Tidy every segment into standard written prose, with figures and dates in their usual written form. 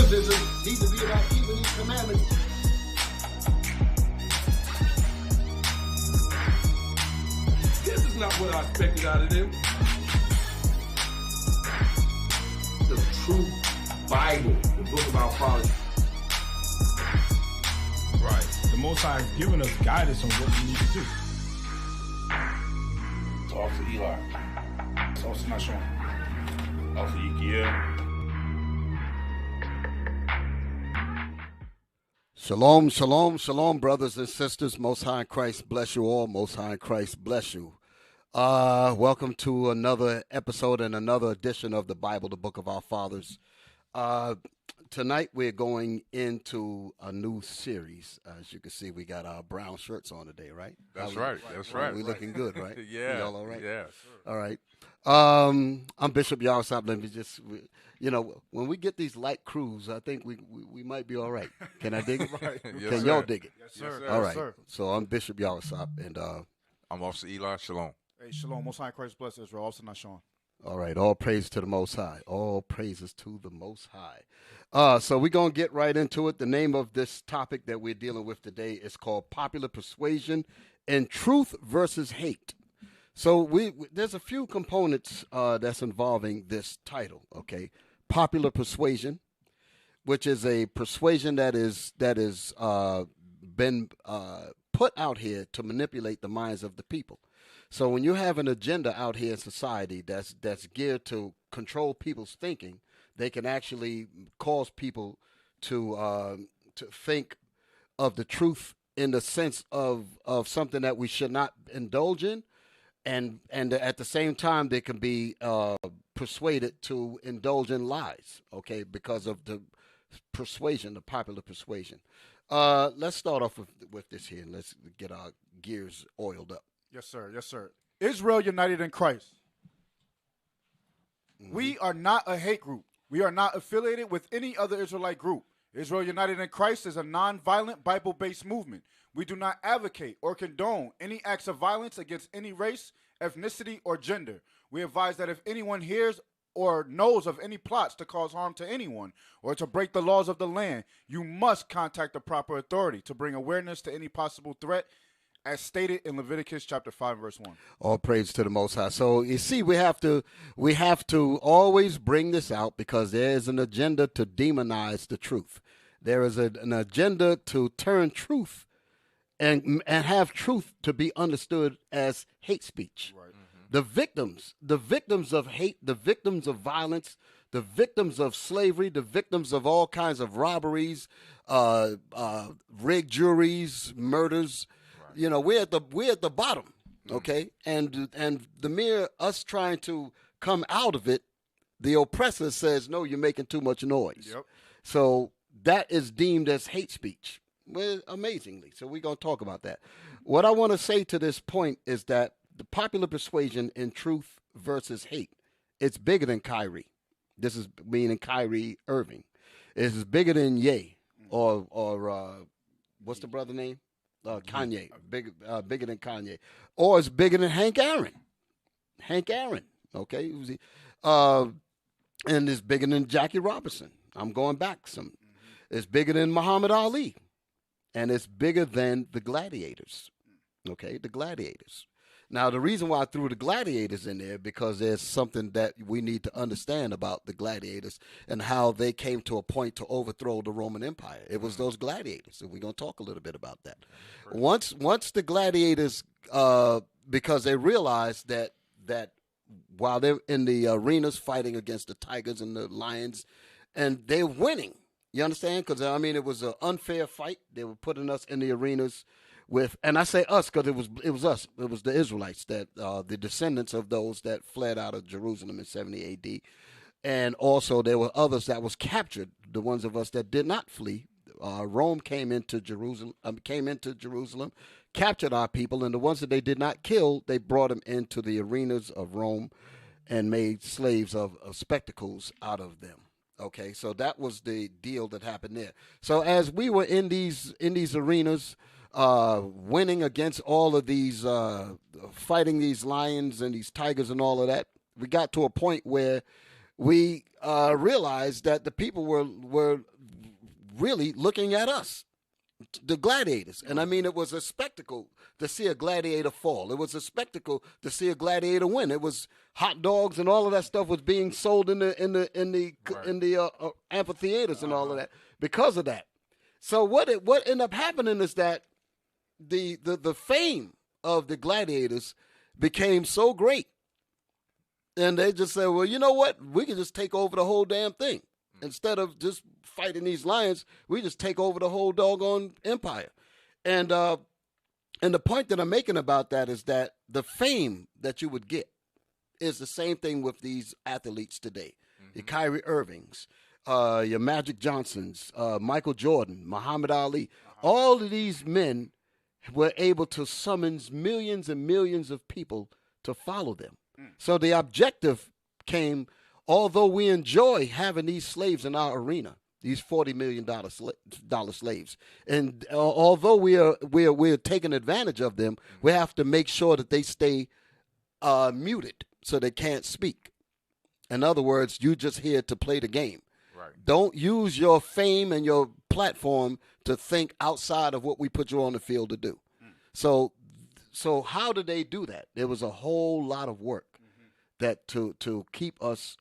television need to be about keeping these commandments. This is not what I expected out of them. The true Bible, the book of our fathers. Right. The Most High has given us guidance on what we need to do. To Officer Eli. To Officer Nahshon. Officer Yikiel. Shalom, shalom, shalom, brothers and sisters. Most High in Christ bless you all. Most High in Christ bless you. Welcome to another episode and another edition of the Bible, the Book of Our Fathers. Tonight we're going into a new series. As you can see, we got our brown shirts on today, right? That's right. That's right. We're looking good, right? Yeah. Y'all all right? Yeah. All right. I'm Bishop Yawasop. Let me just, when we get these light crews, I think we might be all right. Can I dig it? Right. Yes, Can sir. y'all dig it? Yes, sir. All right. Yes, sir. So I'm Bishop Yawasop, and I'm Officer Eli. Shalom. Hey, shalom. Most High Christ bless Israel. Officer Nahshon. all right, all praise to the Most High. All praises to the Most High. So we're going to get right into it. The name of this topic that we're dealing with today is called Popular Persuasion and Truth versus Hate. So there's a few components that's involving this title, okay? Popular persuasion, which is a persuasion that is been put out here to manipulate the minds of the people. So when you have an agenda out here in society that's geared to control people's thinking, they can actually cause people to think of the truth in the sense of something that we should not indulge in. And at the same time, they can be persuaded to indulge in lies, okay, because of the persuasion, the popular persuasion. Let's start off with this here, and let's get our gears oiled up. Yes, sir. Yes, sir. Israel united in Christ. Mm-hmm. We are not a hate group. We are not affiliated with any other Israelite group. Israel United in Christ is a non-violent Bible-based movement. We do not advocate or condone any acts of violence against any race, ethnicity, or gender. We advise that if anyone hears or knows of any plots to cause harm to anyone or to break the laws of the land, you must contact the proper authority to bring awareness to any possible threat, as stated in Leviticus chapter 5, verse 1. All praise to the Most High. So you see, we have to always bring this out because there is an agenda to demonize the truth. There is an agenda to turn truth and have truth to be understood as hate speech. Right. Mm-hmm. The victims of hate, the victims of violence, the victims of slavery, the victims of all kinds of robberies, rigged juries, murders. You know, we're at the bottom, okay? And the mere us trying to come out of it, the oppressor says, no, you're making too much noise. Yep. So that is deemed as hate speech, well, amazingly. So we're going to talk about that. What I want to say to this point is that the popular persuasion in truth versus hate, it's bigger than Kyrie. This is meaning Kyrie Irving. It's bigger than Ye or what's the brother name? Kanye, bigger than Kanye, or it's bigger than Hank Aaron. Hank Aaron, okay, and it's bigger than Jackie Robinson. I'm going back some. It's bigger than Muhammad Ali, and it's bigger than the Gladiators. Okay, the Gladiators. Now, the reason why I threw the Gladiators in there because there's something that we need to understand about the Gladiators and how they came to a point to overthrow the Roman Empire. It was those Gladiators, and we're going to talk a little bit about that. Once the Gladiators, because they realized that while they're in the arenas fighting against the tigers and the lions, and they're winning, you understand? Because, I mean, it was an unfair fight. They were putting us in the arenas with, and I say us because it was us. It was the Israelites, that the descendants of those that fled out of Jerusalem in 70 A.D. And also there were others that was captured, the ones of us that did not flee. Rome came into Jerusalem, captured our people, and the ones that they did not kill, they brought them into the arenas of Rome and made slaves of spectacles out of them. Okay, so that was the deal that happened there. So as we were in these arenas, winning against all of these, fighting these lions and these tigers and all of that, we got to a point where we realized that the people were really looking at us, the gladiators. And I mean, it was a spectacle to see a gladiator fall. It was a spectacle to see a gladiator win. It was hot dogs and all of that stuff was being sold in the amphitheaters and all of that because of that. So what ended up happening is that the fame of the gladiators became so great, and they just said, well, you know what? We can just take over the whole damn thing. Instead of just fighting these lions, we just take over the whole doggone empire. And the point that I'm making about that is that the fame that you would get is the same thing with these athletes today. Your Kyrie Irvings, your Magic Johnsons, Michael Jordan, Muhammad Ali. All of these men were able to summons millions and millions of people to follow them. So the objective came, although we enjoy having these slaves in our arena, these $40 million slaves, and although we're taking advantage of them, we have to make sure that they stay muted so they can't speak. In other words, you're just here to play the game. Right. Don't use your fame and your platform to think outside of what we put you on the field to do. So how did they do that? There was a whole lot of work that to keep us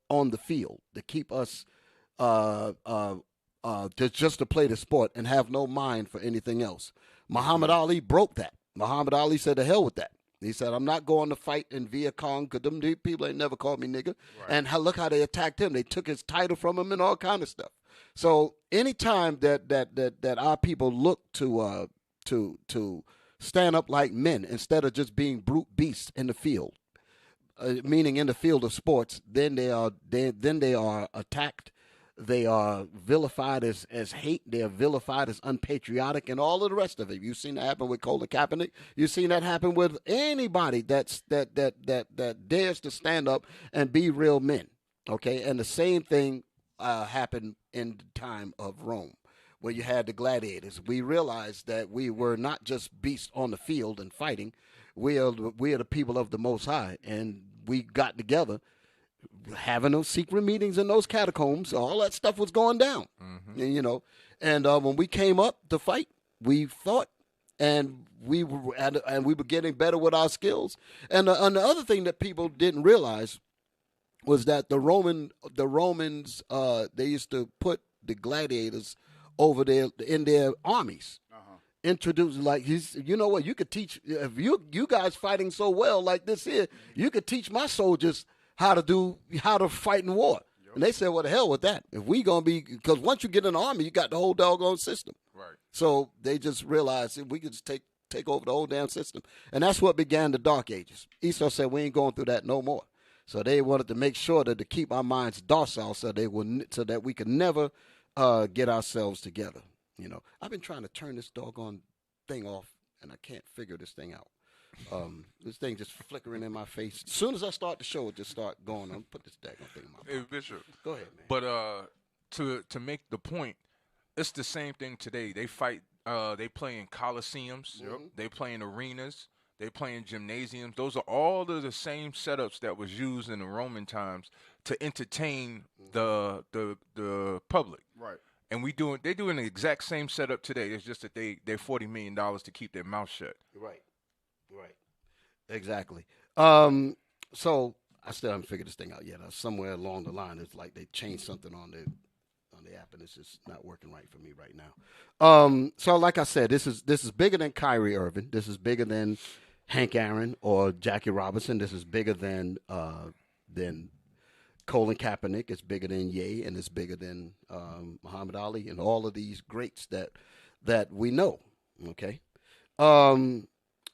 on the field, to keep us just to play the sport and have no mind for anything else. Muhammad Ali broke that. Muhammad Ali said, to hell with that. He said, I'm not going to fight in Viet Cong because them people ain't never called me nigga. Right. And look how they attacked him. They took his title from him and all kind of stuff. So anytime that our people look to stand up like men instead of just being brute beasts in the field, meaning in the field of sports, then they are attacked. They are vilified as hate. They are vilified as unpatriotic, and all of the rest of it. You've seen that happen with Colin Kaepernick. You've seen that happen with anybody that dares to stand up and be real men. Okay, and the same thing happened in the time of Rome, where you had the gladiators. We realized that we were not just beasts on the field and fighting. We are the people of the Most High, and we got together, having those secret meetings in those catacombs. All that stuff was going down, and when we came up to fight, we fought, and we were getting better with our skills. And the other thing that people didn't realize was that the Romans they used to put the gladiators over there in their armies. Introduce, like, you know what, you could teach, if you guys fighting so well like this here, you could teach my soldiers how to fight in war. Yep. And they said, well, the hell with that. If we gonna be, because once you get in the army, you got the whole doggone system. Right. So they just realized that we could just take over the whole damn system. And that's what began the Dark Ages. Esau said, we ain't going through that no more. So they wanted to make sure that to keep our minds docile so that we could never get ourselves together. I've been trying to turn this doggone thing off, and I can't figure this thing out. This thing just flickering in my face. As soon as I start the show, it just start going. I'm put this daggone thing in my mouth. Hey, Bishop. Go ahead, man. But to make the point, it's the same thing today. They fight. They play in coliseums. Yep. They play in arenas. They play in gymnasiums. Those are all of the same setups that was used in the Roman times to entertain the public. Right. And they're doing the exact same setup today. It's just that they're $40 million to keep their mouth shut. Right. Exactly. So I still haven't figured this thing out yet. Somewhere along the line, it's like they changed something on the app, and it's just not working right for me right now. So like I said, this is bigger than Kyrie Irving. This is bigger than Hank Aaron or Jackie Robinson. This is bigger than Colin Kaepernick. It's bigger than Ye, and it's bigger than Muhammad Ali and all of these greats that we know. Okay.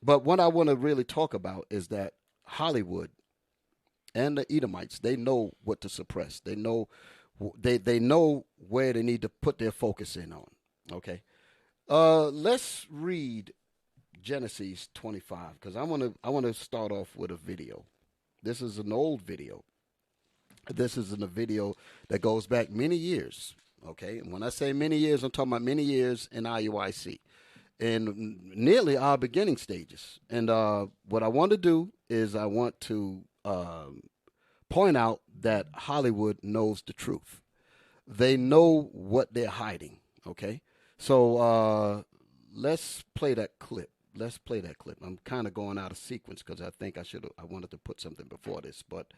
But what I want to really talk about is that Hollywood and the Edomites, they know what to suppress. They know they know where they need to put their focus in on. Okay. Let's read Genesis 25, because I want to start off with a video. This is an old video. This is a video that goes back many years. Okay. And when I say many years, I'm talking about many years in IUIC. And nearly our beginning stages. And what I want to do is I want to point out that Hollywood knows the truth. They know what they're hiding. Okay, so let's play that clip. I'm kind of going out of sequence because I think I wanted to put something before this, but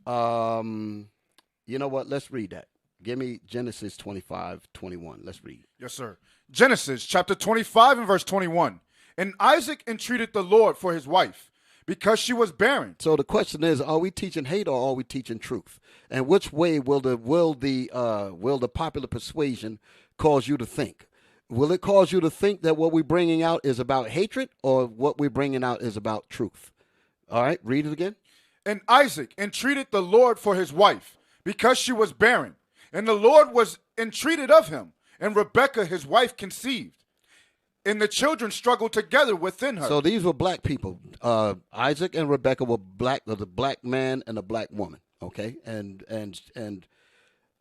you know what? Let's read that. Give me Genesis 25:21. Let's read. Yes, sir. Genesis chapter 25 and verse 21. And Isaac entreated the Lord for his wife, because she was barren. So the question is, are we teaching hate or are we teaching truth? And which way will the popular persuasion cause you to think? Will it cause you to think that what we're bringing out is about hatred or what we're bringing out is about truth? All right, read it again. And Isaac entreated the Lord for his wife, because she was barren. And the Lord was entreated of him, and Rebekah his wife conceived. And the children struggled together within her. So these were black people. Isaac and Rebekah were black, the black man and a black woman. Okay, and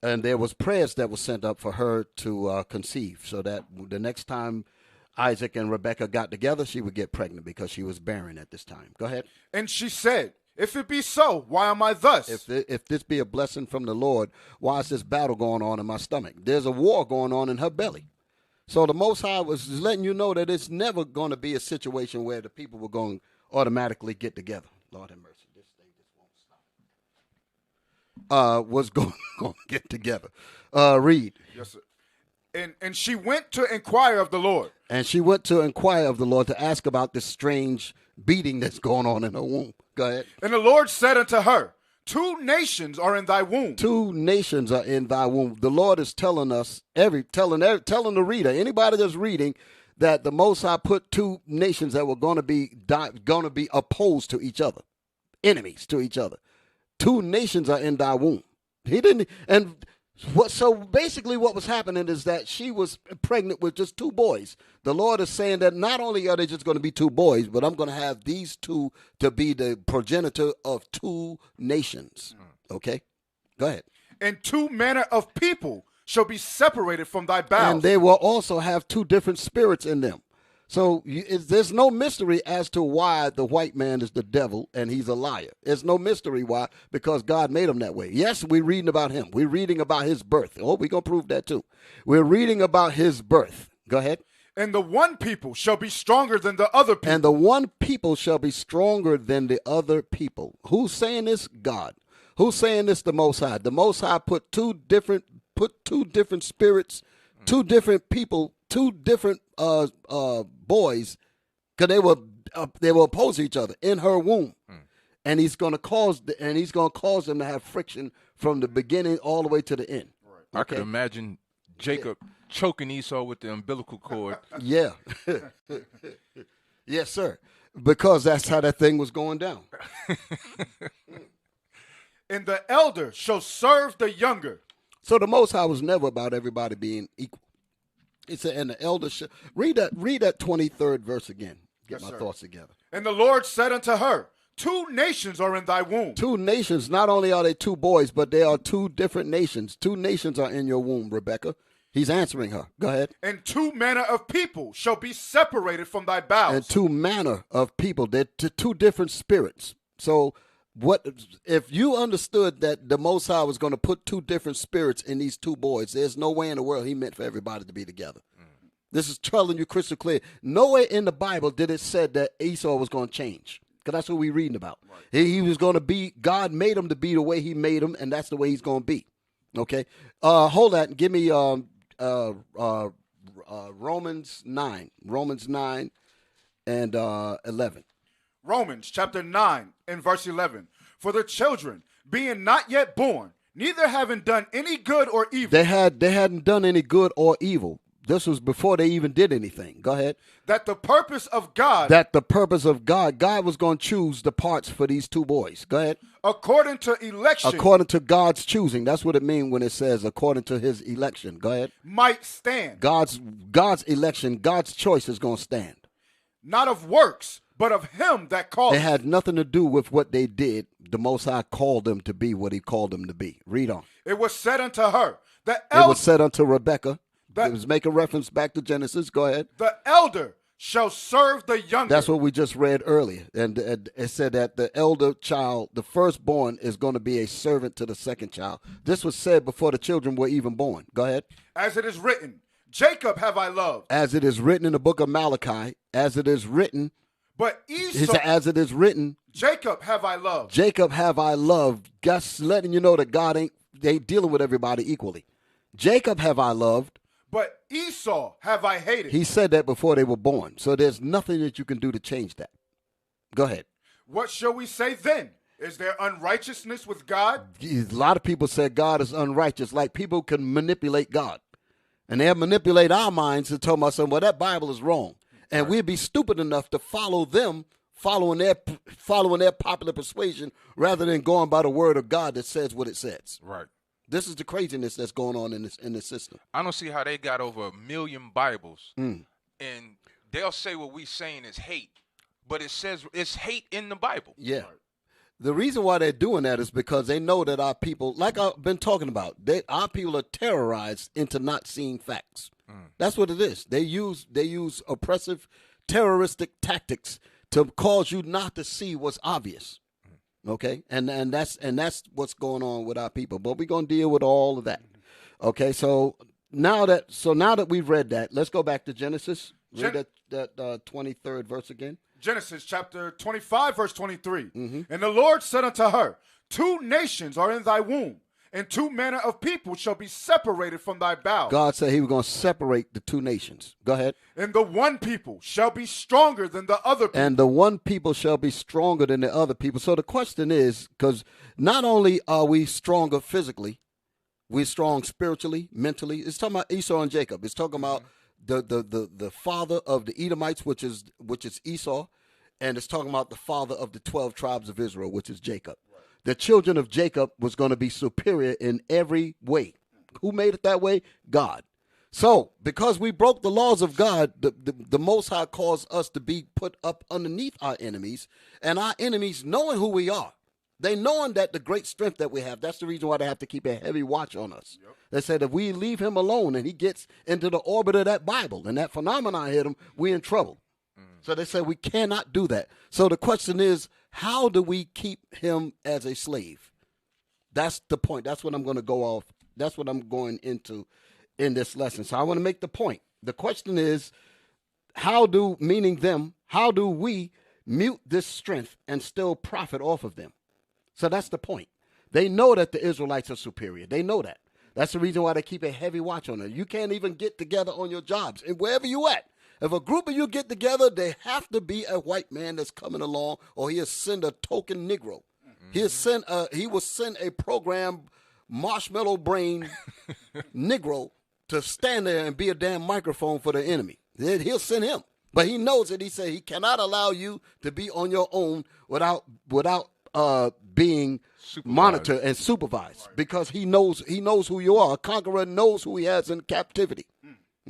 there was prayers that were sent up for her to conceive, so that the next time Isaac and Rebekah got together, she would get pregnant because she was barren at this time. Go ahead. And she said, if it be so, why am I thus? If this be a blessing from the Lord, why is this battle going on in my stomach? There's a war going on in her belly. So the Most High was letting you know that it's never going to be a situation where the people were going to automatically get together. Lord have mercy. This thing just won't stop. Was going to get together. Read. Yes, sir. And she went to inquire of the Lord. And she went to inquire of the Lord to ask about this strange beating that's going on in her womb. Go ahead. And the Lord said unto her, 2 nations are in thy womb. 2 nations are in thy womb. The Lord is telling us, telling the reader, anybody that's reading, that the Most High put 2 nations that were going to be opposed to each other, enemies to each other. 2 nations are in thy womb. He didn't, and so basically what was happening is that she was pregnant with just 2 boys. The Lord is saying that not only are they just going to be 2 boys, but I'm going to have these 2 to be the progenitor of 2 nations. Okay? Go ahead. And 2 manner of people shall be separated from thy bowels. And they will also have 2 different spirits in them. So there's no mystery as to why the white man is the devil and he's a liar. There's no mystery why, because God made him that way. Yes, we're reading about him. We're reading about his birth. Oh, we're going to prove that too. We're reading about his birth. Go ahead. And the one people shall be stronger than the other people. And the one people shall be stronger than the other people. Who's saying this? God. Who's saying this? The Most High. The Most High put two different spirits, 2 different people, 2 different boys, because they will oppose each other in her womb, and he's going to cause them to have friction from the beginning all the way to the end. Right. I could imagine Jacob choking Esau with the umbilical cord. Yeah, yes, sir, because that's how that thing was going down. And the elder shall serve the younger. So the Most High was never about everybody being equal. He said, and the elder shall read that 23rd verse again. Get my thoughts together. And the Lord said unto her, 2 nations are in thy womb. 2 nations. Not only are they 2 boys, but they are 2 different nations. 2 nations are in your womb, Rebekah. He's answering her. Go ahead. And 2 manner of people shall be separated from thy bowels. And 2 manner of people. They're 2 different spirits. So what if you understood that the Most High was going to put 2 different spirits in these 2 boys? There's no way in the world he meant for everybody to be together. This is telling you crystal clear. Nowhere in the Bible did it say that Esau was going to change, because that's what we're reading about. Right. He was going to be, God made him to be the way he made him, and that's the way he's going to be. Okay? Hold that and give me Romans 9. Romans 9 and 11. Romans chapter 9 and verse 11. For the children, being not yet born, neither having done any good or evil. They hadn't done any good or evil. This was before they even did anything. Go ahead. That the purpose of God. God was going to choose the parts for these 2 boys. Go ahead. According to election. According to God's choosing. That's what it means when it says according to his election. Go ahead. Might stand. God's election, God's choice is going to stand. Not of works, but of him that called. It had nothing to do with what they did. The Most High called them to be what he called them to be. Read on. It was said unto her. It was said unto Rebekah. It was making reference back to Genesis. Go ahead. The elder shall serve the younger. That's what we just read earlier. And it said that the elder child, the firstborn, is going to be a servant to the second child. This was said before the children were even born. Go ahead. As it is written, Jacob have I loved. As it is written in the book of Malachi, as it is written, But he Esau, said, as it is written, Jacob have I loved. Jacob have I loved. Just letting you know that God ain't dealing with everybody equally. Jacob have I loved. But Esau have I hated. He said that before they were born. So there's nothing that you can do to change that. Go ahead. What shall we say then? Is there unrighteousness with God? A lot of people said God is unrighteous, like people can manipulate God. And they'll manipulate our minds and tell us, well, that Bible is wrong. And we'd be stupid enough to follow them, following their popular persuasion, rather than going by the word of God that says what it says. Right. This is the craziness that's going on in this system. I don't see how they got over 1 million Bibles, Mm. and they'll say what we saying is hate, but it says it's hate in the Bible. Yeah. The reason why they're doing that is because they know that our people, like I've been talking about, our people are terrorized into not seeing facts. That's what it is. They use oppressive, terroristic tactics to cause you not to see what's obvious. Okay, and that's what's going on with our people. But we're gonna deal with all of that. Okay, so now that we've read that, let's go back to Genesis. Read that 23rd verse again. Genesis chapter 25, verse 23. And the Lord said unto her, 2 nations are in thy womb, and 2 manner of people shall be separated from thy bowels. God said he was going to separate the 2 nations. Go ahead. And the one people shall be stronger than the other people. And the one people shall be stronger than the other people. So the question is, because not only are we stronger physically, we're strong spiritually, mentally. It's talking about Esau and Jacob. It's talking about the father of the Edomites, which is Esau, and it's talking about the father of the 12 tribes of Israel, which is Jacob. Right. The children of Jacob was going to be superior in every way. Who made it that way? God. So, because we broke the laws of God, the Most High caused us to be put up underneath our enemies, and our enemies knowing who we are. They knowing that the great strength that we have, that's the reason why they have to keep a heavy watch on us. Yep. They said if we leave him alone and he gets into the orbit of that Bible and that phenomenon hit him, we're in trouble. So they said we cannot do that. So the question is, how do we keep him as a slave? That's the point. That's what I'm going to go off. That's what I'm going into in this lesson. So I want to make the point. The question is, how do we mute this strength and still profit off of them? So that's the point. They know that the Israelites are superior. They know that. That's the reason why they keep a heavy watch on them. You can't even get together on your jobs. And wherever you at, if a group of you get together, they have to be a white man that's coming along, or he'll send a token Negro. He will send a program marshmallow brain Negro to stand there and be a damn microphone for the enemy. He'll send him. But he knows it. He said he cannot allow you to be on your own without being monitored and supervised, because he knows who you are. A conqueror knows who he has in captivity.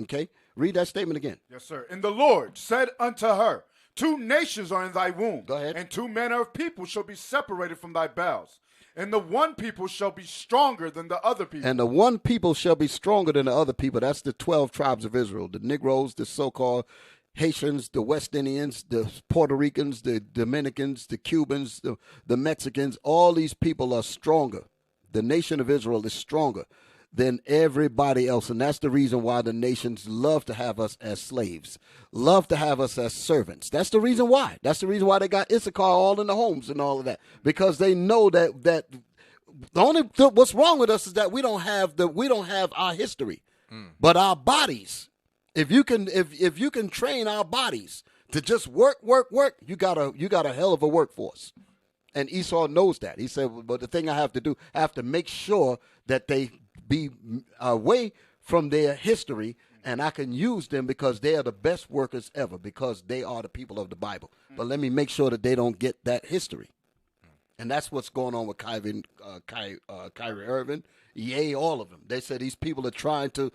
Okay? Read that statement again. Yes, sir. And the Lord said unto her, 2 nations are in thy womb. Go ahead. And 2 manner of people shall be separated from thy bowels. And the one people shall be stronger than the other people. And the one people shall be stronger than the other people. That's the 12 tribes of Israel. The Negroes, the so-called Haitians, the West Indians, the Puerto Ricans, the Dominicans, the Cubans, the Mexicans. All these people are stronger. The nation of Israel is stronger than everybody else. And that's the reason why the nations love to have us as slaves, love to have us as servants. That's the reason why. That's the reason why they got Issachar all in the homes and all of that, because they know that the only what's wrong with us is that we don't have our history, but our bodies. If you can train our bodies to just work, you got a hell of a workforce. And Esau knows that. He said, but the thing I have to do, I have to make sure that they be away from their history, and I can use them because they are the best workers ever, because they are the people of the Bible. But let me make sure that they don't get that history. And that's what's going on with Kyrie Irving, all of them. They said these people are trying to,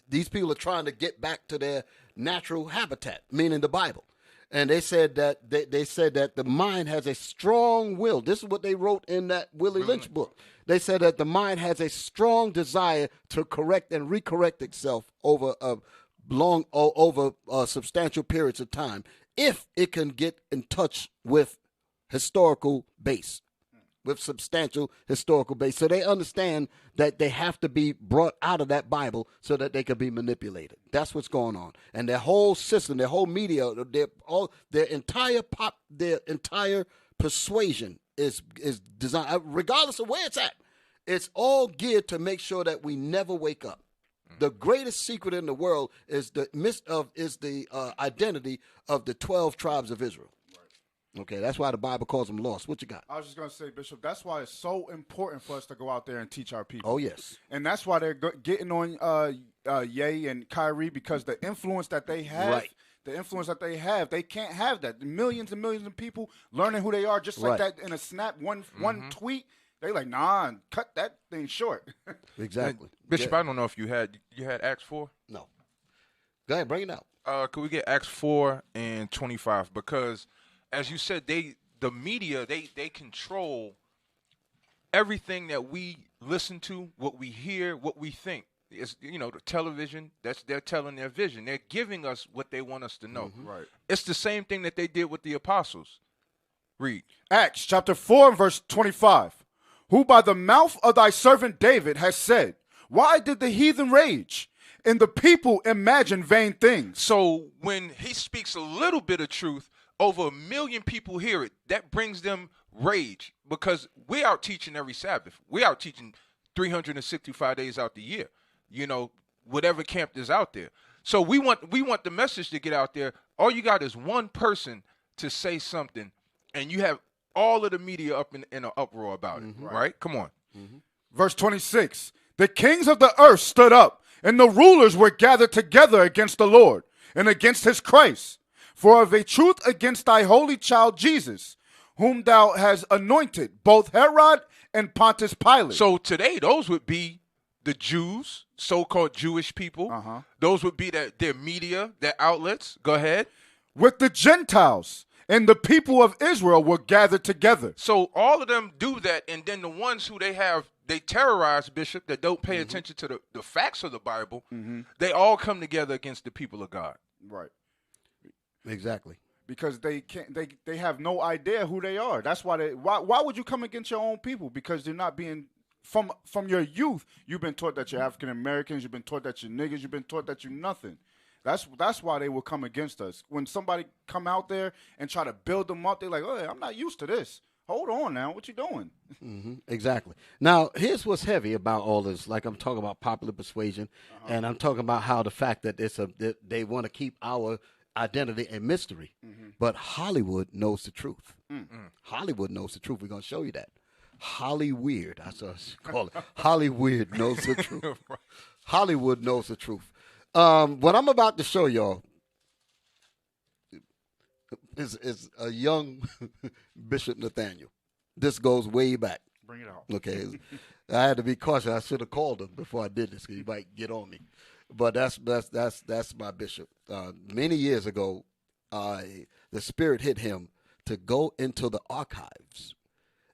these people are trying to get back to their natural habitat, meaning the Bible. And they said that the mind has a strong will. This is what they wrote in that Willie Lynch book. They said that the mind has a strong desire to correct and recorrect itself over a over substantial periods of time if it can get in touch with historical base, with substantial historical base. So they understand that they have to be brought out of that Bible so that they can be manipulated. That's what's going on. And their whole system, their whole media, their entire persuasion is designed, regardless of where it's at. It's all geared to make sure that we never wake up. The greatest secret in the world is the identity of the 12 tribes of Israel. Okay, that's why the Bible calls them lost. What you got? I was just going to say, Bishop, that's why it's so important for us to go out there and teach our people. Oh, yes. And that's why they're getting on Ye and Kyrie, because the influence that they have, they can't have that. Millions and millions of people learning who they are just like that in a snap, one tweet. They like, nah, cut that thing short. Exactly. Bishop, I don't know if you had Acts 4? No. Go ahead, bring it out. Could we get Acts 4 and 25? Because, as you said, the media, they control everything that we listen to, what we hear, what we think. It's, the television, they're telling their vision. They're giving us what they want us to know. Mm-hmm. Right. It's the same thing that they did with the apostles. Read. Acts chapter 4 verse 25. Who by the mouth of thy servant David has said, why did the heathen rage, and the people imagine vain things? So when he speaks a little bit of truth, over 1 million people hear it. That brings them rage, because we out teaching every Sabbath. We out teaching 365 days out the year. Whatever camp is out there. So we want the message to get out there. All you got is one person to say something, and you have all of the media up in an uproar about it, right? Come on. Mm-hmm. Verse 26, the kings of the earth stood up, and the rulers were gathered together against the Lord and against his Christ. For of a truth against thy holy child Jesus, whom thou hast anointed, both Herod and Pontius Pilate. So today, those would be the Jews, so-called Jewish people. Those would be their media, their outlets. Go ahead. With the Gentiles. And the people of Israel were gathered together. So all of them do that, and then the ones who they terrorize, Bishop, that don't pay attention to the facts of the Bible, they all come together against the people of God. Right. Exactly. Because they can't. They have no idea who they are. That's why why would you come against your own people? Because they're not being from your youth. You've been taught that you're African Americans. You've been taught that you're niggas. You've been taught that you're nothing. That's why they will come against us. When somebody come out there and try to build them up, they're like, oh, I'm not used to this. Hold on now. What you doing? Exactly. Now, here's what's heavy about all this. Like, I'm talking about popular persuasion, and I'm talking about how the fact that they want to keep our identity a mystery. But Hollywood knows the truth. Hollywood knows the truth. We're going to show you that. Hollyweird. That's what I call it. Hollyweird knows the truth. Hollywood knows the truth. What I'm about to show y'all is a young Bishop Nathaniel. This goes way back. Bring it out. Okay. I had to be cautious. I should have called him before I did this, because he might get on me. But that's my bishop. Many years ago, the Spirit hit him to go into the archives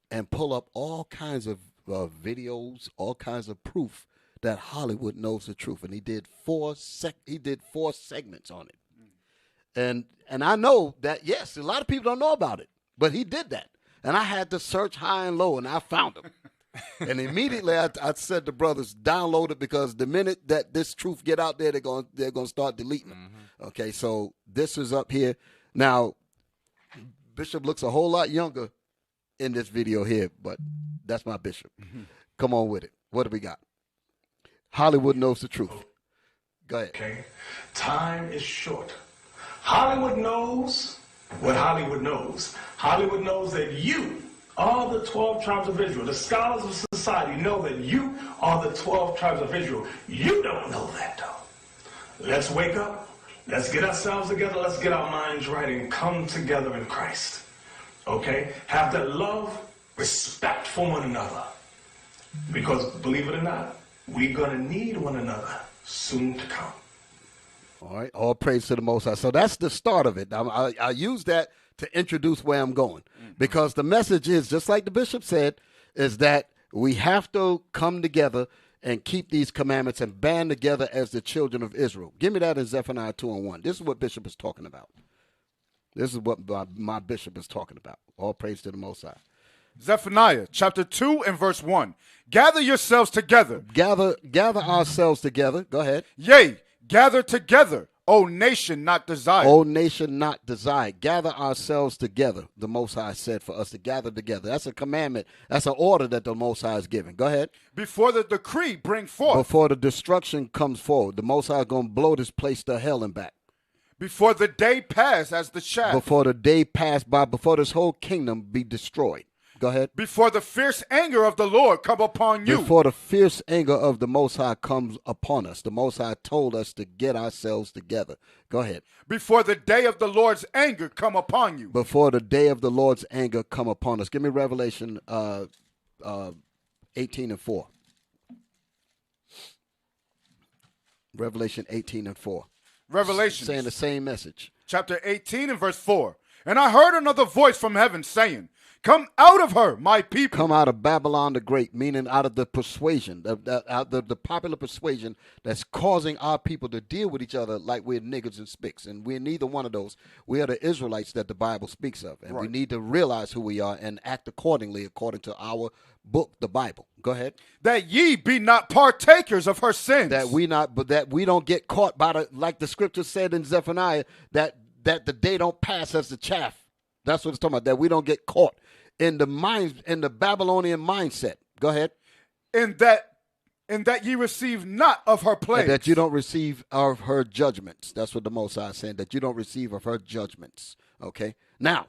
and pull up all kinds of videos, all kinds of proof that Hollywood knows the truth, and he did four segments on it. And I know that, yes, a lot of people don't know about it, but he did that. And I had to search high and low, and I found him. And immediately I said to brothers, download it, because the minute that this truth get out there, they're gonna start deleting them. Okay, so this is up here. Now, Bishop looks a whole lot younger in this video here, but that's my bishop. Come on with it. What do we got? Hollywood knows the truth. Go ahead. Okay. Time is short. Hollywood knows what Hollywood knows. Hollywood knows that you are the 12 tribes of Israel. The scholars of society know that you are the 12 tribes of Israel. You don't know that, though. Let's wake up. Let's get ourselves together. Let's get our minds right and come together in Christ. Okay? Have that love, respect for one another. Because, believe it or not, we're going to need one another soon to come. All right. All praise to the Most High. So that's the start of it. I use that to introduce where I'm going, because the message is, just like the bishop said, is that we have to come together and keep these commandments and band together as the children of Israel. Give me that in Zephaniah 2:1. This is what Bishop is talking about. This is what my bishop is talking about. All praise to the Most High. Zephaniah chapter 2 and verse 1. Gather yourselves together. Gather ourselves together. Go ahead. Yea, gather together, O nation not desired. O nation not desired. Gather ourselves together. The Most High said for us to gather together. That's a commandment. That's an order that the Most High is giving. Go ahead. Before the decree bring forth. Before the destruction comes forward. The Most High is going to blow this place to hell and back. Before the day pass as the shaft. Before the day pass by. Before this whole kingdom be destroyed. Go ahead. Before the fierce anger of the Lord come upon you. Before the fierce anger of the Most High comes upon us. The Most High told us to get ourselves together. Go ahead. Before the day of the Lord's anger come upon you. Before the day of the Lord's anger come upon us. Give me Revelation 18:4. Revelation 18:4. Revelation. Saying the same message. Chapter 18 and verse 4. And I heard another voice from heaven saying, come out of her, my people. Come out of Babylon the Great, meaning out of the persuasion, the popular persuasion that's causing our people to deal with each other like we're niggas and spicks. And we're neither one of those. We are the Israelites that the Bible speaks of. And we need to realize who we are and act accordingly, according to our book, the Bible. Go ahead. That ye be not partakers of her sins. That we don't get caught by like the scripture said in Zephaniah, that the day don't pass as the chaff. That's what it's talking about. That we don't get caught in the Babylonian mindset. Go ahead. In that ye receive not of her plagues. That you don't receive of her judgments. That's what the Most High is saying. That you don't receive of her judgments. Okay. Now,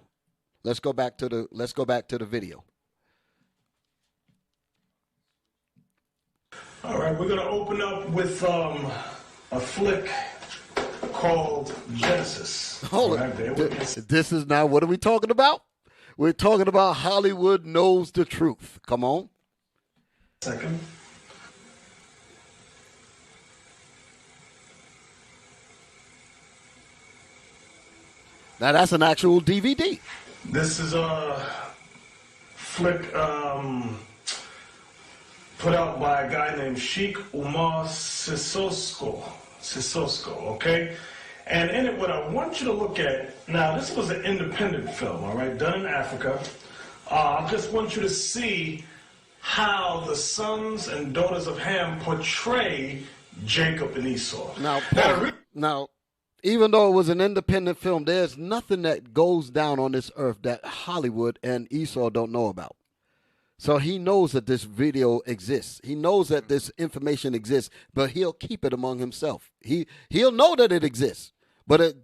let's go back to the video. All right, we're gonna open up with a flick called Genesis. Hold on. This is now, what are we talking about? We're talking about Hollywood knows the truth. Come on. Second. Now that's an actual DVD. This is a flick put out by a guy named Sheikh Umar Sissoko, okay? And in it, what I want you to look at, now this was an independent film, all right, done in Africa. I just want you to see how the sons and daughters of Ham portray Jacob and Esau. Now, even though it was an independent film, there's nothing that goes down on this earth that Hollywood and Esau don't know about. So he knows that this video exists. He knows that this information exists, but he'll keep it among himself. He'll know that it exists. But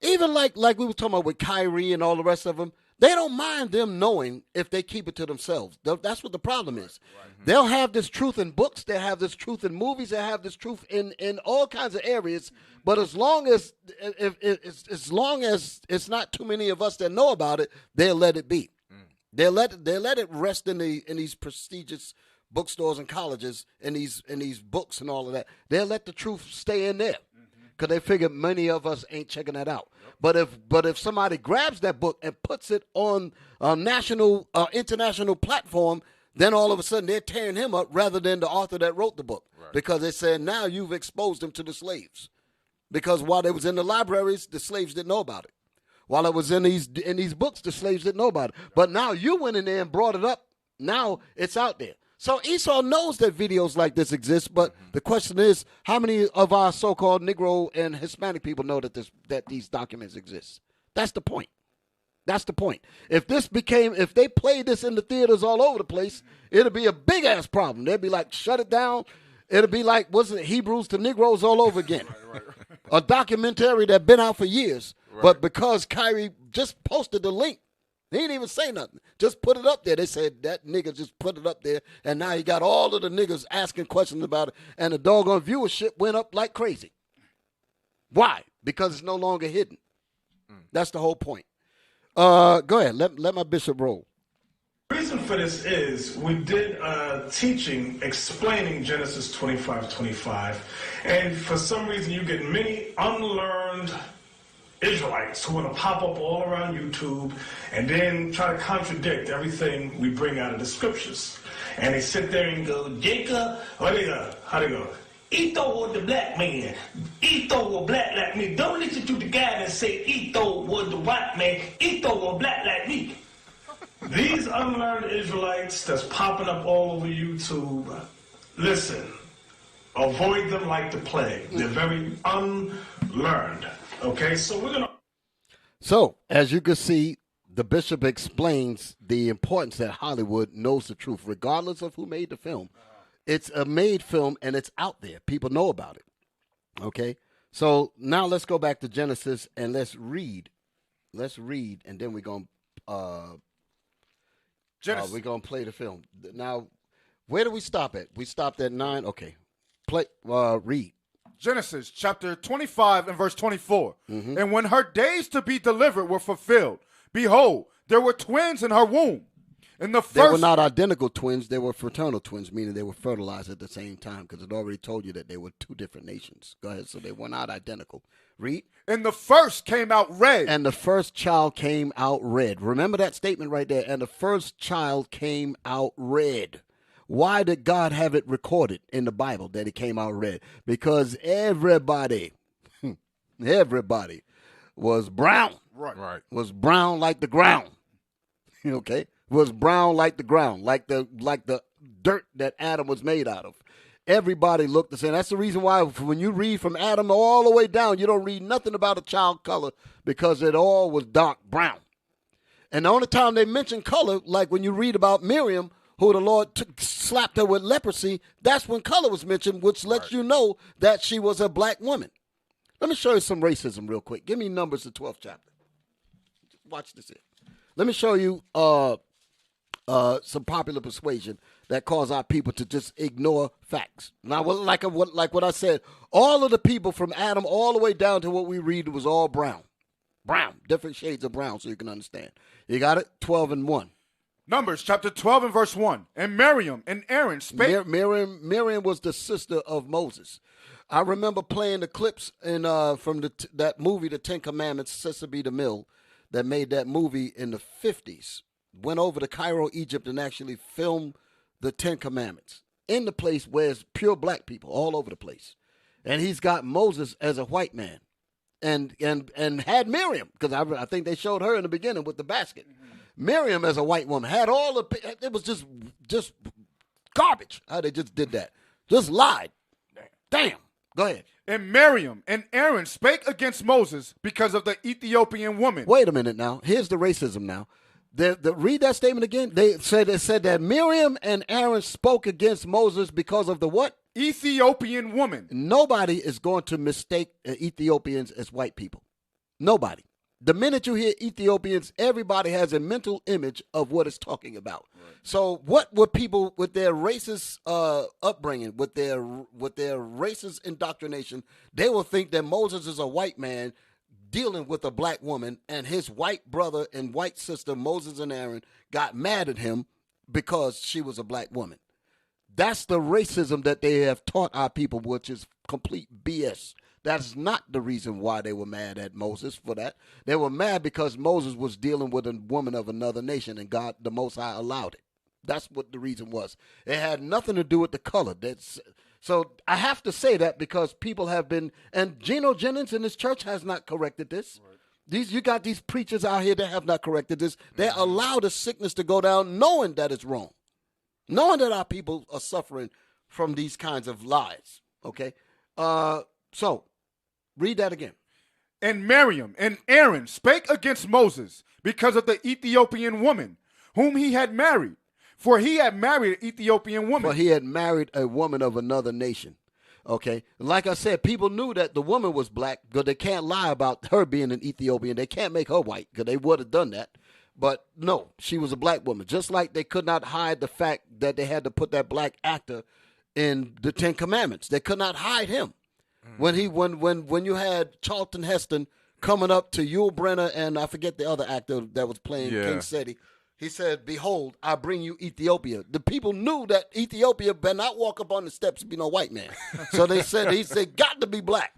even like we were talking about with Kyrie and all the rest of them, they don't mind them knowing if they keep it to themselves. That's what the problem is. Right. They'll have this truth in books. They'll have this truth in movies. They'll have this truth in all kinds of areas. But as long as it's not too many of us that know about it, they'll let it be. They let it rest in these prestigious bookstores and colleges, in these books and all of that. They'll let the truth stay in there because they figure many of us ain't checking that out. Yep. But if somebody grabs that book and puts it on a national, international platform, then all of a sudden they're tearing him up rather than the author that wrote the book, because they said now you've exposed him to the slaves. Because while they was in the libraries, the slaves didn't know about it. While it was in these books, the slaves didn't know about it. But now you went in there and brought it up. Now it's out there. So Esau knows that videos like this exist, but the question is, how many of our so-called Negro and Hispanic people know that these documents exist? That's the point. That's the point. If they played this in the theaters all over the place, it'll be a big-ass problem. They'd be like, shut it down. It'll be like, wasn't it Hebrews to Negroes all over again? Right. A documentary that's been out for years. Right. But because Kyrie just posted the link, he didn't even say nothing. Just put it up there. They said that nigga just put it up there, and now he got all of the niggas asking questions about it, and the doggone viewership went up like crazy. Why? Because it's no longer hidden. That's the whole point. Go ahead. Let my bishop roll. The reason for this is we did a teaching explaining Genesis 25:25, and for some reason you get many unlearned Israelites who want to pop up all around YouTube and then try to contradict everything we bring out of the scriptures. And they sit there and go, Jacob, how they go? Esau was the black man. Esau was black like me. Don't listen to the guy that say Esau was the white man. Esau was black like me. These unlearned Israelites that's popping up all over YouTube, listen, avoid them like the plague. They're very unlearned. Okay, so we're going to... So, as you can see, the bishop explains the importance that Hollywood knows the truth, regardless of who made the film. It's a made film, and it's out there. People know about it. Okay? So, now let's go back to Genesis, and let's read. Let's read, and then we're going to play the film. Now, where do we stop at? We stopped at 9. Okay. Read. Genesis chapter 25 and verse 24. And when her days to be delivered were fulfilled, behold, there were twins in her womb. And they were not identical twins. They were fraternal twins, meaning they were fertilized at the same time, because it already told you that they were two different nations. Go ahead. So they were not identical. Read. And the first came out red. And the first child came out red. Remember that statement right there. And the first child came out red. Why did God have it recorded in the Bible that it came out red? Because everybody was brown. Right. Was brown like the ground. Okay? Was brown like the ground, like the dirt that Adam was made out of. Everybody looked the same. That's the reason why when you read from Adam all the way down, you don't read nothing about a child color, because it all was dark brown. And the only time they mention color, like when you read about Miriam, who the Lord slapped her with leprosy, that's when color was mentioned, which lets you know that she was a black woman. Let me show you some racism real quick. Give me Numbers, the 12th chapter. Watch this here. Let me show you some popular persuasion that cause our people to just ignore facts. Now, like what I said, all of the people from Adam all the way down to what we read was all brown. Brown, different shades of brown, so you can understand. You got it? 12 and 1. Numbers chapter 12 and verse 1. And Miriam and Aaron spake. Miriam was the sister of Moses. I remember playing the clips from that movie, The Ten Commandments, Cecil B. DeMille, that made that movie in the 50s. Went over to Cairo, Egypt, and actually filmed the Ten Commandments in the place where it's pure black people all over the place. And he's got Moses as a white man. And had Miriam, because I think they showed her in the beginning with the basket. Miriam as a white woman had all the, it was just garbage how they just did that. Just lied. Damn. Go ahead. And Miriam and Aaron spake against Moses because of the Ethiopian woman. Wait a minute now. Here's the racism now. Read that statement again. They said that Miriam and Aaron spoke against Moses because of the what? Ethiopian woman. Nobody is going to mistake Ethiopians as white people. Nobody. The minute you hear Ethiopians, everybody has a mental image of what it's talking about. Right. So what would people with their racist upbringing, with their racist indoctrination, they will think that Moses is a white man dealing with a black woman, and his white brother and white sister, Moses and Aaron, got mad at him because she was a black woman. That's the racism that they have taught our people, which is complete BS. That's not the reason why they were mad at Moses for that. They were mad because Moses was dealing with a woman of another nation, and God, the Most High, allowed it. That's what the reason was. It had nothing to do with the color. So I have to say that because people have been, and Geno Jennings in his church has not corrected this. Right. You got these preachers out here that have not corrected this. They allow the sickness to go down knowing that it's wrong, knowing that our people are suffering from these kinds of lies. Okay? So, read that again. And Miriam and Aaron spake against Moses because of the Ethiopian woman whom he had married. For he had married an Ethiopian woman. For he had married a woman of another nation. Okay? Like I said, people knew that the woman was black, but they can't lie about her being an Ethiopian. They can't make her white, because they would have done that. But no, she was a black woman. Just like they could not hide the fact that they had to put that black actor in the Ten Commandments. They could not hide him. When you had Charlton Heston coming up to Yul Brynner and I forget the other actor that was playing King Seti, he said, "Behold, I bring you Ethiopia." The people knew that Ethiopia better not walk up on the steps and be no white man. So they said, he said, got to be black.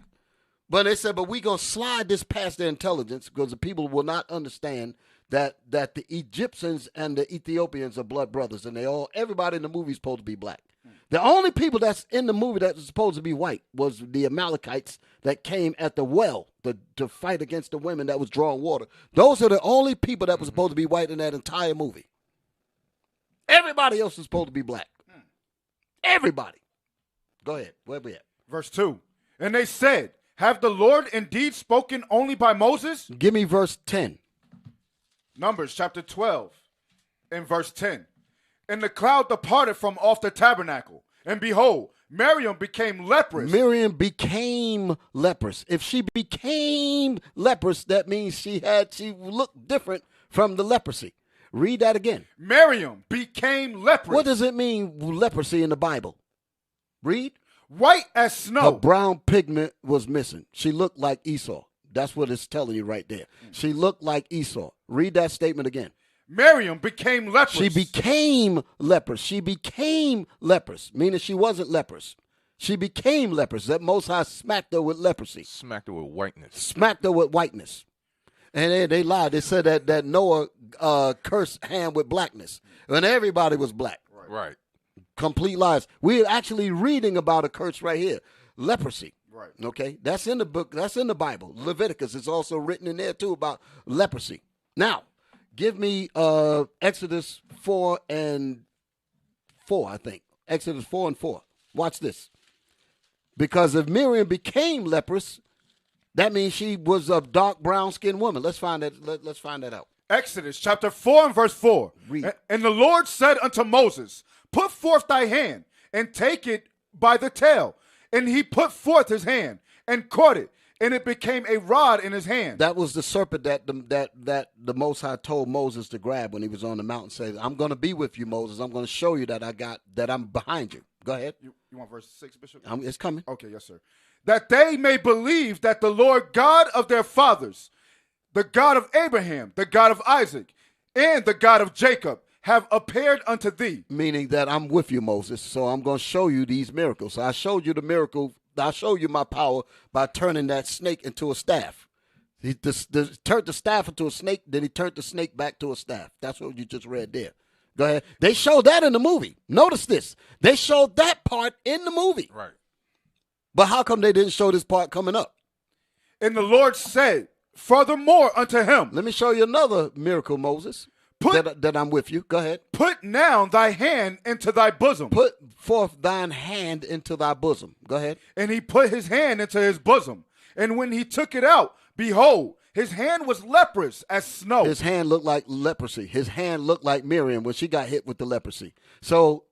But they said, but we're going to slide this past their intelligence because the people will not understand that the Egyptians and the Ethiopians are blood brothers, and everybody in the movie is supposed to be black. The only people that's in the movie that was supposed to be white was the Amalekites that came at the well to fight against the women that was drawing water. Those are the only people that were supposed to be white in that entire movie. Everybody else is supposed to be black. Everybody. Go ahead. Where we at? Verse 2. And they said, have the Lord indeed spoken only by Moses? Give me verse 10. Numbers chapter 12 and verse 10. And the cloud departed from off the tabernacle. And behold, Miriam became leprous. Miriam became leprous. If she became leprous, that means she looked different from the leprosy. Read that again. Miriam became leprous. What does it mean, leprosy, in the Bible? Read. White as snow. Her brown pigment was missing. She looked like Esau. That's what it's telling you right there. She looked like Esau. Read that statement again. Miriam became leprous. She became leprous. She became leprous, meaning she wasn't leprous. She became leprous. That Most High smacked her with leprosy. Smacked her with whiteness. Smacked her with whiteness. And they lied. They said that Noah cursed Ham with blackness. And everybody was black. Right. Complete lies. We're actually reading about a curse right here. Leprosy. Right. Okay? That's in the book. That's in the Bible. Leviticus is also written in there too about leprosy. Now, give me Exodus 4 and 4, I think. Exodus 4 and 4. Watch this. Because if Miriam became leprous, that means she was a dark brown-skinned woman. Let's find that. Let's find that out. Exodus chapter 4 and verse 4. Read. And the Lord said unto Moses, put forth thy hand and take it by the tail. And he put forth his hand and caught it, and it became a rod in his hand. That was the serpent that the Most High told Moses to grab when he was on the mountain. Said, "I'm going to be with you, Moses. I'm going to show you that I'm behind you." Go ahead. You want verse 6, Bishop? It's coming. Okay, yes, sir. That they may believe that the Lord God of their fathers, the God of Abraham, the God of Isaac, and the God of Jacob, have appeared unto thee. Meaning that I'm with you, Moses. So I'm going to show you these miracles. So I showed you the miracle. I showed you my power by turning that snake into a staff. He turned the staff into a snake, then he turned the snake back to a staff. That's what you just read there. Go ahead. They showed that in the movie. Notice this. They showed that part in the movie. Right. But how come they didn't show this part coming up? And the Lord said, furthermore unto him, Let me show you another miracle, Moses, that I'm with you. Go ahead. put now thy hand into thy bosom. Put forth thine hand into thy bosom. Go ahead. And he put his hand into his bosom. And when he took it out, behold, his hand was leprous as snow. His hand looked like leprosy. His hand looked like Miriam when she got hit with the leprosy. So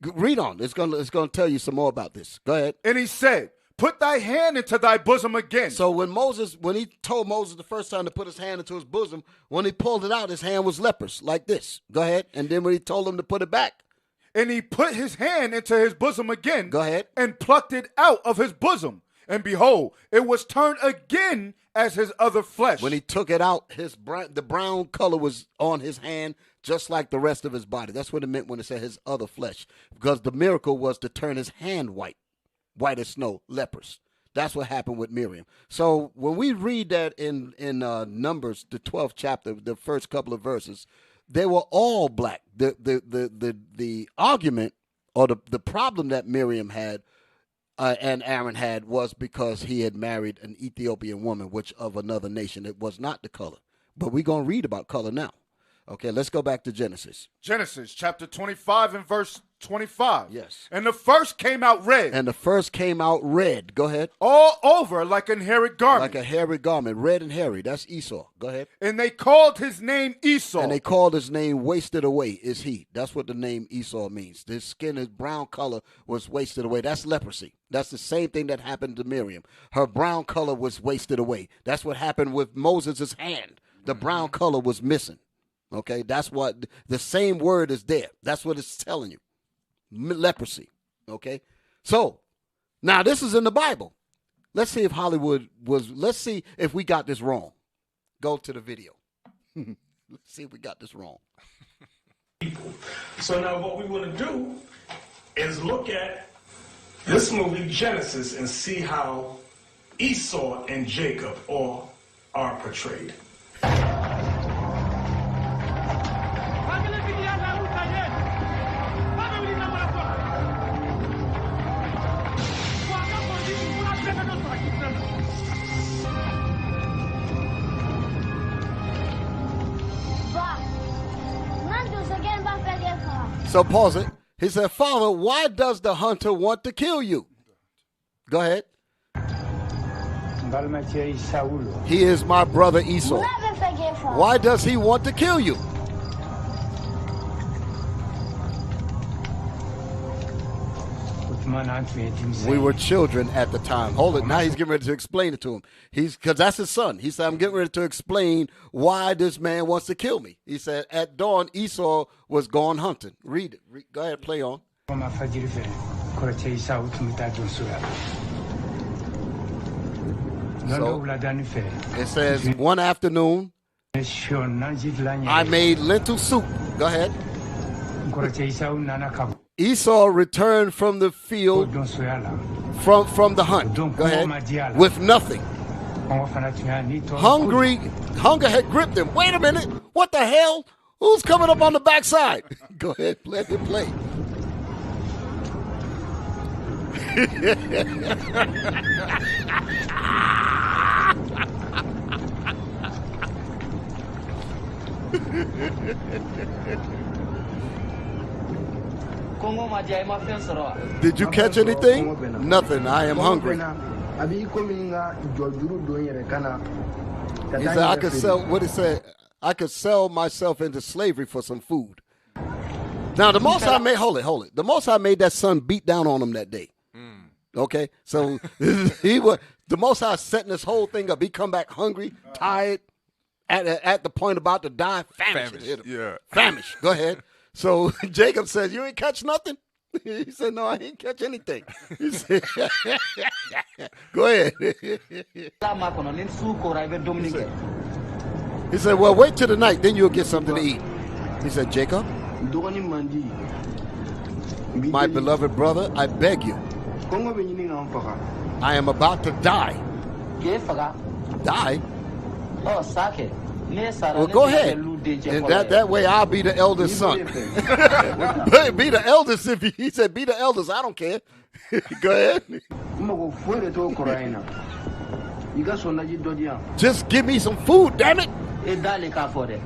read on. It's gonna tell you some more about this. Go ahead. And he said, put thy hand into thy bosom again. So when he told Moses the first time to put his hand into his bosom, when he pulled it out, his hand was leprous, like this. Go ahead. And then when he told him to put it back. And he put his hand into his bosom again. Go ahead. And plucked it out of his bosom. And behold, it was turned again as his other flesh. When he took it out, the brown color was on his hand just like the rest of his body. That's what it meant when it said his other flesh. Because the miracle was to turn his hand white as snow, leprous. That's what happened with Miriam. So when we read that in Numbers, the 12th chapter, the first couple of verses, they were all black. The argument or the problem that Miriam had and Aaron had was because he had married an Ethiopian woman, which of another nation. It was not the color. But we're going to read about color now. Okay, let's go back to Genesis. Genesis chapter 25 and verse 25. Yes. And the first came out red. And the first came out red. Go ahead. All over like an hairy garment. Like a hairy garment. Red and hairy. That's Esau. Go ahead. And they called his name Esau. And they called his name wasted away is he. That's what the name Esau means. His skin, his brown color was wasted away. That's leprosy. That's the same thing that happened to Miriam. Her brown color was wasted away. That's what happened with Moses' hand. The brown color was missing. Okay, that's what the same word is there. That's what it's telling you. Leprosy. Okay, so now this is in the Bible. Let's see if Hollywood let's see if we got this wrong. Go to the video. Let's see if we got this wrong. So now what we want to do is look at this movie, Genesis, and see how Esau and Jacob are portrayed. So pause it. He said, Father, why does the hunter want to kill you? Go ahead. He is my brother Esau. Why does he want to kill you? We were children at the time. Hold it. Now he's getting ready to explain it to him. Because that's his son. He said, I'm getting ready to explain why this man wants to kill me. He said, at dawn, Esau was gone hunting. Read it. Go ahead, play on. So, it says, one afternoon, I made lentil soup. Go ahead. Esau returned from the field, from the hunt. Go ahead. With nothing. Hunger had gripped him. Wait a minute. What the hell? Who's coming up on the backside? Go ahead. Let him play. Did you catch anything? Nothing. I am hungry. He said, I could sell, what he said, I could sell myself into slavery for some food. Now, the Most High made, hold it. The Most High made that son beat down on him that day. Okay? So, the Most High setting this whole thing up. He come back hungry, tired, at the point about to die, famished. Yeah. Famished. Go ahead. So Jacob says, you ain't catch nothing? He said, no, I ain't catch anything. He said, go ahead. He said, well, wait till the night, then you'll get something to eat. He said, Jacob, my beloved brother, I beg you. I am about to die. Die? Well, go ahead. And that way I'll be the eldest son. Be the eldest if he said be the eldest. I don't care. Go ahead. Just give me some food, damn it.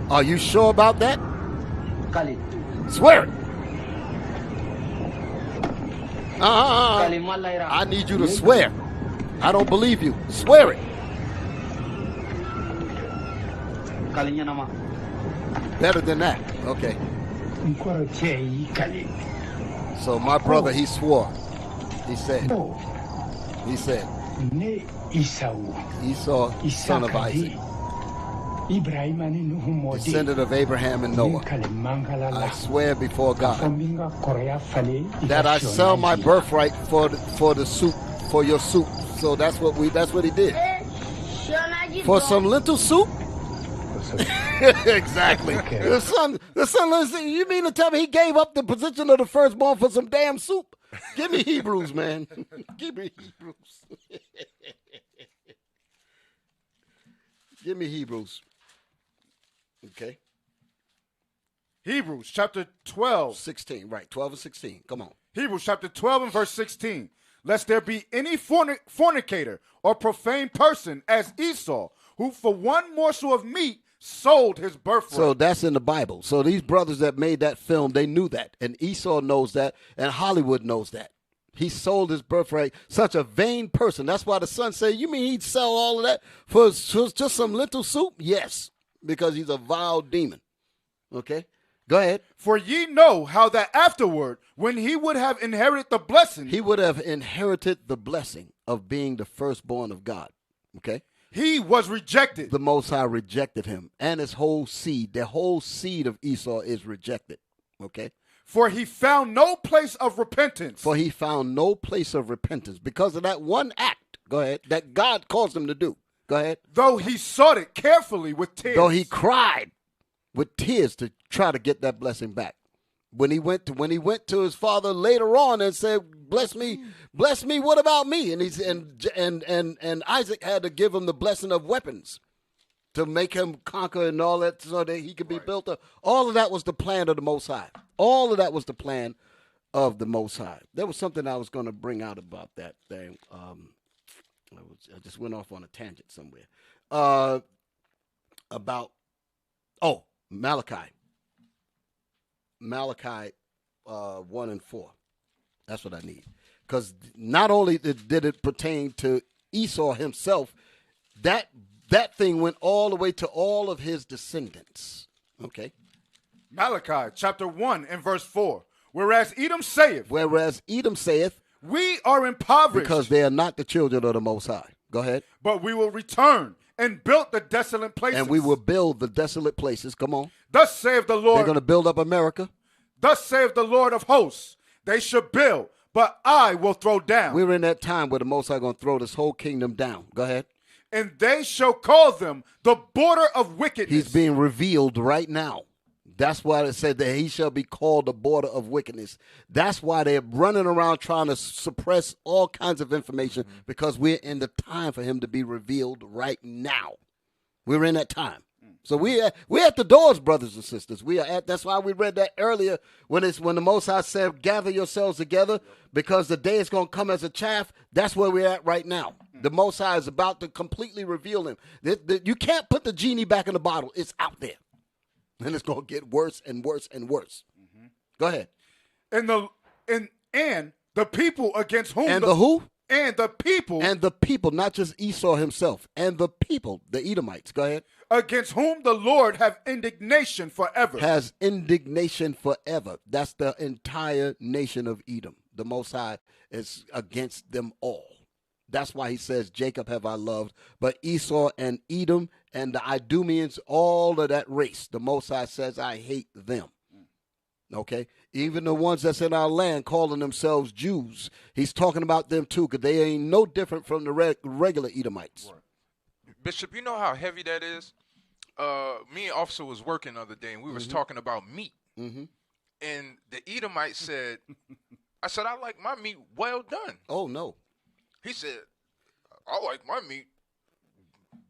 Are you sure about that? Swear it. I need you to swear. I don't believe you. Swear it. Better than that. Okay. So my brother, he swore. He said, Esau, son of Isaac, descendant of Abraham and Noah, I swear before God that I sell my birthright for the soup, for your soup. So that's what he did. For some lentil soup? Exactly. Okay. The son, listen, you mean to tell me he gave up the position of the firstborn for some damn soup? Give me Hebrews, man. Give me Hebrews. Give me Hebrews. Okay. Hebrews chapter 12. 16, right. 12 and 16. Come on. Hebrews chapter 12 and verse 16. Lest there be any fornicator or profane person as Esau, who for one morsel of meat sold his birthright. So that's in the Bible. So these brothers that made that film, they knew that. And Esau knows that. And Hollywood knows that. He sold his birthright. Such a vain person. That's why the son said, you mean he'd sell all of that for just some lentil soup? Yes. Because he's a vile demon. Okay? Go ahead. For ye know how that afterward, when he would have inherited the blessing. He would have inherited the blessing of being the firstborn of God. Okay? He was rejected. The Most High rejected him and his whole seed. The whole seed of Esau is rejected. Okay? For he found no place of repentance. For he found no place of repentance because of that one act, go ahead, that God caused him to do. Go ahead. Though he sought it carefully with tears. Though he cried with tears to try to get that blessing back. When he went to his father later on and said, bless me. What about me? And he's and Isaac had to give him the blessing of weapons to make him conquer and all that, so that he could be built up. All of that was the plan of the Most High. All of that was the plan of the Most High. There was something I was going to bring out about that thing. I just went off on a tangent somewhere. About Malachi. Malachi 1 and 4. That's what I need. Because not only did it pertain to Esau himself, that thing went all the way to all of his descendants. Okay. Malachi chapter 1 and verse 4. Whereas Edom saith, we are impoverished, because they are not the children of the Most High. Go ahead. But we will return and build the desolate places. And we will build the desolate places. Come on. Thus saith the Lord. They're going to build up America. Thus saith the Lord of hosts. They should build, but I will throw down. We're in that time where the Most High going to throw this whole kingdom down. Go ahead. And they shall call them the border of wickedness. He's being revealed right now. That's why it said that he shall be called the border of wickedness. That's why they're running around trying to suppress all kinds of information, because we're in the time for him to be revealed right now. We're in that time. So we're at the doors, brothers and sisters. We are at. That's why we read that earlier when the Most High said, "Gather yourselves together, because the day is going to come as a chaff." That's where we're at right now. The Most High is about to completely reveal him. You can't put the genie back in the bottle. It's out there, and it's going to get worse and worse and worse. Go ahead. And the people against whom and the who? And the people. And the people, not just Esau himself. And the people, the Edomites. Go ahead. Against whom the Lord have indignation forever. Has indignation forever. That's the entire nation of Edom. The Most High is against them all. That's why he says, Jacob have I loved, but Esau and Edom and the Idumeans, all of that race, the Most High says, I hate them. Okay? Even the ones that's in our land calling themselves Jews, he's talking about them too, because they ain't no different from the regular Edomites. Right. Bishop, you know how heavy that is? Me and Officer was working the other day, and we was talking about meat. And the Edomite said, I said, I like my meat well done. Oh, no. He said, I like my meat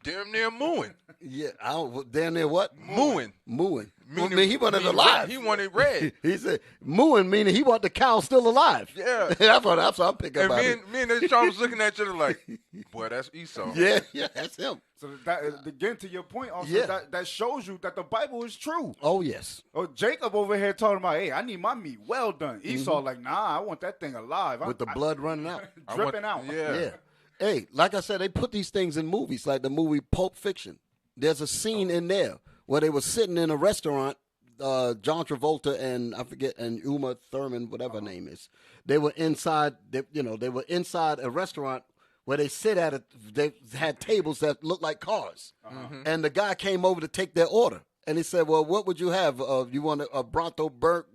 damn near mooing. Yeah, damn near what? Mooing. Meaning he wanted it alive. He wanted red. He said, mooing, meaning he want the cow still alive. Yeah. that's what I'm picking up. And me and this child was looking at you like, boy, that's Esau. Yeah, that's him. So that, again, to your point, also, that shows you that the Bible is true. Oh, yes. Oh, Jacob over here talking about, hey, I need my meat well done. Esau like, nah, I want that thing alive. With the blood running out. Dripping out. Yeah. Hey, like I said, they put these things in movies, like the movie Pulp Fiction. There's a scene in there where they were sitting in a restaurant, John Travolta and I forget, and Uma Thurman, whatever her name is. They were inside. They were inside a restaurant where they sit at it. They had tables that looked like cars, and the guy came over to take their order, and he said, "Well, what would you have? You want a Bronto burn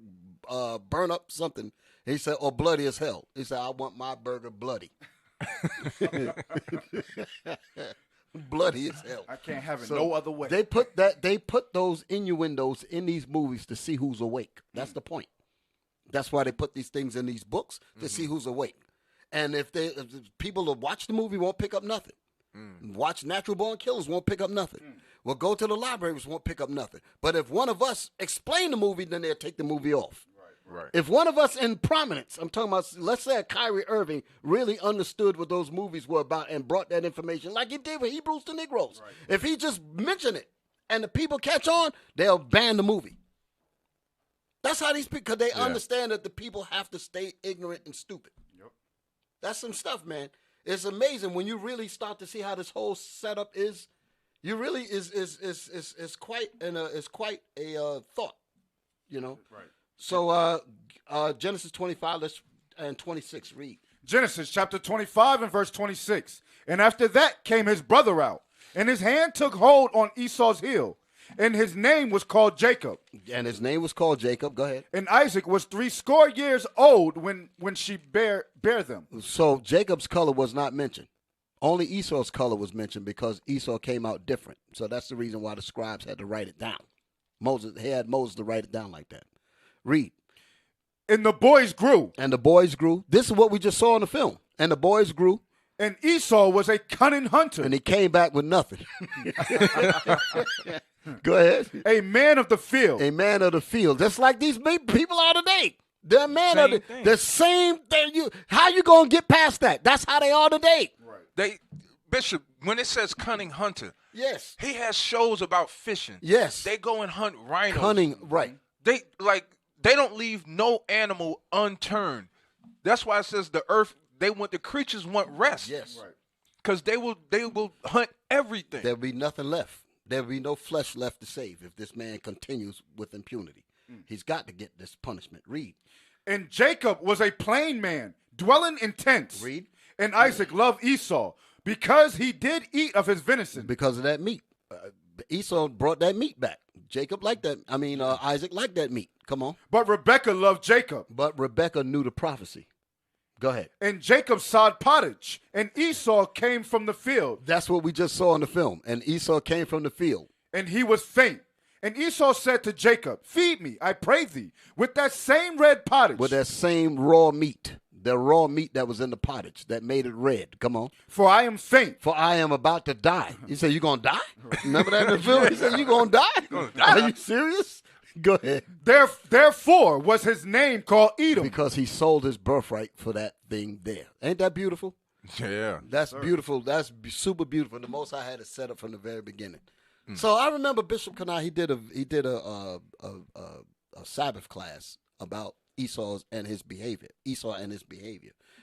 up something?" He said, "Or bloody as hell." He said, "I want my burger bloody." Bloody as hell. I can't have it no other way. They put those innuendos in these movies to see who's awake. That's the point. That's why they put these things in these books, to see who's awake. And if people that watch the movie won't pick up nothing. Watch Natural Born Killers won't pick up nothing. Well, go to the libraries won't pick up nothing. But if one of us explain the movie, then they'll take the movie off. Right. If one of us in prominence, I'm talking about, let's say Kyrie Irving really understood what those movies were about and brought that information like he did with Hebrews to Negroes. Right. If he just mentioned it and the people catch on, they'll ban the movie. That's how these people, because they understand that the people have to stay ignorant and stupid. Yep. That's some stuff, man. It's amazing when you really start to see how this whole setup is. You really is quite a thought, you know. Right. So Genesis 25 and 26, read. Genesis chapter 25 and verse 26. And after that came his brother out, and his hand took hold on Esau's heel, and his name was called Jacob. And his name was called Jacob. Go ahead. And Isaac was 80 years old when she bare them. So Jacob's color was not mentioned. Only Esau's color was mentioned because Esau came out different. So that's the reason why the scribes had to write it down. Moses to write it down like that. Read. And the boys grew. And the boys grew. This is what we just saw in the film. And the boys grew. And Esau was a cunning hunter. And he came back with nothing. Go ahead. A man of the field. A man of the field. Just like these people are today. They're man of the same thing. How you going to get past that? That's how they are today. Right. Bishop, when it says cunning hunter, yes, he has shows about fishing. Yes. They go and hunt rhinos. Cunning, right. They don't leave no animal unturned. That's why it says the creatures want rest. Yes. Right. Because they will hunt everything. There'll be nothing left. There'll be no flesh left to save if this man continues with impunity. He's got to get this punishment. Read. And Jacob was a plain man, dwelling in tents. Read. And Isaac loved Esau, because he did eat of his venison. Because of that meat. Esau brought that meat back. Jacob liked that. Isaac liked that meat. Come on. But Rebekah loved Jacob. But Rebekah knew the prophecy. Go ahead. And Jacob sowed pottage, and Esau came from the field. That's what we just saw in the film. And Esau came from the field. And he was faint. And Esau said to Jacob, feed me, I pray thee, with that same red pottage. With that same raw meat. The raw meat that was in the pottage that made it red. Come on. For I am faint. For I am about to die. He said, you going to die? Remember that in the film? He said, you going to die? Are you serious? Go ahead. Therefore was his name called Edom. Because he sold his birthright for that thing there. Ain't that beautiful? Yeah. That's beautiful. That's super beautiful. The Most High had it set up from the very beginning. So I remember Bishop Kanai, he did a Sabbath class about Esau and his behavior.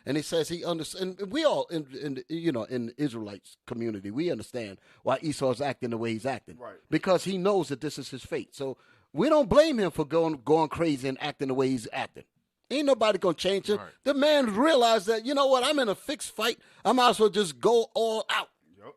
And he says he understands, and we all in the Israelites community, we understand why Esau's acting the way he's acting. Right. Because he knows that this is his fate. So we don't blame him for going crazy and acting the way he's acting. Ain't nobody going to change him. Right. The man realized that, you know what, I'm in a fixed fight. I might as well just go all out. Yep.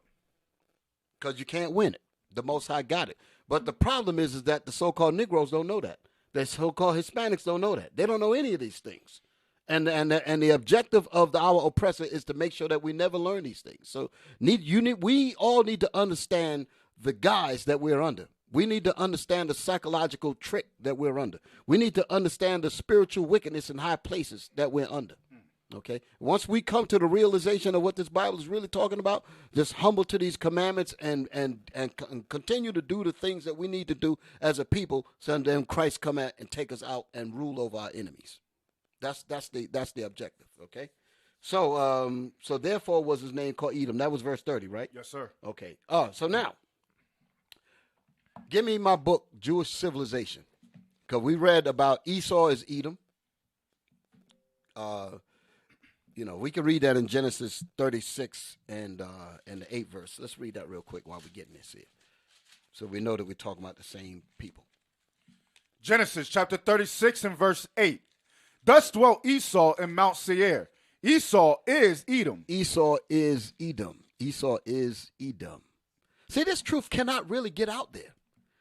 Because you can't win it. The Most High got it. But the problem is that the so-called Negroes don't know that. The so-called Hispanics don't know that. They don't know any of these things. And the objective of our oppressor is to make sure that we never learn these things. So we all need to understand the guise that we're under. We need to understand the psychological trick that we're under. We need to understand the spiritual wickedness in high places that we're under. Okay? Once we come to the realization of what this Bible is really talking about, just humble to these commandments and continue to do the things that we need to do as a people, so then Christ come out and take us out and rule over our enemies. That's the objective, okay? So therefore was his name called Edom. That was verse 30, right? Yes, sir. Okay. So now, give me my book, Jewish Civilization. Because we read about Esau is Edom. We can read that in Genesis 36 and the 8th verse. Let's read that real quick while we're getting this here. So we know that we're talking about the same people. Genesis chapter 36 and verse 8. Thus dwelt Esau in Mount Seir. Esau is Edom. Esau is Edom. Esau is Edom. See, this truth cannot really get out there.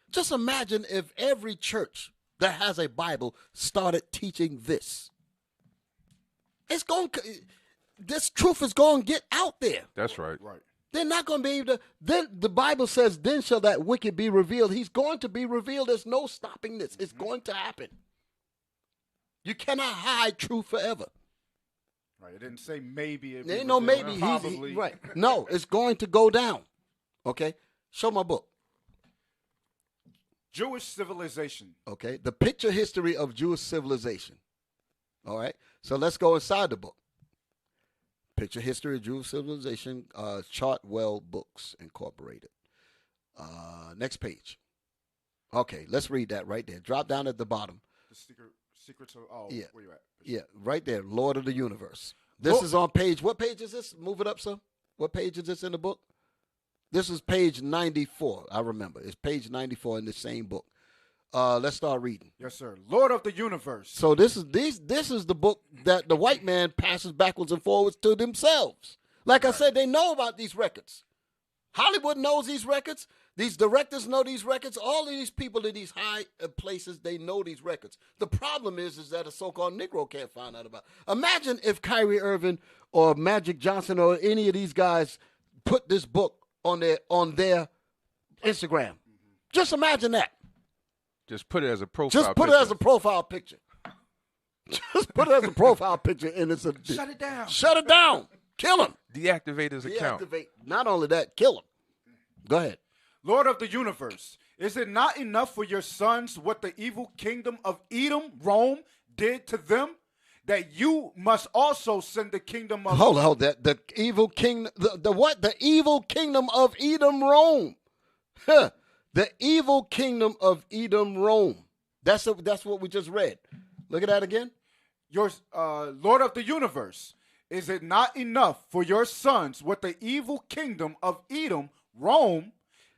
Just imagine if every church that has a Bible started teaching this. This truth is going to get out there. That's right. Right. They're not going to be able to. Then the Bible says, then shall that wicked be revealed. He's going to be revealed. There's no stopping this. It's going to happen. You cannot hide truth forever. Right. It didn't say maybe. There ain't no maybe. He's right. No, it's going to go down. Okay? Show my book. Jewish Civilization. Okay? The picture history of Jewish civilization. All right? So let's go inside the book. Picture history of Jewish civilization, Chartwell Books Incorporated. Next page. Okay, let's read that right there. Drop down at the bottom. The secrets of yeah. Where you at? Yeah, right there. Lord of the Universe. This is on page. What page is this? Move it up, sir. What page is this in the book? This is page 94. I remember. It's page 94 in the same book. Let's start reading. Yes, sir. Lord of the Universe. So this is the book that the white man passes backwards and forwards to themselves. Like I said, they know about these records. Hollywood knows these records. These directors know these records. All of these people in these high places, they know these records. The problem is that a so-called Negro can't find out about it. Imagine if Kyrie Irving or Magic Johnson or any of these guys put this book on their Instagram. Just imagine that. Just put it as a profile. Just put it as a profile picture. Just put it as a profile picture, and it's a Shut it down. Shut it down. Kill him. Deactivate his account. Deactivate. Not only that, kill him. Go ahead. Lord of the universe, is it not enough for your sons what the evil kingdom of Edom, Rome, did to them, that you must also send the kingdom of... Hold on. The evil kingdom, the what? The evil kingdom of Edom, Rome. Huh. The evil kingdom of Edom, Rome. That's what we just read. Look at that again. Your Lord of the universe, is it not enough for your sons what the evil kingdom of Edom, Rome,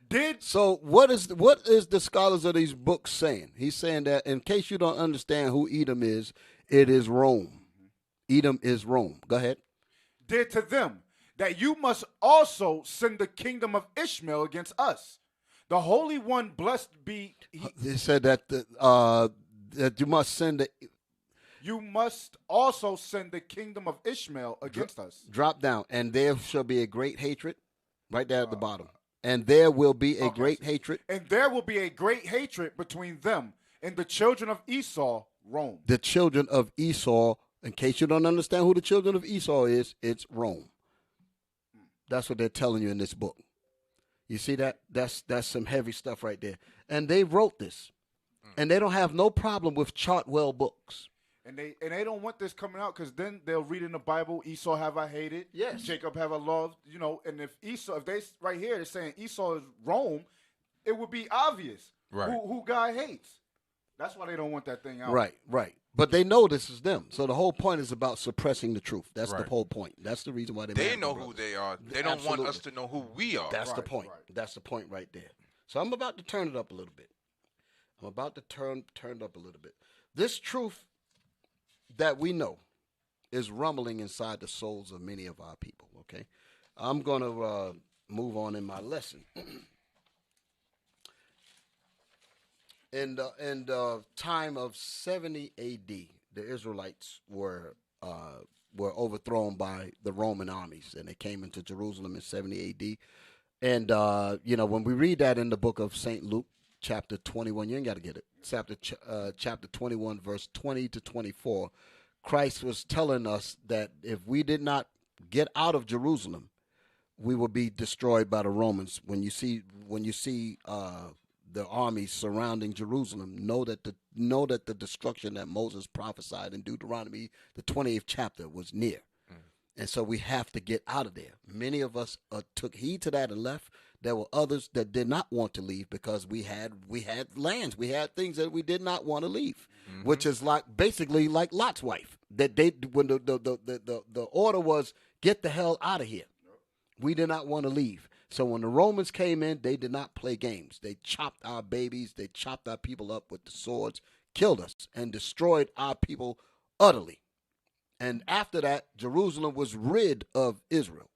did? So what is the scholars of these books saying? He's saying that in case you don't understand who Edom is, it is Rome. Edom is Rome. Go ahead. Did to them, that you must also send the kingdom of Ishmael against us. The Holy One, blessed be he. They said that that you must send the... You must also send the kingdom of Ishmael against us. Drop down. And there shall be a great hatred. Right there at the bottom. And there will be a great hatred. And there will be a great hatred between them and the children of Esau, Rome. The children of Esau, in case you don't understand who the children of Esau is, it's Rome. That's what they're telling you in this book. You see that? That's some heavy stuff right there. And they wrote this. And they don't have no problem with Chartwell books. And they don't want this coming out because then they'll read in the Bible, Esau have I hated, yes. Jacob have I loved, and if they right here they're saying Esau is Rome, it would be obvious who God hates. That's why they don't want that thing out. Right. But they know this is them. So the whole point is about suppressing the truth. That's the whole point. That's the reason why they know who they are. They don't want us to know who we are. That's the point. Right. That's the point right there. So I'm about to turn it up a little bit. Turn it up a little bit. This truth that we know is rumbling inside the souls of many of our people, okay? I'm going to move on in my lesson. In the time of 70 A.D., the Israelites were overthrown by the Roman armies, and they came into Jerusalem in 70 A.D. And, when we read that in the book of St. Luke, chapter 21, you ain't got to get it, chapter 21, verse 20 to 24, Christ was telling us that if we did not get out of Jerusalem, we will be destroyed by the Romans. When you see the armies surrounding Jerusalem, know that the destruction that Moses prophesied in Deuteronomy, the 28th chapter, was near. And so we have to get out of there. Many of us took heed to that and left. There were others that did not want to leave because we had lands, we had things that we did not want to leave, which is basically like Lot's wife. That when the order was get the hell out of here, we did not want to leave. So when the Romans came in, they did not play games. They chopped our babies, they chopped our people up with the swords, killed us, and destroyed our people utterly. And after that, Jerusalem was rid of Israel.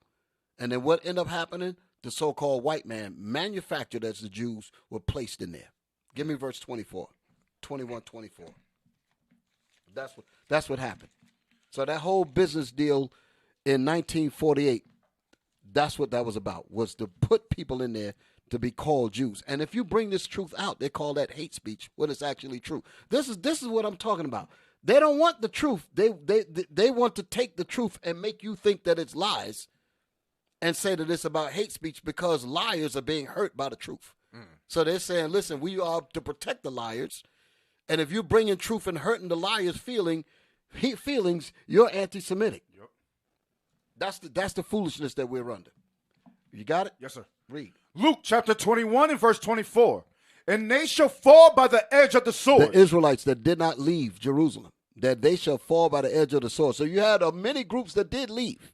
And then what ended up happening? The so-called white man, manufactured as the Jews, were placed in there. Give me verse 24. 21, 24. That's what happened. So that whole business deal in 1948, that's what that was about, was to put people in there to be called Jews. And if you bring this truth out, they call that hate speech when it's actually true. This is what I'm talking about. They don't want the truth. They want to take the truth and make you think that it's lies and say that it's about hate speech because liars are being hurt by the truth. So they're saying, listen, we are to protect the liars. And if you bring in truth and hurting the liars' feelings, you're anti-Semitic. Yep. That's the foolishness that we're under. You got it? Yes, sir. Read. Luke chapter 21 and verse 24. And they shall fall by the edge of the sword. The Israelites that did not leave Jerusalem, that they shall fall by the edge of the sword. So you had many groups that did leave.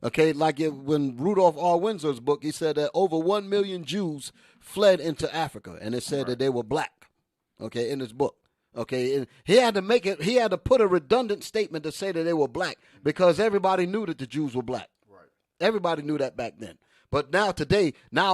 Okay, like when Rudolph R. Windsor's book, he said that over 1 million Jews fled into Africa, and it said that they were black. Okay, in his book. Okay, and he had to put a redundant statement to say that they were black because everybody knew that the Jews were black. Right. Everybody knew that back then. But now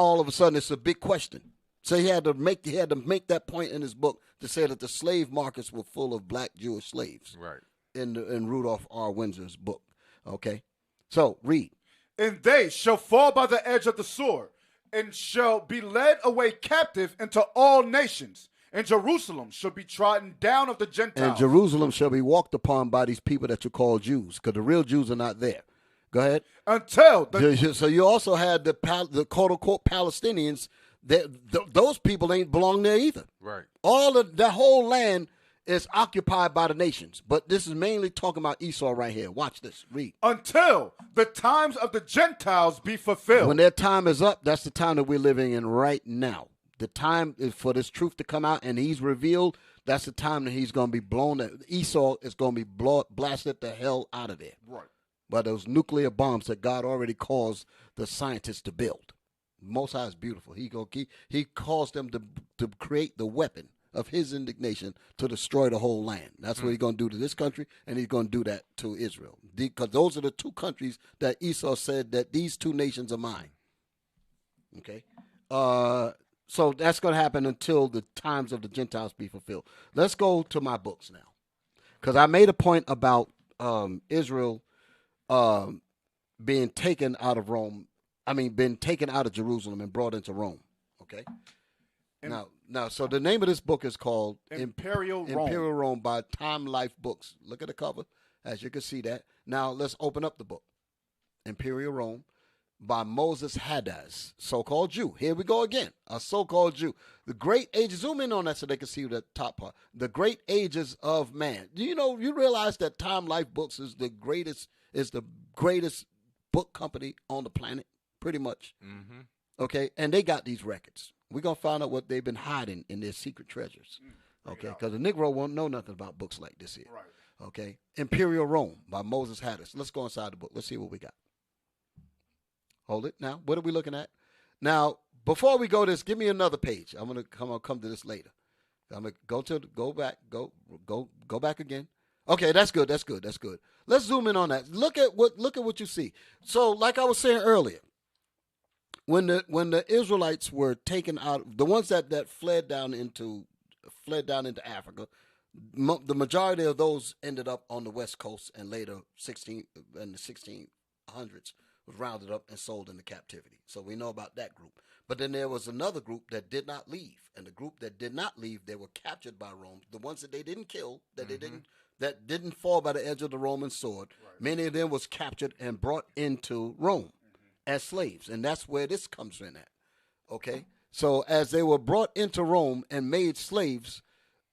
all of a sudden it's a big question. So he had to make that point in his book to say that the slave markets were full of black Jewish slaves. Right. In Rudolph R. Windsor's book. Okay. So read. And they shall fall by the edge of the sword, and shall be led away captive into all nations, And Jerusalem shall be trodden down of the Gentiles. And Jerusalem shall be walked upon by these people that you call Jews, because the real Jews are not there. Go ahead. Until So you also had the quote unquote Palestinians. Those people ain't belong there either. Right. All of the whole land is occupied by the nations, but this is mainly talking about Esau right here. Watch this. Read. Until the times of the Gentiles be fulfilled. When their time is up, that's the time that we're living in right now. The time is for this truth to come out, and he's revealed. That's the time that he's going to be blown. Esau is going to be blasted the hell out of there. Right. By those nuclear bombs that God already caused the scientists to build. Most High is beautiful. He caused them to create the weapon of his indignation to destroy the whole land. That's what he's going to do to this country, and he's going to do that to Israel. Because those are the two countries that Esau said that these two nations are mine. Okay? So that's going to happen until the times of the Gentiles be fulfilled. Let's go to my books now. Because I made a point about Israel being taken out of Rome. Been taken out of Jerusalem and brought into Rome. Okay? Now, so the name of this book is called Imperial Rome by Time Life Books. Look at the cover, as you can see that. Now, let's open up the book. Imperial Rome by Moses Haddaz, so-called Jew. Here we go again, a so-called Jew. The great ages, zoom in on that so they can see the top part. The great ages of man. You realize that Time Life Books is the greatest book company on the planet, pretty much. Mm-hmm. Okay, and they got these records. We're going to find out what they've been hiding in their secret treasures. Okay, because the Negro won't know nothing about books like this here. Right. Okay, Imperial Rome by Moses Haddaz. Let's go inside the book. Let's see what we got. Hold it. Now, what are we looking at? Now, before we go this, give me another page. I'm gonna come to this later. I'm gonna go back again. Okay, that's good. Let's zoom in on that. Look at what you see. So, like I was saying earlier, when the Israelites were taken out, the ones that fled down into Africa, the majority of those ended up on the West Coast, and later in the 1600s was rounded up and sold into captivity. So we know about that group. But then there was another group that did not leave, and the group that did not leave, they were captured by Rome. The ones that they didn't kill, that didn't fall by the edge of the Roman sword, right. Many of them was captured and brought into Rome as slaves, and that's where this comes in at. Okay, so as they were brought into Rome and made slaves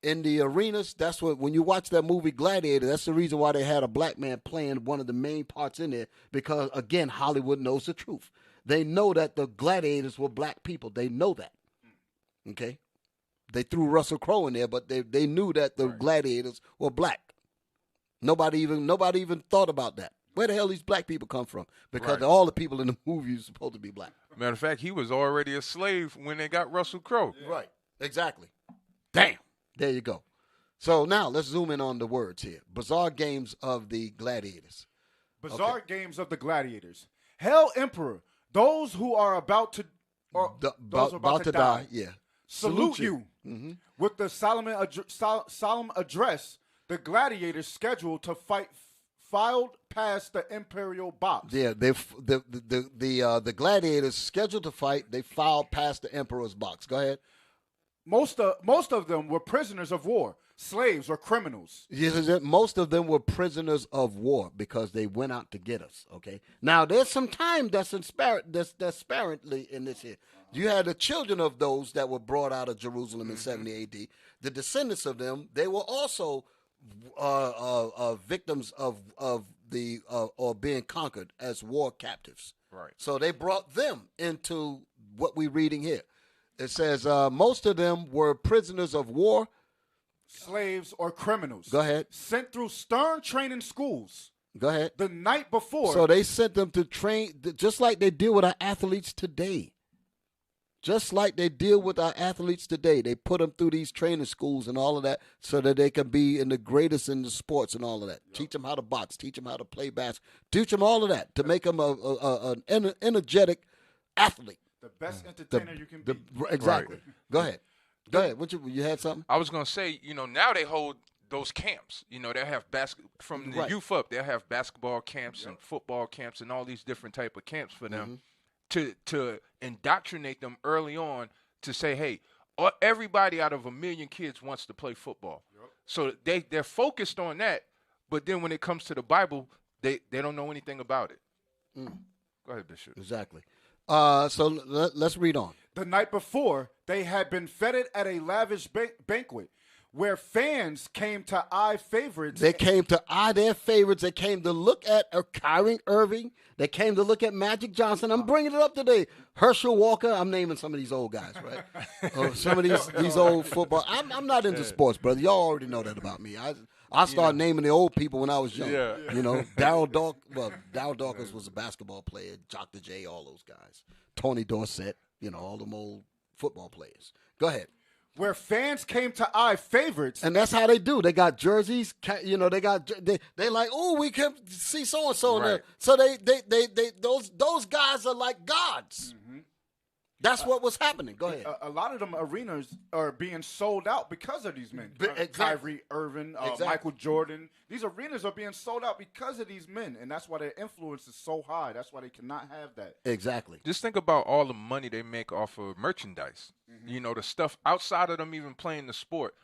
in the arenas, that's what, when you watch that movie Gladiators, that's the reason why they had a black man playing one of the main parts in there, because again, Hollywood knows the truth. They know that the gladiators were black people. They know that. Okay, they threw Russell Crowe in there, but they knew that the gladiators were black. Nobody even thought about that. Where the hell these black people come from? Because all the people in the movie are supposed to be black. Matter of fact, he was already a slave when they got Russell Crowe. Yeah. Right. Exactly. Damn. There you go. So now let's zoom in on the words here. Bizarre games of the gladiators. Bizarre games of the gladiators. Hail Emperor, those who are about to die. Yeah. Salute you. Mm-hmm. With the solemn address, the gladiators scheduled to fight filed past the imperial box. Yeah, the gladiators scheduled to fight, they filed past the emperor's box. Go ahead. Most of them were prisoners of war, slaves or criminals. Yes, most of them were prisoners of war because they went out to get us. Okay. Now there's some time that's sparingly in this here. You had the children of those that were brought out of Jerusalem in 70 A.D. The descendants of them, they were also victims of the or being conquered as war captives. Right. So they brought them into what we're reading here. It says most of them were prisoners of war, slaves or criminals. Go ahead. Sent through stern training schools. Go ahead. The night before. So they sent them to train, just like they deal with our athletes today. Just like they deal with our athletes today. They put them through these training schools and all of that so that they can be in the greatest in the sports and all of that. Yep. Teach them how to box. Teach them how to play basketball. Teach them all of that to make them an energetic athlete. The best entertainer you can be. Exactly. Right. Go ahead. Go ahead. What you had something? I was going to say, now they hold those camps. They'll have from the youth up, they'll have basketball camps and football camps and all these different type of camps for them. To indoctrinate them early on to say, hey, everybody out of 1 million kids wants to play football. Yep. So they're focused on that, but then when it comes to the Bible, they don't know anything about it. Go ahead, Bishop. Exactly. So let's read on. The night before, they had been feted at a lavish banquet where fans came to eye favorites. They came to eye their favorites. They came to look at Kyrie Irving. They came to look at Magic Johnson. I'm bringing it up today. Herschel Walker. I'm naming some of these old guys, right? Some of these old football. I'm not into sports, brother. Y'all already know that about me. I started naming the old people when I was young. Yeah. You know, Darryl Dawkins was a basketball player. Jock the J, all those guys. Tony Dorsett, you know, all them old football players. Go ahead. Where fans came to eye favorites. And that's how they do. They got jerseys, you know, they like, oh, we can see so-and-so. Right. So those guys are like gods. Mm-hmm. That's what was happening. Go ahead. A lot of them arenas are being sold out because of these men. Exactly. Kyrie Irving, Michael Jordan. These arenas are being sold out because of these men, and that's why their influence is so high. That's why they cannot have that. Exactly. Just think about all the money they make off of merchandise. Mm-hmm. You know, the stuff outside of them even playing the sport.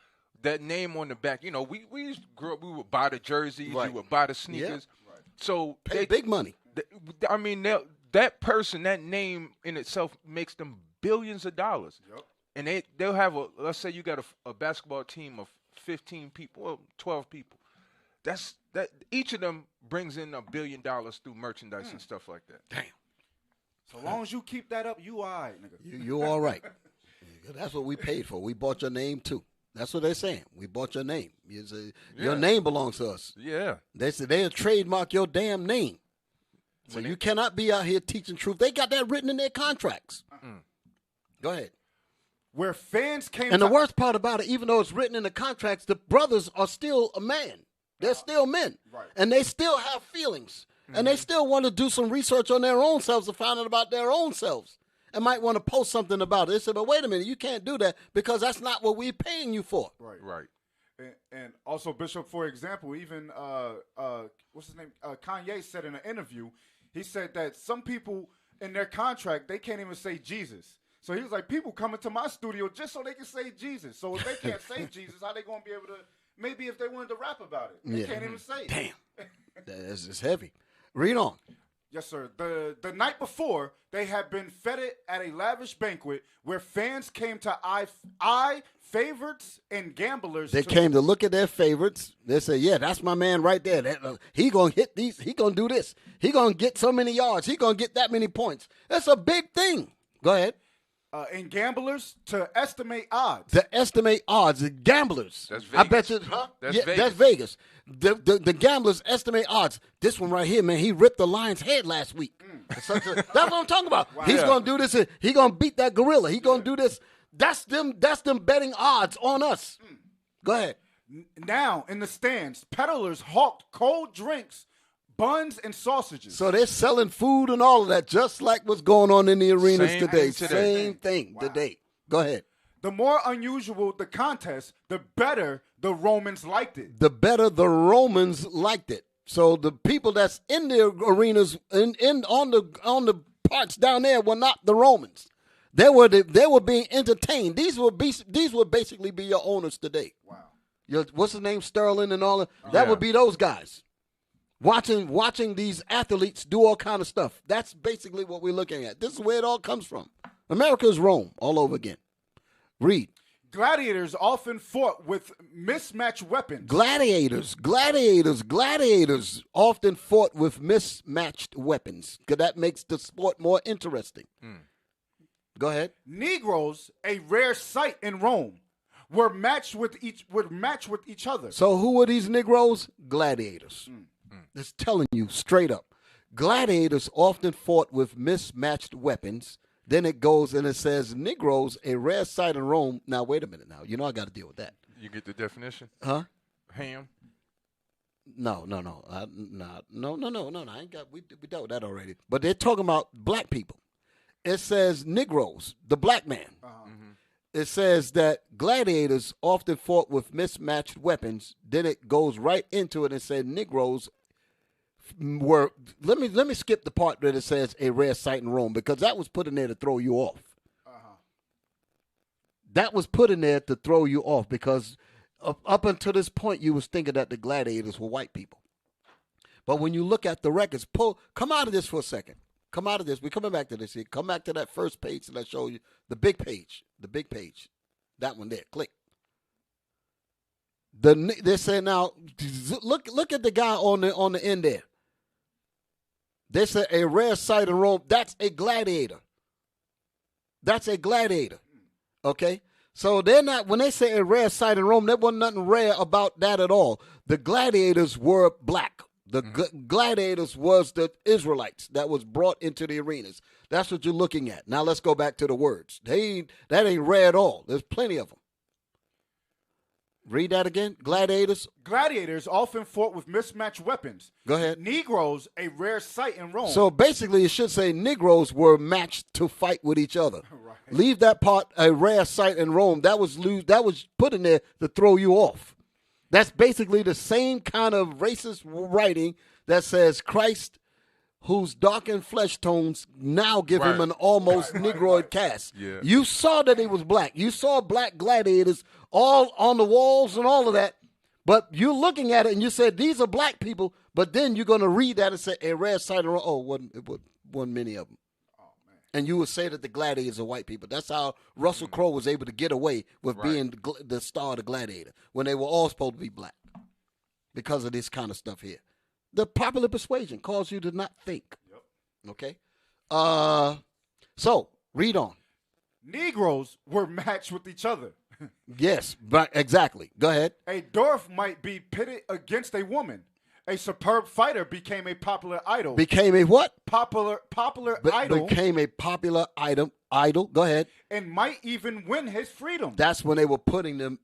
That name on the back. You know, we used to grow up, we would buy the jerseys, right. we would buy the sneakers. Yeah. Right. So pay big money. I mean, that person, that name in itself makes them billions of dollars. Yep. And they'll have let's say you got a basketball team of 15 people, well, 12 people. That each of them brings in $1 billion through merchandise and stuff like that. Damn. So long as you keep that up, you all right, nigga. You all right. That's what we paid for. We bought your name too. That's what they're saying. We bought your name. Your name belongs to us. Yeah. They said they'll trademark your damn name. So you cannot be out here teaching truth. They got that written in their contracts. Go ahead. Where fans came And the worst part about it, even though it's written in the contracts, the brothers are still a man. They're still men. Right. And they still have feelings. Mm-hmm. And they still want to do some research on their own selves to find out about their own selves. And might want to post something about it. They said, but wait a minute, you can't do that because that's not what we're paying you for. Right. And also, Bishop, for example, even, what's his name? Kanye said in an interview, he said that some people in their contract, they can't even say Jesus. So he was like, people come into my studio just so they can say Jesus. So if they can't say Jesus, how they going to be able to, maybe if they wanted to rap about it, they can't even say it. Damn. That's heavy. Read on. Yes, sir. The night before, they had been feted at a lavish banquet where fans came to eye favorites and gamblers. They came to look at their favorites. They said, yeah, that's my man right there. He going to hit these. He going to do this. He going to get so many yards. He going to get that many points. That's a big thing. Go ahead. And gamblers to estimate odds. To estimate odds. The gamblers. That's Vegas. I bet you. Huh? That's Vegas. The gamblers estimate odds. This one right here, man, he ripped the lion's head last week. That's what I'm talking about. Wow. He's going to do this. He's going to beat that gorilla. He's going to do this. That's them betting odds on us. Go ahead. Now, in the stands, peddlers hawked cold drinks, buns, and sausages. So they're selling food and all of that, just like what's going on in the arenas today. Same thing today. Go ahead. The more unusual the contest, the better the Romans liked it. The better the Romans liked it. So the people that's in the arenas on the parts down there were not the Romans. They were being entertained. These would basically be your owners today. Wow. What's his name? Sterling and all that would be those guys. Watching these athletes do all kind of stuff. That's basically what we're looking at. This is where it all comes from. America is Rome all over again. Read. Gladiators often fought with mismatched weapons. Gladiators often fought with mismatched weapons because that makes the sport more interesting. Go ahead. Negroes, a rare sight in Rome, were matched with each other. So who were these Negroes? Gladiators. It's telling you straight up. Gladiators often fought with mismatched weapons. Then it goes and it says, Negroes, a rare sight in Rome. Now, wait a minute now. You know I got to deal with that. You get the definition? Huh? Ham? No. No. I ain't got. We dealt with that already. But they're talking about black people. It says Negroes, the black man. It says that gladiators often fought with mismatched weapons. Then it goes right into it and said Negroes were. Let me skip the part that it says a rare sight in Rome because that was put in there to throw you off. That was put in there to throw you off because up until this point, you was thinking that the gladiators were white people. But when you look at the records, come out of this for a second. Come out of this. We're coming back to this here. Come back to that first page that I showed you. The big page. The big page. That one there. Click. They say now, look at the guy on the end there. They say a rare sight in Rome. That's a gladiator. That's a gladiator. Okay? So they're not, when they say a rare sight in Rome, there wasn't nothing rare about that at all. The gladiators were black. The gladiators was the Israelites that was brought into the arenas. That's what you're looking at. Now let's go back to the words. That ain't rare at all. There's plenty of them. Read that again. Gladiators. Gladiators often fought with mismatched weapons. Go ahead. Negroes, a rare sight in Rome. So basically, it should say Negroes were matched to fight with each other. Right. Leave that part, a rare sight in Rome. That was put in there to throw you off. That's basically the same kind of racist writing that says Christ, whose darkened flesh tones now give him an almost Negroid cast. Yeah. You saw that he was black. You saw black gladiators all on the walls and all of that. But you're looking at it and you said, these are black people. But then you're going to read that and say, a rare sight in Rome. Oh, it wasn't many of them. And you would say that the gladiators are white people. That's how Russell Crowe was able to get away with being the star of the Gladiator when they were all supposed to be black because of this kind of stuff here. The popular persuasion calls you to not think. Yep. Okay? So, read on. Negroes were matched with each other. Yes, but exactly. Go ahead. A dwarf might be pitted against a woman. A superb fighter became a popular idol. Became a what? Popular idol. Became a popular idol. Go ahead. And might even win his freedom. That's when they were putting them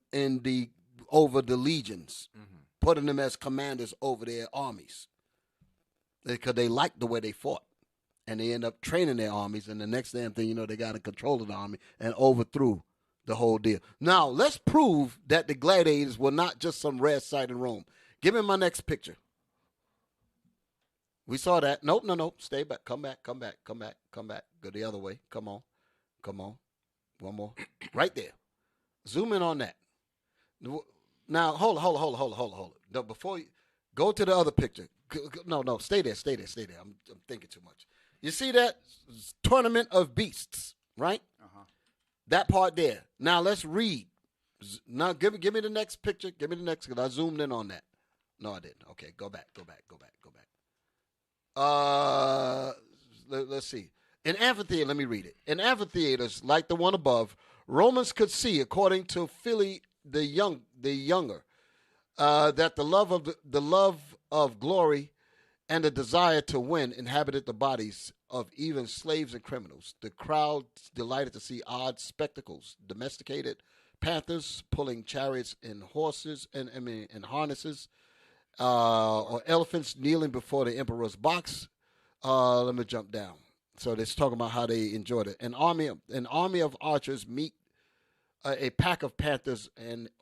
over the legions, putting them as commanders over their armies, because they liked the way they fought, and they end up training their armies. And the next damn thing you know, they got in control of the army and overthrew the whole deal. Now let's prove that the gladiators were not just some rare sight in Rome. Give me my next picture. We saw that. Nope, no. Stay back. Come back. Go the other way. Come on. One more. Right there. Zoom in on that. Now, hold it. No, before you go to the other picture. No. Stay there. I'm thinking too much. You see that? Tournament of Beasts, right? Uh-huh. That part there. Now, let's read. Now, give me the next picture. Give me the next, because I zoomed in on that. No, I didn't. Okay, go back. Let's see. In amphitheater, let me read it. In amphitheaters like the one above, Romans could see, according to Philly the younger, that the love of glory and the desire to win inhabited the bodies of even slaves and criminals. The crowd delighted to see odd spectacles, domesticated panthers pulling chariots and horses and harnesses. Or elephants kneeling before the emperor's box. Let me jump down. So they're talking about how they enjoyed it. An army of archers meet a pack of panthers,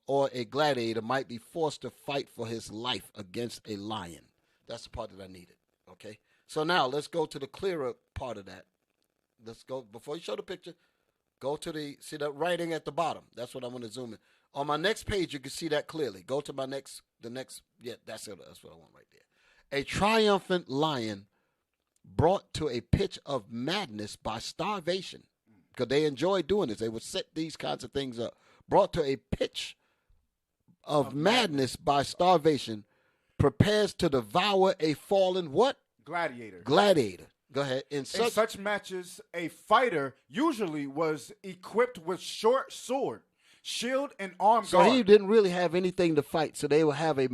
or a gladiator might be forced to fight for his life against a lion. That's the part that I needed. Okay. So now let's go to the clearer part of that. Let's go before you show the picture. Go to see that writing at the bottom. That's what I want to zoom in. On my next page, you can see that clearly. Go to the next. Yeah, that's it. That's what I want right there. A triumphant lion brought to a pitch of madness by starvation, because they enjoy doing this. They would set these kinds of things up. Brought to a pitch of madness by starvation, prepares to devour a fallen what? Gladiator. Go ahead. In such matches, a fighter usually was equipped with short sword, shield, and arm guard. So he didn't really have anything to fight. So they would have a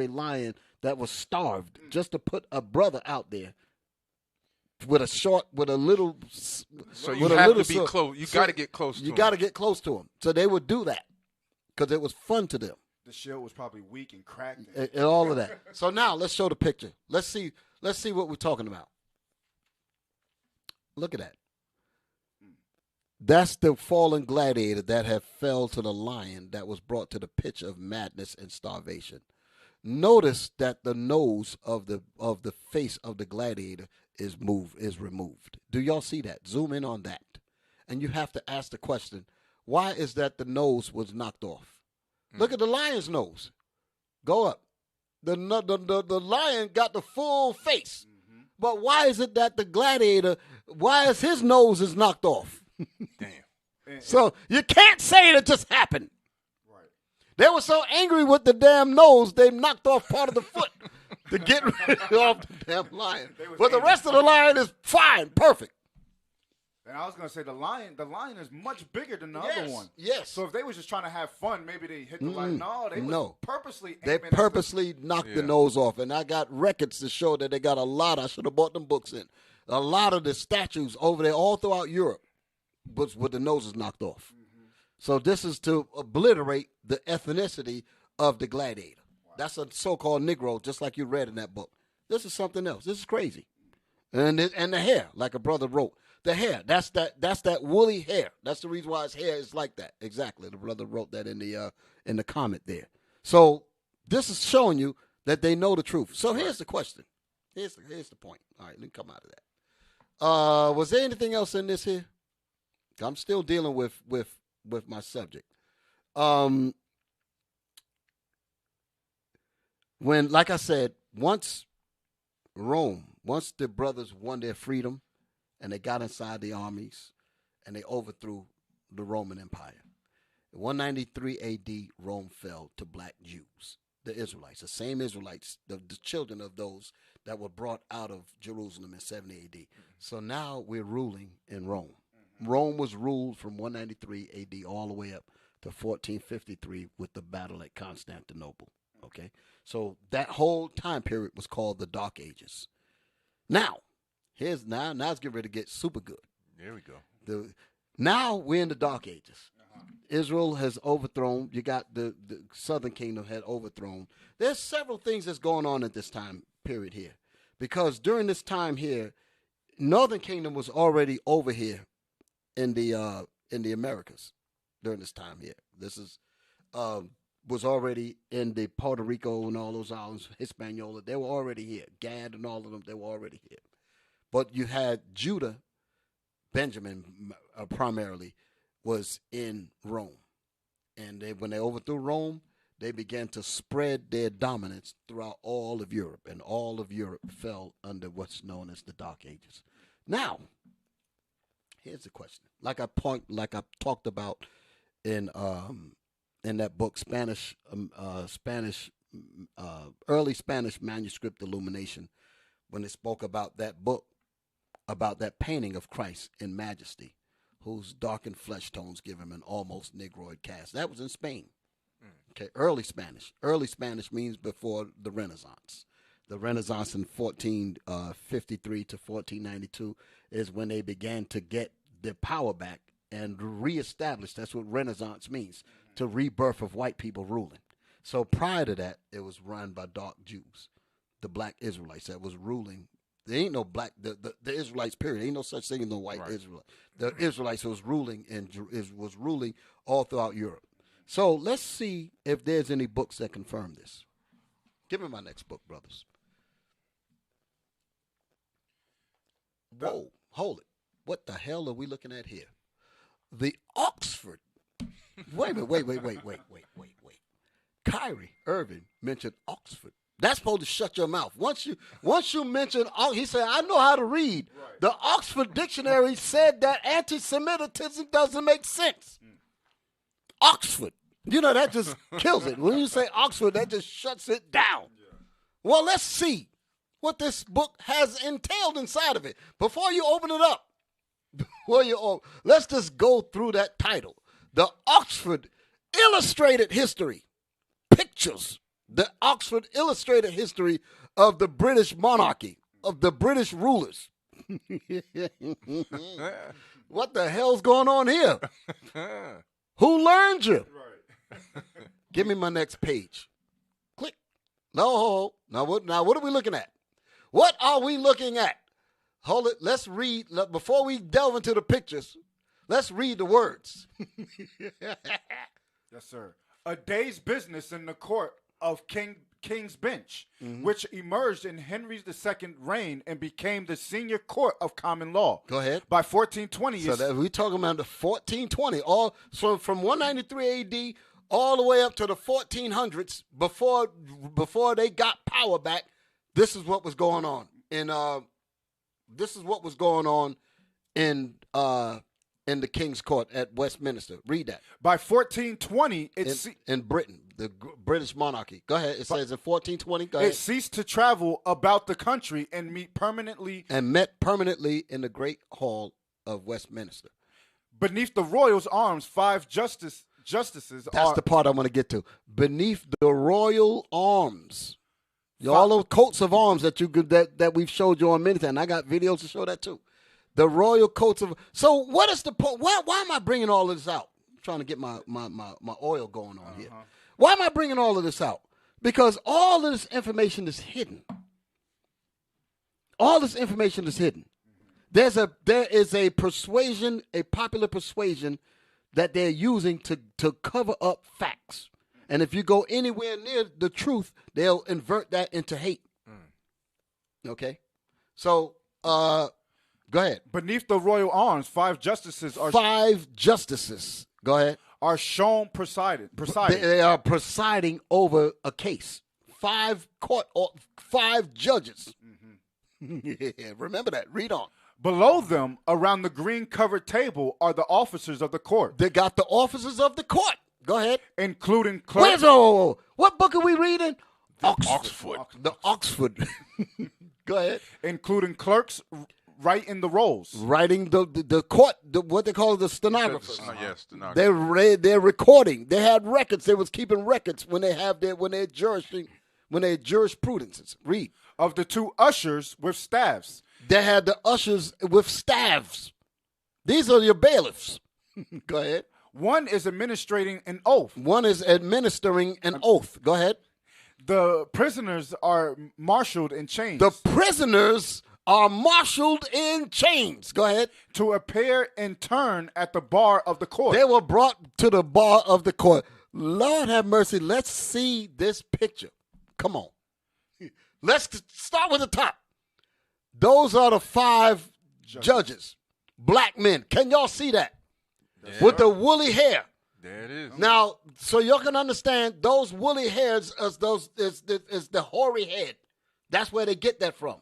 lion that was starved just to put a brother out there with a little. So you have to be close. You got to get close to him. You got to get close to him. So they would do that because it was fun to them. The shield was probably weak and cracked. And all of that. So now let's show the picture. Let's see what we're talking about. Look at that. That's the fallen gladiator that had fell to the lion that was brought to the pitch of madness and starvation. Notice that the nose of the face of the gladiator is removed. Do y'all see that? Zoom in on that. And you have to ask the question, why is that the nose was knocked off? Look at the lion's nose. Go up. The lion got the full face. But why is it that the gladiator, why is his nose is knocked off? Damn. So you can't say it just happened. Right. They were so angry with the damn nose, they knocked off part of the foot to get rid of the damn lion. But the rest of the lion is fine, perfect. And I was gonna say the lion is much bigger than the other one. Yes. So if they was just trying to have fun, maybe they hit the lion. No, they was No. purposely. They aiming at purposely knocked the nose off. And I got records to show that they got a lot. I should have bought them books in. A lot of the statues over there all throughout Europe was with the noses knocked off. So this is to obliterate the ethnicity of the gladiator. Wow. That's a so-called Negro, just like you read in that book. This is something else. This is crazy. And the hair, like a brother wrote. The hair, that's that woolly hair. That's the reason why his hair is like that. Exactly. The brother wrote that in the comment there. So this is showing you that they know the truth. So here's the question. Here's the point. All right, let me come out of that. Was there anything else in this here? I'm still dealing with my subject. When, like I said, once the brothers won their freedom, and they got inside the armies, and they overthrew the Roman Empire. In 193 A.D., Rome fell to black Jews, the Israelites, the same Israelites, the children of those that were brought out of Jerusalem in 70 A.D. So now we're ruling in Rome. Rome was ruled from 193 A.D. all the way up to 1453 with the battle at Constantinople. Okay, so that whole time period was called the Dark Ages. Now it's getting ready to get super good. There we go. Now we're in the Dark Ages. Israel has overthrown. You got the Southern Kingdom had overthrown. There's several things that's going on at this time period here, because during this time here, Northern Kingdom was already over here in the Americas during this time here. This is was already in the Puerto Rico and all those islands, Hispaniola. They were already here. Gad and all of them, they were already here. But you had Judah, Benjamin primarily, was in Rome. And when they overthrew Rome, they began to spread their dominance throughout all of Europe. And all of Europe fell under what's known as the Dark Ages. Now, here's the question. Like I talked about in that book, early Spanish manuscript illumination, when it spoke about that book, about that painting of Christ in majesty, whose darkened flesh tones give him an almost Negroid cast. That was in Spain. Okay, early Spanish. Early Spanish means before the Renaissance. The Renaissance in 1453 to 1492 is when they began to get their power back and reestablish. That's what Renaissance means, to rebirth of white people ruling. So prior to that, it was run by dark Jews, the black Israelites that was ruling. There ain't no black, the Israelites, period. Ain't no such thing as no white Israelite. The Israelites was ruling all throughout Europe. So let's see if there's any books that confirm this. Give me my next book, brothers. Whoa, hold it. What the hell are we looking at here? The Oxford. Wait. Kyrie Irving mentioned Oxford. That's supposed to shut your mouth. Once you mention, he said, I know how to read. Right. The Oxford Dictionary said that anti-Semitism doesn't make sense. Oxford. That just kills it. When you say Oxford, that just shuts it down. Yeah. Well, let's see what this book has entailed inside of it. Before you open it up, let's just go through that title. The Oxford Illustrated History. Pictures. The Oxford Illustrated History of the British monarchy, of the British rulers. What the hell's going on here? Who learned you? Right. Give me my next page. Click. No. Now what are we looking at? What are we looking at? Hold it. Let's read. Before we delve into the pictures, let's read the words. Yes, sir. A day's business in the court of King King's Bench, which emerged in Henry II's reign and became the senior court of common law. Go ahead. By 1420, So that we're talking about the 1420, all so from 193 AD all the way up to the 1400s, before they got power back. This is what was going on, in the King's Court at Westminster. Read that. by 1420, In Britain, the British monarchy. Go ahead. It says in 1420. Go ahead. it ceased to travel about the country and met permanently in the Great Hall of Westminster. beneath the royal's arms. 5 justices That's the part I want to get to. Beneath the royal arms. All those coats of arms that we've showed you on many times. I got videos to show that too. The royal coats of. So what is the point? Why am I bringing all of this out? I'm trying to get my oil going on here. Why am I bringing all of this out? Because all of this information is hidden. All this information is hidden. There is a persuasion, a popular persuasion that they're using to cover up facts. And if you go anywhere near the truth, they'll invert that into hate. Okay? So, go ahead. beneath the royal arms. 5 justices are 5 justices. Go ahead. shown presiding. They are presiding over a case. 5 judges. Yeah, remember that. Read on. Below them, around the green-covered table, are the officers of the court, They got the officers of the court. Go ahead. including Where's clerks. what book are we reading? Oxford. The Oxford. Go ahead. Including clerks writing the rolls. Writing the court, what they call the stenographers. Yes, stenographer. They're recording. They had records. They was keeping records when they have their jurisprudences. Read. Of the 2 ushers with staffs. They had the ushers with staffs. These are your bailiffs. Go ahead. One is administering an oath. One is administering an oath. Go ahead. The prisoners are marshaled in chains. The prisoners are marshaled in chains. Go ahead. To appear in turn at the bar of the court. They were brought to the bar of the court. Lord have mercy. Let's see this picture. Come on. Let's start with the top. Those are the 5 judges. Black men. Can y'all see that? Yeah. With the woolly hair. There it is. Now, so y'all can understand those woolly hairs is the hoary head. That's where they get that from.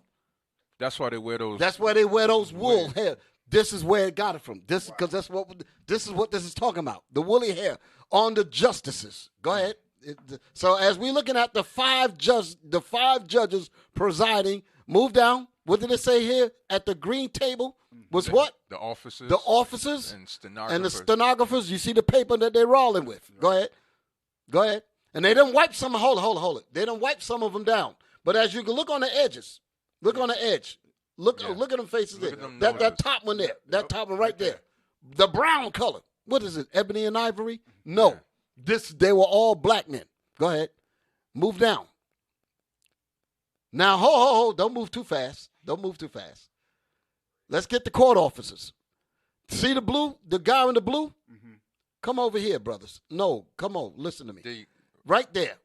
That's why they wear those. That's where they wear those wool hair. This is where it got it from. This is what this is talking about. The woolly hair on the justices. Go ahead. So as we're looking at the 5 judges presiding, move down. What did it say here? At the green table was what? The officers. The officers and stenographers. and the stenographers. You see the paper that they're rolling with. Go ahead. Go ahead. And they didn't wipe some. Hold it. They didn't wipe some of them down. But as you can look on the edges, look on the edge. Look at them faces there. That top one there. That top one right there. The brown color. What is it? Ebony and ivory? No. They were all black men. Go ahead. Move down. Now, hold. Don't move too fast. Don't move too fast. Let's get the court officers. See the blue? The guy in the blue? Mm-hmm. Come over here, brothers. No, come on. Listen to me. Right there.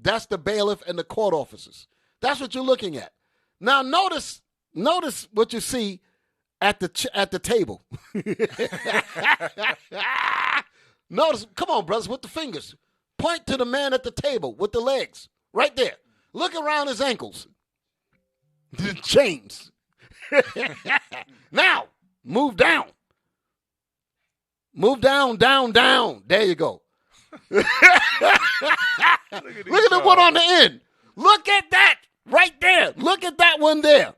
That's the bailiff and the court officers. That's what you're looking at. Now, notice what you see at the table. Notice, come on, brothers, with the fingers. Point to the man at the table with the legs. Right there. Look around his ankles. The chains. Now, move down. Move down. There you go. Look at the one on the end. Look at that right there. Look at that one there.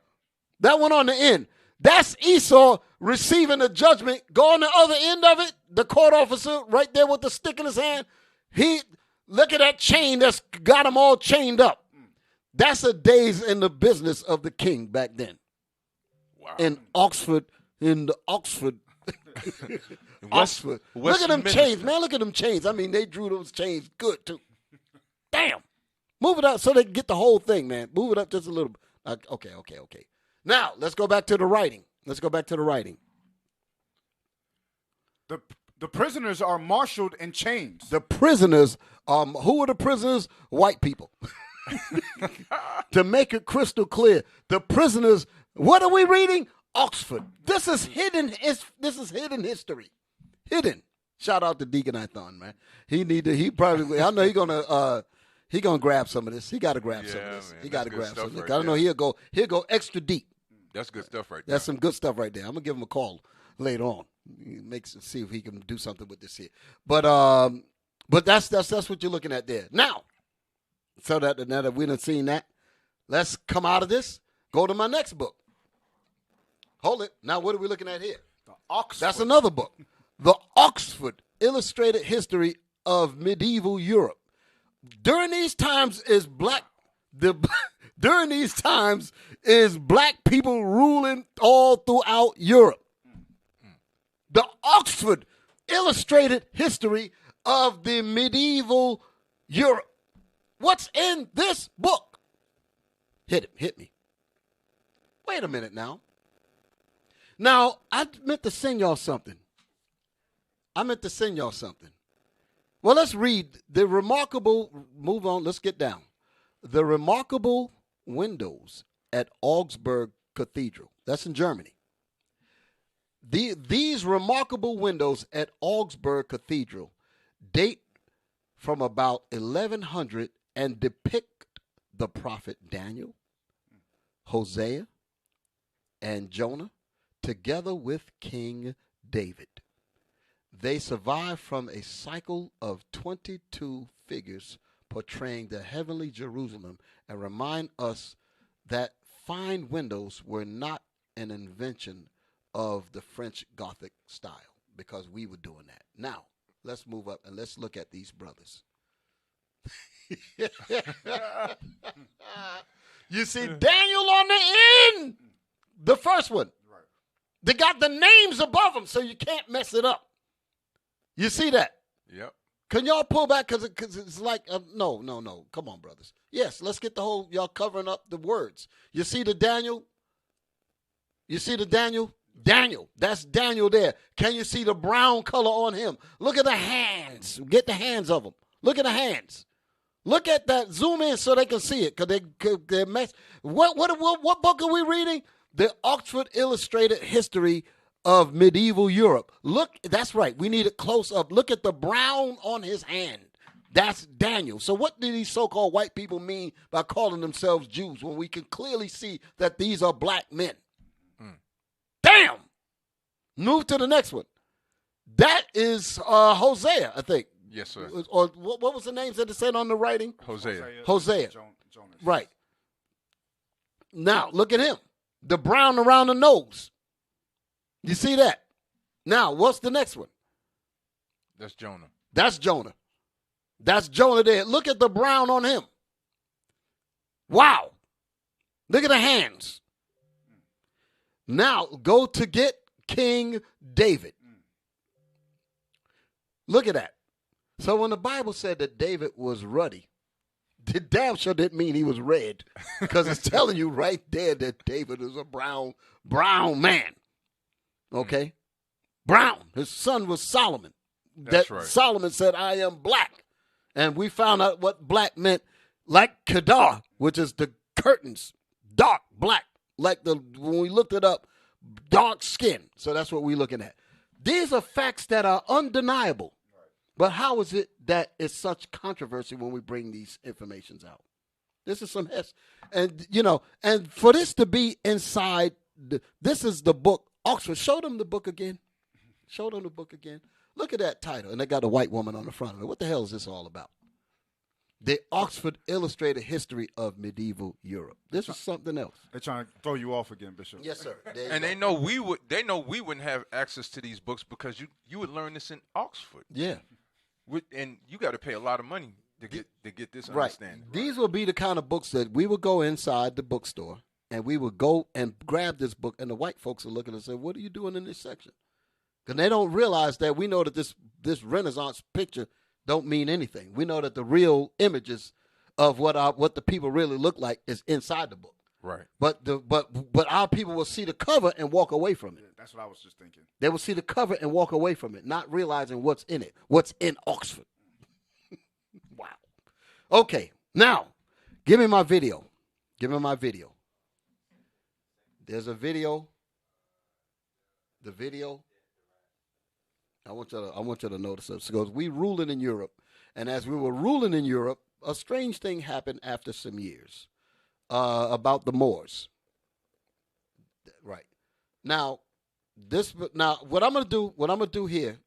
That one on the end. That's Esau receiving a judgment. Go on the other end of it. The court officer right there with the stick in his hand. Look at that chain that's got them all chained up. That's a days in the business of the king back then. Wow. In Oxford. Oxford. Look at them chains, man. Look at them chains. I mean, they drew those chains good, too. Damn. Move it up so they can get the whole thing, man. Move it up just a little bit. Okay. Now, let's go back to the writing. The prisoners are marshaled in chains. The prisoners, who are the prisoners? White people. To make it crystal clear, the prisoners, what are we reading? Oxford. This is hidden. This is hidden history. Hidden. Shout out to Deacon Ithon, man. He probably, I know he gonna grab some of this. He got to grab some of this. Man, he got to grab some of this. Right I don't know. He'll go extra deep. That's good stuff right there. That's some good stuff right there. I'm gonna give him a call later on. See if he can do something with this here. But that's what you're looking at there. Now that we done seen that, let's come out of this. Go to my next book. Hold it. Now what are we looking at here? The Oxford. That's another book. The Oxford Illustrated History of Medieval Europe. During these times is black people ruling all throughout Europe. The Oxford Illustrated History of the Medieval Europe. What's in this book? Hit me. Wait a minute now. Now, I meant to send y'all something. Well, let's read the remarkable, move on, let's get down. The remarkable windows at Augsburg Cathedral. That's in Germany. These remarkable windows at Augsburg Cathedral date from about 1100 and depict the prophet Daniel, Hosea, and Jonah, together with King David. They survive from a cycle of 22 figures portraying the heavenly Jerusalem and remind us that fine windows were not an invention of the French Gothic style, because we were doing that. Now, let's move up and let's look at these brothers. You see Daniel on the end, the first one. Right. They got the names above them, so you can't mess it up. You see that? Yep. Can y'all pull back? Because it's like, no. Come on, brothers. Yes, let's get the whole, y'all covering up the words. You see the Daniel? Daniel. That's Daniel there. Can you see the brown color on him? Look at the hands. Get the hands of him. Look at the hands. Look at that. Zoom in so they can see it. Because they mess. What book are we reading? The Oxford Illustrated History of Medieval Europe. Look, that's right. We need it close up. Look at the brown on his hand. That's Daniel. So what do these so-called white people mean by calling themselves Jews when we can clearly see that these are black men? Damn! Move to the next one. That is Hosea, I think. Yes, sir. Or what was the names that it said on the writing? Hosea. Jonas. Right. Now, look at him. The brown around the nose. You see that? Now, what's the next one? That's Jonah. That's Jonah. That's Jonah there. Look at the brown on him. Wow. Look at the hands. Now, go to get King David. Look at that. So when the Bible said that David was ruddy, it damn sure didn't mean he was red, because it's telling you right there that David is a brown man. Okay? Brown. His son was Solomon. That's right. Solomon said, I am black. And we found out what black meant, like Kedar, which is the curtains, dark black. Like when we looked it up, dark skin. So that's what we're looking at. These are facts that are undeniable. But how is it that it's such controversy when we bring these informations out? This is some and and for this to be inside, this is the book, Oxford. Show them the book again. Look at that title. And they got a white woman on the front of it. What the hell is this all about? The Oxford Illustrated History of Medieval Europe. This is something else. They're trying to throw you off again, Bishop. Yes, sir. And they know we wouldn't have access to these books because you would learn this in Oxford. Yeah. And you got to pay a lot of money to get this Right. understanding. These will be the kind of books that we would go inside the bookstore and we would go and grab this book, and the white folks are looking and say, what are you doing in this section? Because they don't realize that we know that this Renaissance picture don't mean anything. We know that the real images of what the people really look like is inside the book. Right. But our people will see the cover and walk away from it. Yeah, that's what I was just thinking. They will see the cover and walk away from it, not realizing what's in it, what's in Oxford. Wow. Okay, now, Give me my video. Give me my video. There's a video. The video. I want you to notice this. Because we ruling in Europe, and as we were ruling in Europe, a strange thing happened after some years about the Moors. Right. Now, what I'm gonna do here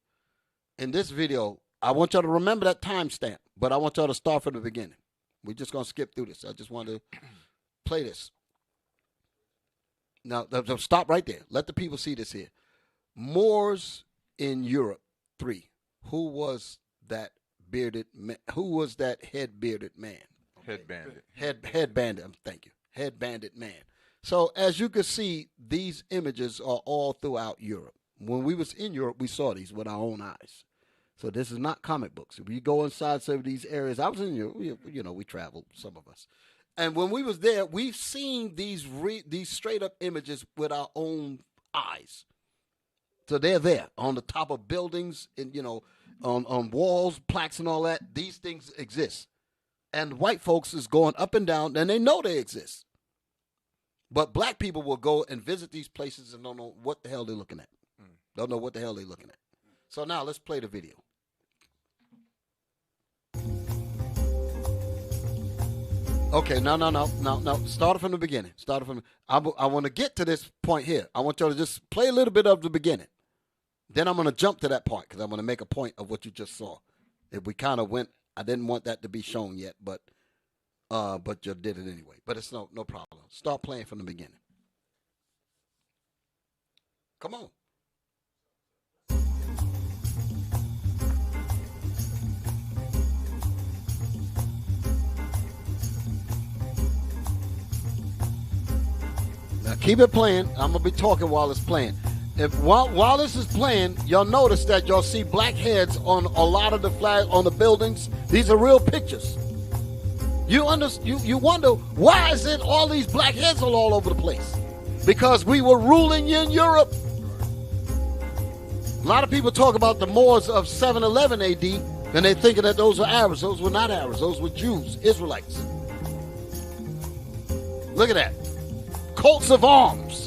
in this video, I want y'all to remember that timestamp, but I want y'all to start from the beginning. We're just gonna skip through this. I just want to play this. Now, stop right there. Let the people see this here. Moors in Europe 3. Who was that bearded man? Who was that head bearded man? Head bandit. Head bandit. Thank you. Head bandit man. So as you can see, these images are all throughout Europe. When we was in Europe, we saw these with our own eyes. So this is not comic books. If you go inside some of these areas, I was in Europe. We traveled, some of us. And when we was there, we've seen these straight up images with our own eyes. So they're there on the top of buildings, and on walls, plaques, and all that. These things exist, and white folks is going up and down, and they know they exist. But black people will go and visit these places and don't know what the hell they're looking at. Don't know what the hell they're looking at. So now let's play the video. Okay, no. Start it from the beginning. I want to get to this point here. I want y'all to just play a little bit of the beginning. Then I'm going to jump to that part because I'm going to make a point of what you just saw. If we kind of went, I didn't want that to be shown yet, but you did it anyway. But it's no problem. Start playing from the beginning. Come on. Now keep it playing. I'm gonna be talking while it's playing. While this is playing, y'all notice that y'all see black heads on a lot of the flags on the buildings. These are real pictures. You wonder why is it all these black heads all over the place? Because we were ruling in Europe. A lot of people talk about the Moors of 711 AD, and they're thinking that those were Arabs. Those were not Arabs. Those were Jews, Israelites. Look at that. Coats of arms.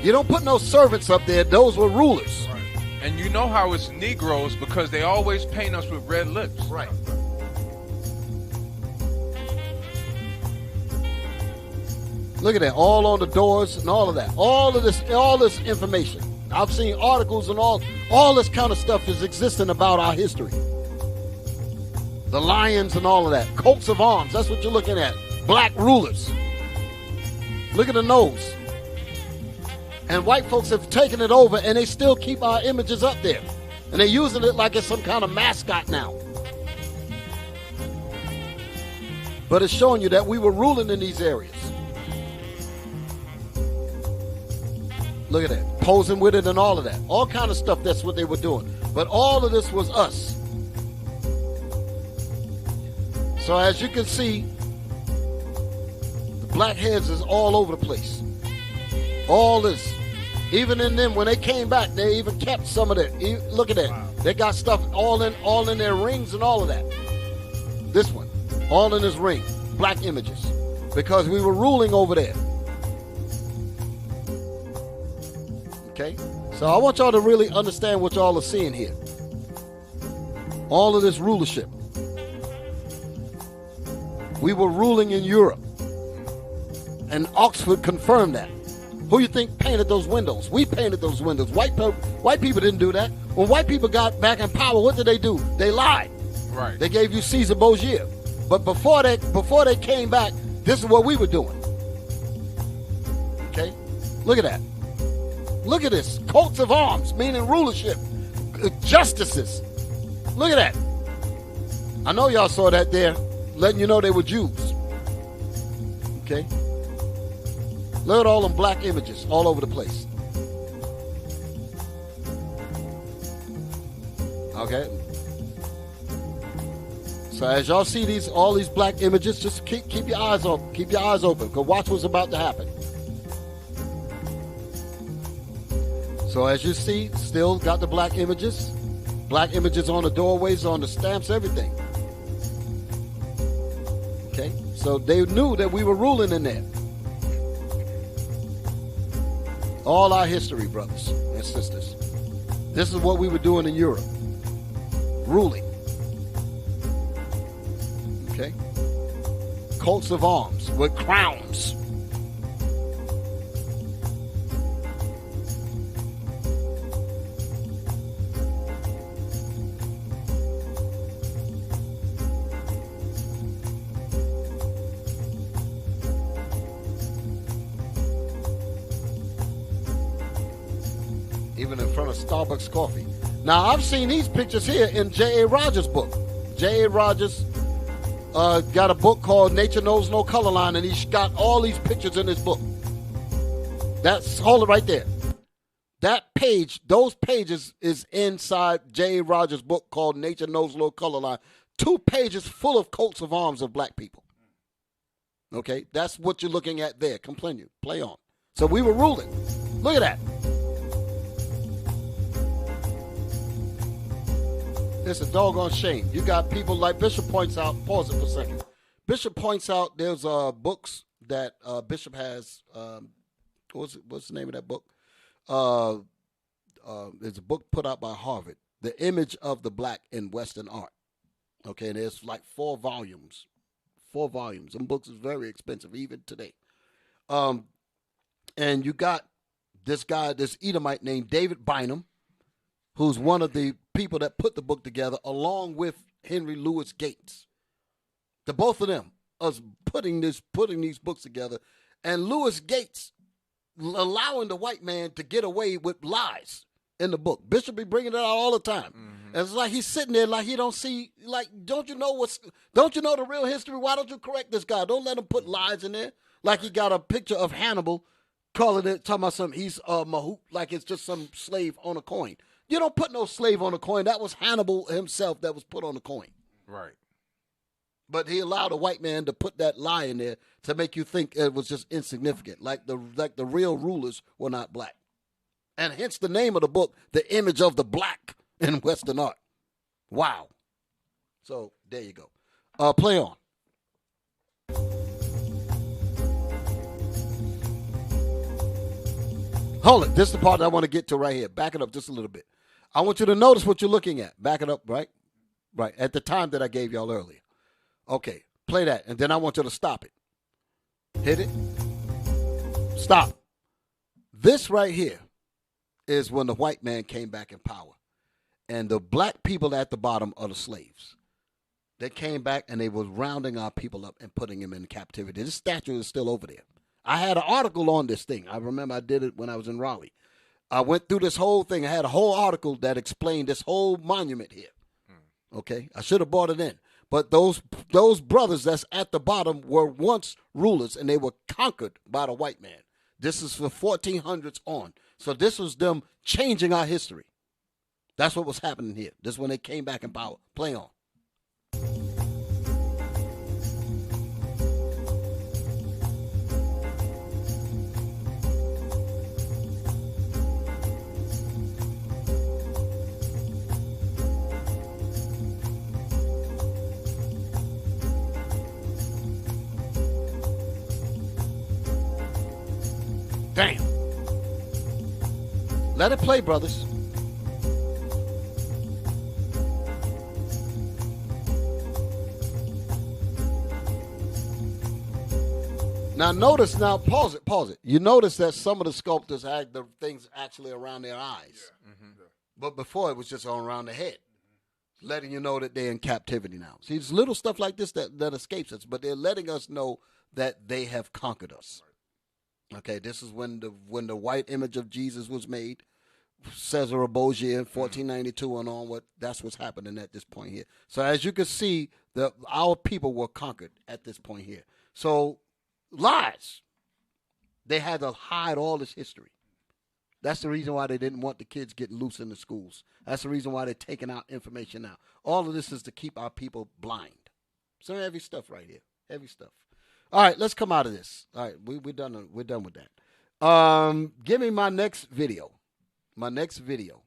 You don't put no servants up there. Those were rulers. Right. And you know how it's Negroes because they always paint us with red lips. Right. Look at that. All on the doors and all of that. All this information. I've seen articles and all this kind of stuff is existing about our history. The lions and all of that. Coats of arms. That's what you're looking at. Black rulers. Look at the nose. And white folks have taken it over, and they still keep our images up there. And they're using it like it's some kind of mascot now. But it's showing you that we were ruling in these areas. Look at that. Posing with it and all of that. All kind of stuff, that's what they were doing. But all of this was us. So as you can see, the black heads is all over the place. All this. Even in them, when they came back, they even kept some of that. Look at that. Wow. They got stuff all in their rings and all of that. This one. All in his ring. Black images. Because we were ruling over there. Okay? So I want y'all to really understand what y'all are seeing here. All of this rulership. We were ruling in Europe. And Oxford confirmed that. Who you think painted those windows? We painted those windows. White people didn't do that. When white people got back in power, what did they do? They lied. Right. They gave you Caesar Borgia. But before they came back, this is what we were doing. Okay? Look at that. Look at this. Coats of arms, meaning rulership. Justices. Look at that. I know y'all saw that there, letting you know they were Jews. Okay? Look at all them black images all over the place. Okay? So as y'all see all these black images, just keep your eyes open. Keep your eyes open, because watch what's about to happen. So as you see, still got the black images on the doorways, on the stamps, everything. Okay, so they knew that we were ruling in there. All our history, brothers and sisters. This is what we were doing in Europe. Ruling. Okay? Coats of arms with crowns. Even in front of Starbucks coffee. Now, I've seen these pictures here in J.A. Rogers' book. J.A. Rogers got a book called Nature Knows No Color Line, and he's got all these pictures in his book. Hold it right there. That page, those pages is inside J.A. Rogers' book called Nature Knows No Color Line. 2 pages full of coats of arms of black people. Okay, that's what you're looking at there. Continue, play on. So we were ruling. Look at that. It's a doggone shame. You got people like Bishop points out. Pause it for a second. Bishop points out there's books that Bishop has. What's the name of that book? There's a book put out by Harvard, The Image of the Black in Western Art. Okay, and there's like 4 volumes. 4 volumes. Some books is very expensive even today. And you got this guy, this Edomite named David Bynum, who's one of the people that put the book together, along with Henry Louis Gates. The both of them us putting these books together, and Louis Gates allowing the white man to get away with lies in the book. Bishop be bringing it out all the time. Mm-hmm. And it's like he's sitting there like he don't see, like, don't you know the real history? Why don't you correct this guy? Don't let him put lies in there. Like he got a picture of Hannibal, talking about something, he's Mahout, like it's just some slave on a coin. You don't put no slave on a coin. That was Hannibal himself that was put on the coin. Right. But he allowed a white man to put that lie in there to make you think it was just insignificant, like the real rulers were not black. And hence the name of the book, The Image of the Black in Western Art. Wow. So there you go. Play on. Hold it. This is the part that I want to get to right here. Back it up just a little bit. I want you to notice what you're looking at. Back it up, right? Right. At the time that I gave y'all earlier. Okay. Play that. And then I want you to stop it. Hit it. Stop. This right here is when the white man came back in power. And the black people at the bottom are the slaves. They came back and they were rounding our people up and putting them in captivity. This statue is still over there. I had an article on this thing. I remember I did it when I was in Raleigh. I went through this whole thing. I had a whole article that explained this whole monument here. Okay? I should have brought it in. But those brothers that's at the bottom were once rulers, and they were conquered by the white man. This is for 1400s on. So this was them changing our history. That's what was happening here. This is when they came back in power. Play on. Damn. Let it play, brothers. Now notice, pause it. You notice that some of the sculptors had the things actually around their eyes. Yeah. Mm-hmm. But before it was just on around the head. Letting you know that they're in captivity now. See, it's little stuff like this that escapes us, but they're letting us know that they have conquered us. Okay, this is when the white image of Jesus was made. Cesare Borgia in 1492 and onward. That's what's happening at this point here. So as you can see, our people were conquered at this point here. So lies. They had to hide all this history. That's the reason why they didn't want the kids getting loose in the schools. That's the reason why they're taking out information now. All of this is to keep our people blind. Some heavy stuff right here. Heavy stuff. All right, let's come out of this. All right, we're done with that. Give me my next video. my next video,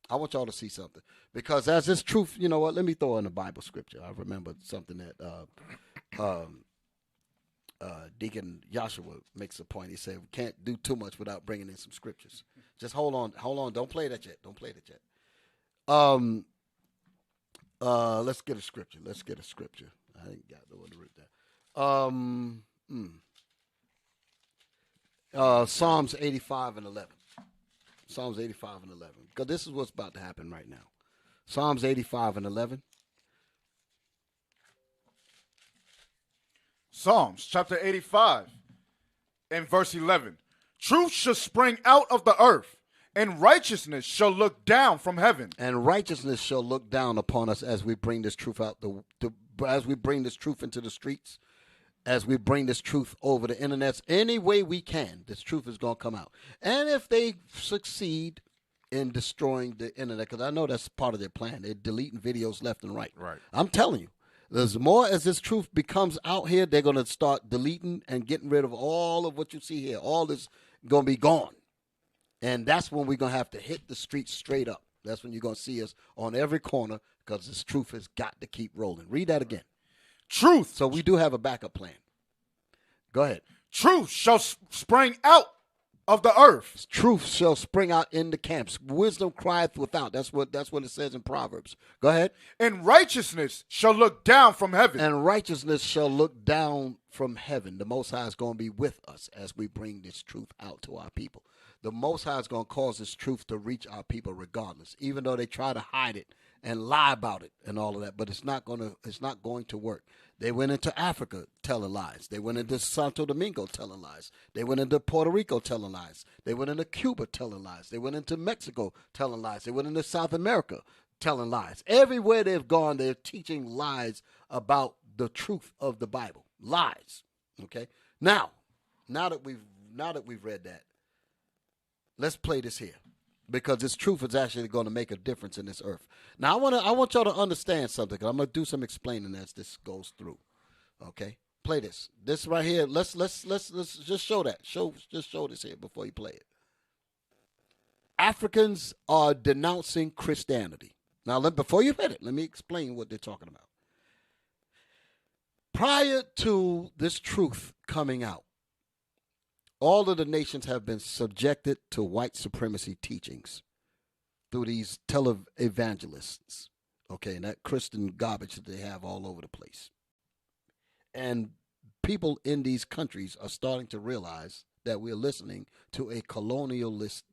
I want y'all to see something. Because as this truth, you know what, let me throw in a Bible scripture. I remember something that Deacon Joshua makes a point. He said, we can't do too much without bringing in some scriptures. Just hold on. Don't play that yet. Let's get a scripture. I ain't got the one to read that. Psalms 85 and 11. Psalms 85 and 11. Because this is what's about to happen right now. Psalms 85 and 11. Psalms chapter 85 and verse 11. Truth shall spring out of the earth, and righteousness shall look down from heaven. And righteousness shall look down upon us as we bring this truth out, as we bring this truth into the streets, as we bring this truth over the internet. Any way we can, this truth is going to come out. And if they succeed in destroying the internet, because I know that's part of their plan, they're deleting videos left and right. Right. I'm telling you. There's more as this truth becomes out here, they're going to start deleting and getting rid of all of what you see here. All this going to be gone. And that's when we're going to have to hit the streets straight up. That's when you're going to see us on every corner because this truth has got to keep rolling. Read that again. Truth. So we do have a backup plan. Go ahead. Truth shall spring out of the earth. Truth shall spring out in the camps. Wisdom crieth without. That's what it says in Proverbs. Go ahead. And righteousness shall look down from heaven. And righteousness shall look down from heaven. The Most High is going to be with us as we bring this truth out to our people. The Most High is going to cause this truth to reach our people regardless, even though they try to hide it and lie about it and all of that. But it's not going to work. They went into Africa telling lies. They went into Santo Domingo telling lies. They went into Puerto Rico telling lies. They went into Cuba telling lies. They went into Mexico telling lies. They went into South America telling lies. Everywhere they've gone, they're teaching lies about the truth of the Bible. Lies. Okay? Now that we've read that, let's play this here. Because this truth is actually going to make a difference in this earth. Now, I want y'all to understand something, because I'm going to do some explaining as this goes through. Okay? Play this. This right here, let's just show that. Just show this here before you play it. Africans are denouncing Christianity. Now, before you hit it, let me explain what they're talking about. Prior to this truth coming out, all of the nations have been subjected to white supremacy teachings through these televangelists, okay, and that Christian garbage that they have all over the place. And people in these countries are starting to realize that we're listening to a colonialist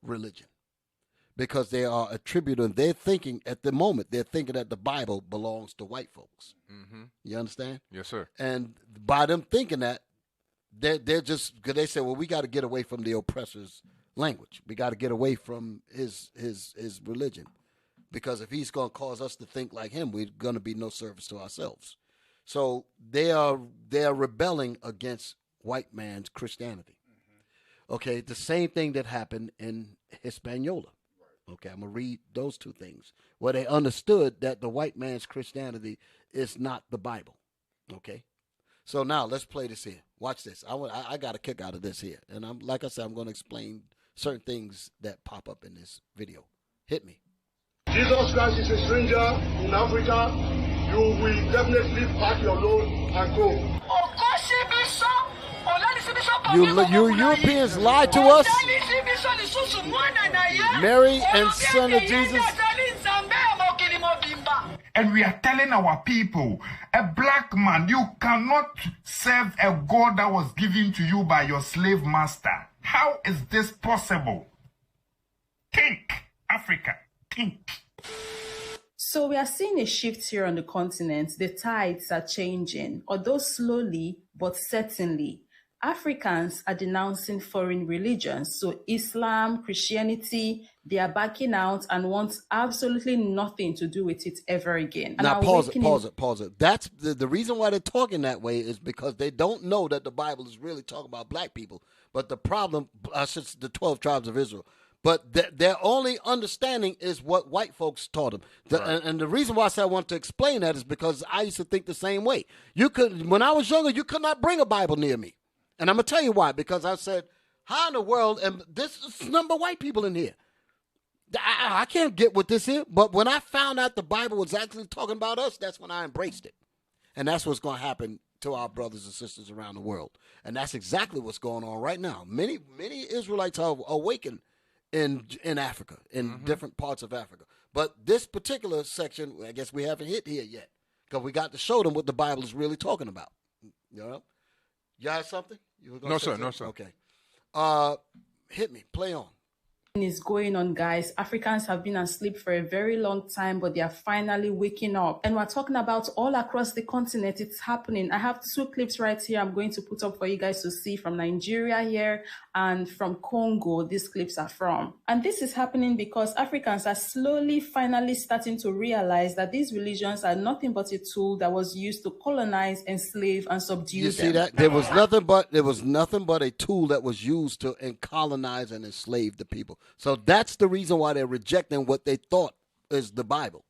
religion because they are attributing, they're thinking at the moment, they're thinking that the Bible belongs to white folks. Mm-hmm. You understand? Yes, sir. And by them thinking that, they're just, because they say, well, we got to get away from the oppressor's language. We got to get away from his religion, because if he's going to cause us to think like him, we're going to be no service to ourselves. So they are rebelling against white man's Christianity. Mm-hmm. Okay, the same thing that happened in Hispaniola. Okay, I'm going to read those two things, where they understood that the white man's Christianity is not the Bible. Okay. So now let's play this here. Watch this. I got a kick out of this here. And like I said, I'm going to explain certain things that pop up in this video. Hit me. Jesus Christ is a stranger in Africa. You will definitely pack your load and go. You Europeans lied to us. Mary and Son of Jesus. And we are telling our people, a black man, you cannot serve a God that was given to you by your slave master. How is this possible? Think, Africa, think. So we are seeing a shift here on the continent. The tides are changing, although slowly, but certainly. Africans are denouncing foreign religions. So Islam, Christianity, they are backing out and want absolutely nothing to do with it ever again. And now pause it. That's the reason why they're talking that way is because they don't know that the Bible is really talking about black people. But the problem, the 12 tribes of Israel. But their only understanding is what white folks taught them. Right. And the reason why I say I want to explain that is because I used to think the same way. When I was younger, you could not bring a Bible near me. And I'm going to tell you why. Because I said, how in the world, and this is number of white people in here. I can't get what this is. But when I found out the Bible was actually talking about us, that's when I embraced it. And that's what's going to happen to our brothers and sisters around the world. And that's exactly what's going on right now. Many Israelites are awakened in Africa, in different parts of Africa. But this particular section, I guess we haven't hit here yet, because we got to show them what the Bible is really talking about. You know? You have something? You were gonna say something? No, sir. Okay. Hit me. Play on. Is going on, guys. Africans have been asleep for a very long time, but they are finally waking up. And we're talking about all across the continent. It's happening. I have 2 clips right here I'm going to put up for you guys to see from Nigeria here and from Congo. These clips are from. And this is happening because Africans are slowly, finally starting to realize that these religions are nothing but a tool that was used to colonize, enslave, and subdue them. You see that? There was nothing but a tool that was used to colonize and enslave the people. So that's the reason why they're rejecting what they thought is the Bible.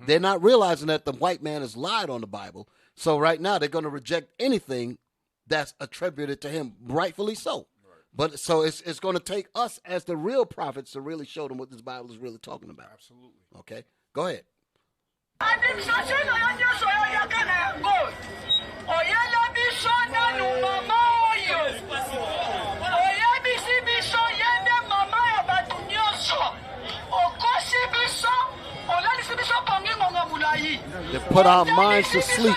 They're not realizing that the white man has lied on the Bible. So right now they're going to reject anything that's attributed to him, rightfully so. Right. But so it's going to take us as the real prophets to really show them what this Bible is really talking about. Absolutely. Okay, go ahead. They put our minds to sleep.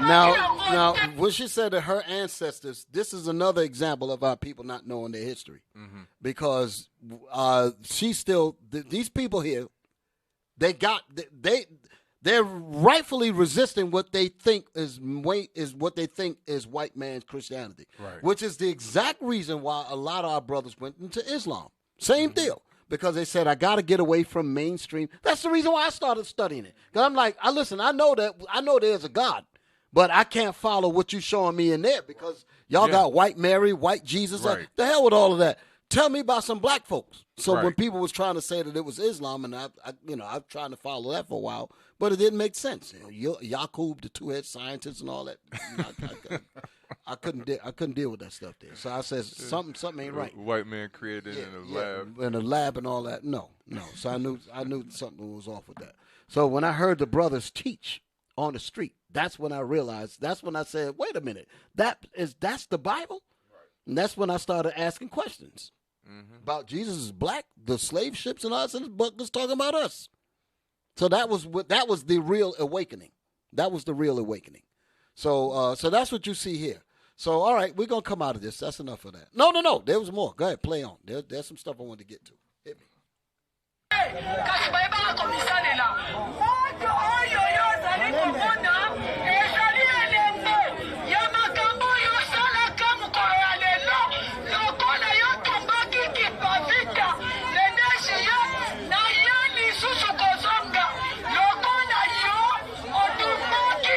Now, when she said that her ancestors, this is another example of our people not knowing their history, because she's still these people here. They're rightfully resisting what they think is white man's Christianity, right. Which is the exact reason why a lot of our brothers went into Islam. Same deal, because they said, I got to get away from mainstream. That's the reason why I started studying it. Because I'm like, I know there's a God, but I can't follow what you're showing me in there, because y'all got white Mary, white Jesus. Right. The hell with all of that. Tell me about some black folks. So when people was trying to say that it was Islam, and I'm trying to follow that for a while, but it didn't make sense. Yaqub, the 2-head scientist, and all that. I couldn't deal with that stuff there. So I said something ain't right. White man created in a lab. In a lab and all that. No. So I knew something was off with that. So when I heard the brothers teach on the street, that's when I realized. That's when I said, wait a minute, that's the Bible. And that's when I started asking questions about Jesus is black, the slave ships and us, and the book was talking about us. So that was the real awakening. That was the real awakening. So that's what you see here. So all right, we're gonna come out of this. That's enough of that. No. There was more. Go ahead, play on. There's some stuff I wanted to get to. Hit me.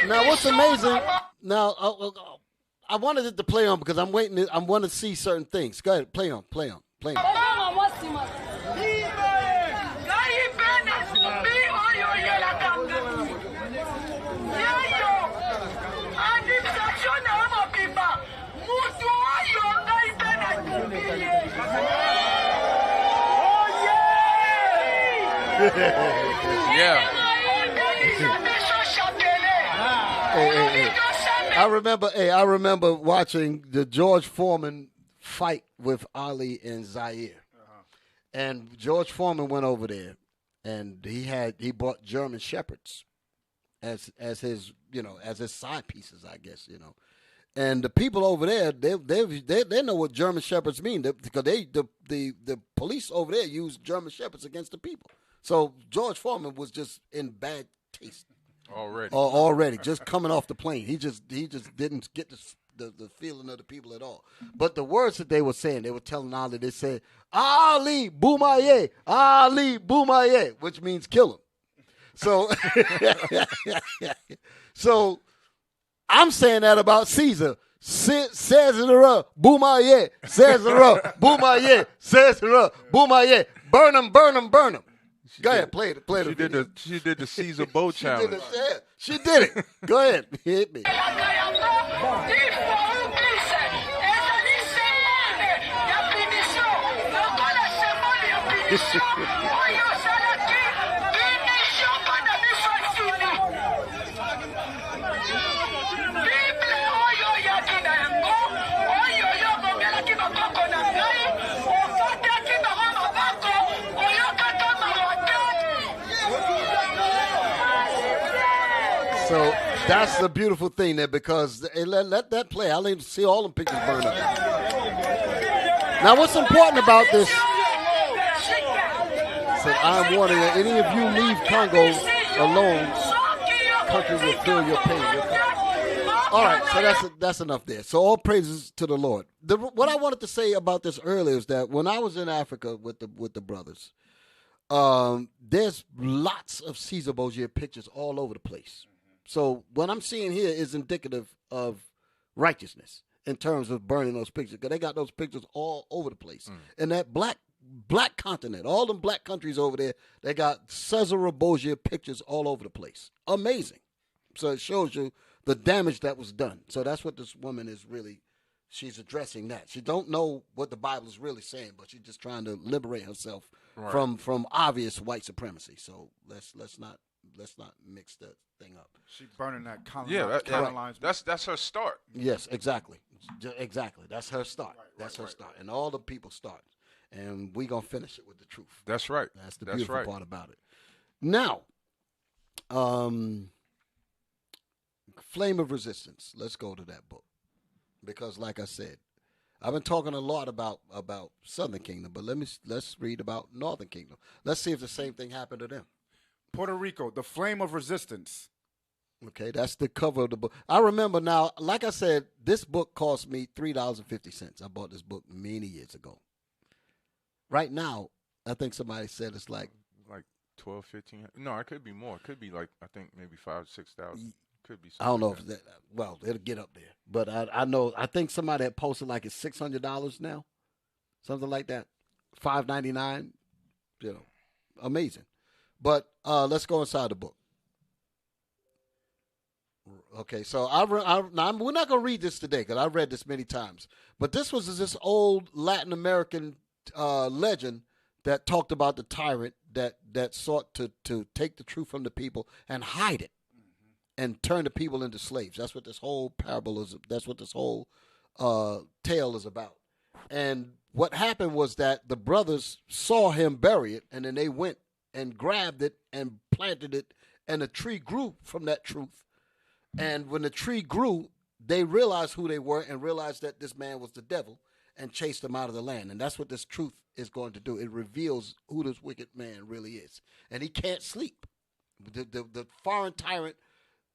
Now, what's amazing? Now, I wanted it to play on because I'm waiting. I want to see certain things. Go ahead, play on. Yeah. Hey. I remember watching the George Foreman fight with Ali and Zaire. And George Foreman went over there, and he bought German Shepherds as his side pieces, I guess, And the people over there, they know what German Shepherds mean, because the police over there use German Shepherds against the people. So George Foreman was just in bad taste. Already, just coming off the plane. He just didn't get the feeling of the people at all. But the words that they were saying, they were telling Ali, they said, Ali Boumaye, which means kill him. So, so I'm saying that about Caesar. Caesar, Boumaye, Caesar, Boumaye, Caesar, Boumaye. Burn him. Go ahead, play it. Play She it. did the Caesar bow challenge. She did it. Go ahead. Hit me. So that's the beautiful thing there, because let that play. I'll even see all them pictures burn up. Now, what's important about this? So I'm warning that any of you leave Congo alone, country will feel your pain. All right, so that's enough there. So all praises to the Lord. What I wanted to say about this earlier is that when I was in Africa with the brothers, there's lots of Caesar Borgia pictures all over the place. So what I'm seeing here is indicative of righteousness in terms of burning those pictures, because they got those pictures all over the place. And that black continent, all them black countries over there, they got Caesar Borgia pictures all over the place. Amazing. So it shows you the damage that was done. So that's what this woman is really, she's addressing that. She don't know what the Bible is really saying, but she's just trying to liberate herself from obvious white supremacy. So let's not mix that thing up. She's burning that Caroline's. That's her start. Yes, exactly. Exactly. That's her start. That's her start. And all the people start. And we're going to finish it with the truth. That's right. That's the beautiful part about it. Now, Flame of Resistance. Let's go to that book. Because like I said, I've been talking a lot about Southern Kingdom, but let's read about Northern Kingdom. Let's see if the same thing happened to them. Puerto Rico, The Flame of Resistance. Okay, that's the cover of the book. I remember now, like I said, this book cost me $3.50. I bought this book many years ago. Right now, I think somebody said it's like 12, 15. No, it could be more. It could be like, I think maybe 5,000, 6,000. Could be. I don't know if that. Well, it'll get up there. But I know. I think somebody had posted like it's $600 now, something like that, $5.99. You know, amazing. But let's go inside the book. Okay, so now we're not going to read this today because I read this many times. But this was this old Latin American legend that talked about the tyrant that sought to take the truth from the people and hide it and turn the people into slaves. That's what this whole parable is. That's what this whole tale is about. And what happened was that the brothers saw him bury it, and then they went and grabbed it and planted it, and a tree grew from that truth. And when the tree grew, they realized who they were and realized that this man was the devil and chased them out of the land. And that's what this truth is going to do. It reveals who this wicked man really is. And he can't sleep. The foreign tyrant,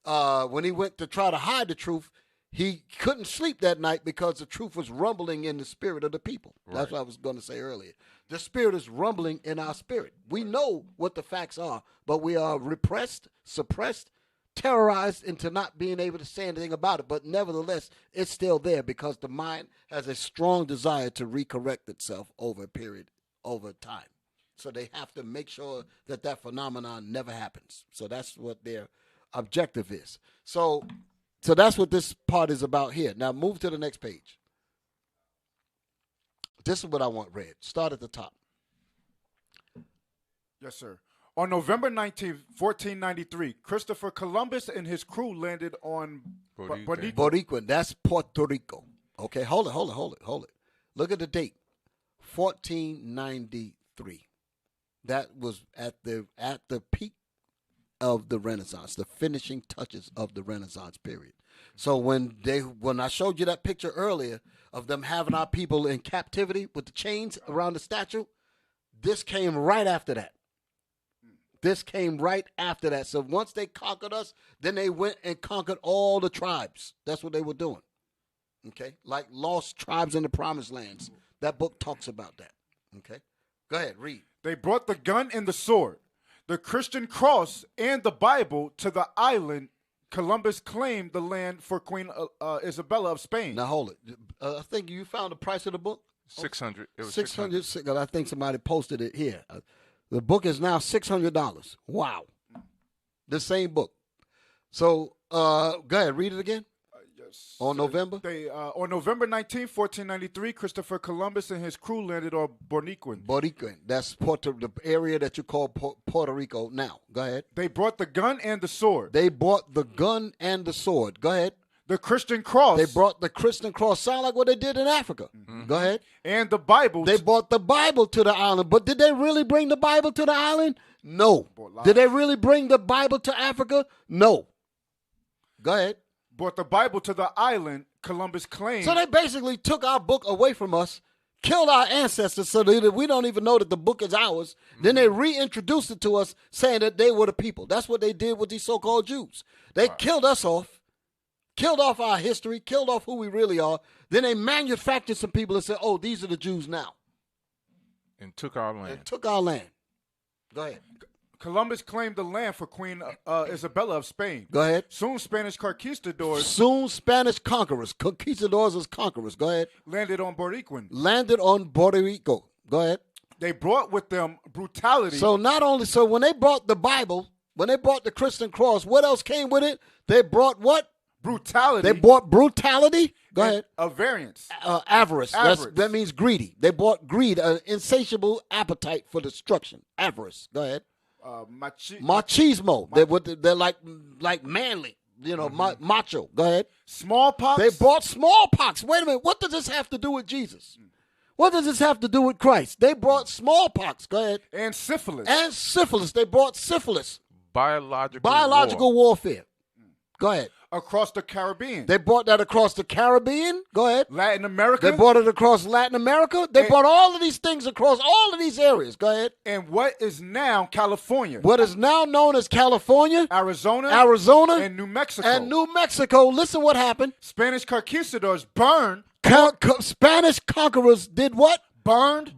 when he went to try to hide the truth, he couldn't sleep that night because the truth was rumbling in the spirit of the people. Right. That's what I was going to say earlier. The spirit is rumbling in our spirit. We know what the facts are, but we are repressed, suppressed, terrorized into not being able to say anything about it. But nevertheless, it's still there because the mind has a strong desire to recorrect itself over a period, over time. So they have to make sure that that phenomenon never happens. So that's what their objective is. So that's what this part is about here. Now move to the next page. This is what I want read. Start at the top. Yes, sir. On November 19th, 1493, Christopher Columbus and his crew landed on Boricuan. That's Puerto Rico. Okay, hold it. Look at the date. 1493. That was at the peak of the Renaissance, the finishing touches of the Renaissance period. So when I showed you that picture earlier of them having our people in captivity with the chains around the statue, this came right after that. This came right after that. So once they conquered us, then they went and conquered all the tribes. That's what they were doing. Okay? Like lost tribes in the promised lands. That book talks about that. Okay? Go ahead, read. They brought the gun and the sword, the Christian cross, and the Bible to the island. Columbus claimed the land for Queen Isabella of Spain. Now hold it. I think you found the price of the book? 600. It was 600. I think somebody posted it here. The book is now $600. Wow. The same book. So go ahead, read it again. Yes. On November? On November 19, 1493, Christopher Columbus and his crew landed on Boricuen. Boricuen. That's the area that you call Puerto Rico now. Go ahead. They brought the gun and the sword. They brought the gun and the sword. Go ahead. The Christian cross. They brought the Christian cross. Sound like what they did in Africa. Mm-hmm. Go ahead. And the Bible. They brought the Bible to the island. But did they really bring the Bible to the island? No. Did they really bring the Bible to Africa? No. Go ahead. Brought the Bible to the island, Columbus claimed. So they basically took our book away from us, killed our ancestors so that we don't even know that the book is ours. Mm-hmm. Then they reintroduced it to us saying that they were the people. That's what they did with these so-called Jews. They killed us off. Killed off our history, killed off who we really are. Then they manufactured some people and said, oh, these are the Jews now. And took our land. Go ahead. Columbus claimed the land for Queen Isabella of Spain. Go ahead. Soon Spanish conquistadors. Conquistadors as conquerors. Go ahead. Landed on Boricuen. Puerto Rico. Go ahead. They brought with them brutality. So when they brought the Bible, when they brought the Christian cross, what else came with it? They brought what? Brutality. They bought brutality. Go ahead. A variance. Avarice. That means greedy. They bought greed, an insatiable appetite for destruction. Avarice. Go ahead. Machismo. They're like manly. You know, macho. Go ahead. Smallpox. They bought smallpox. Wait a minute. What does this have to do with Jesus? What does this have to do with Christ? They brought smallpox. Go ahead. And syphilis. They brought syphilis. Biological warfare. Go ahead. Across the Caribbean. They brought that across the Caribbean. Go ahead. Latin America. They brought it across Latin America. They brought all of these things across all of these areas. Go ahead. And what is now California. What is now known as California. Arizona. And New Mexico. Listen what happened. Spanish conquistadors burned. Spanish conquerors did what? Burned,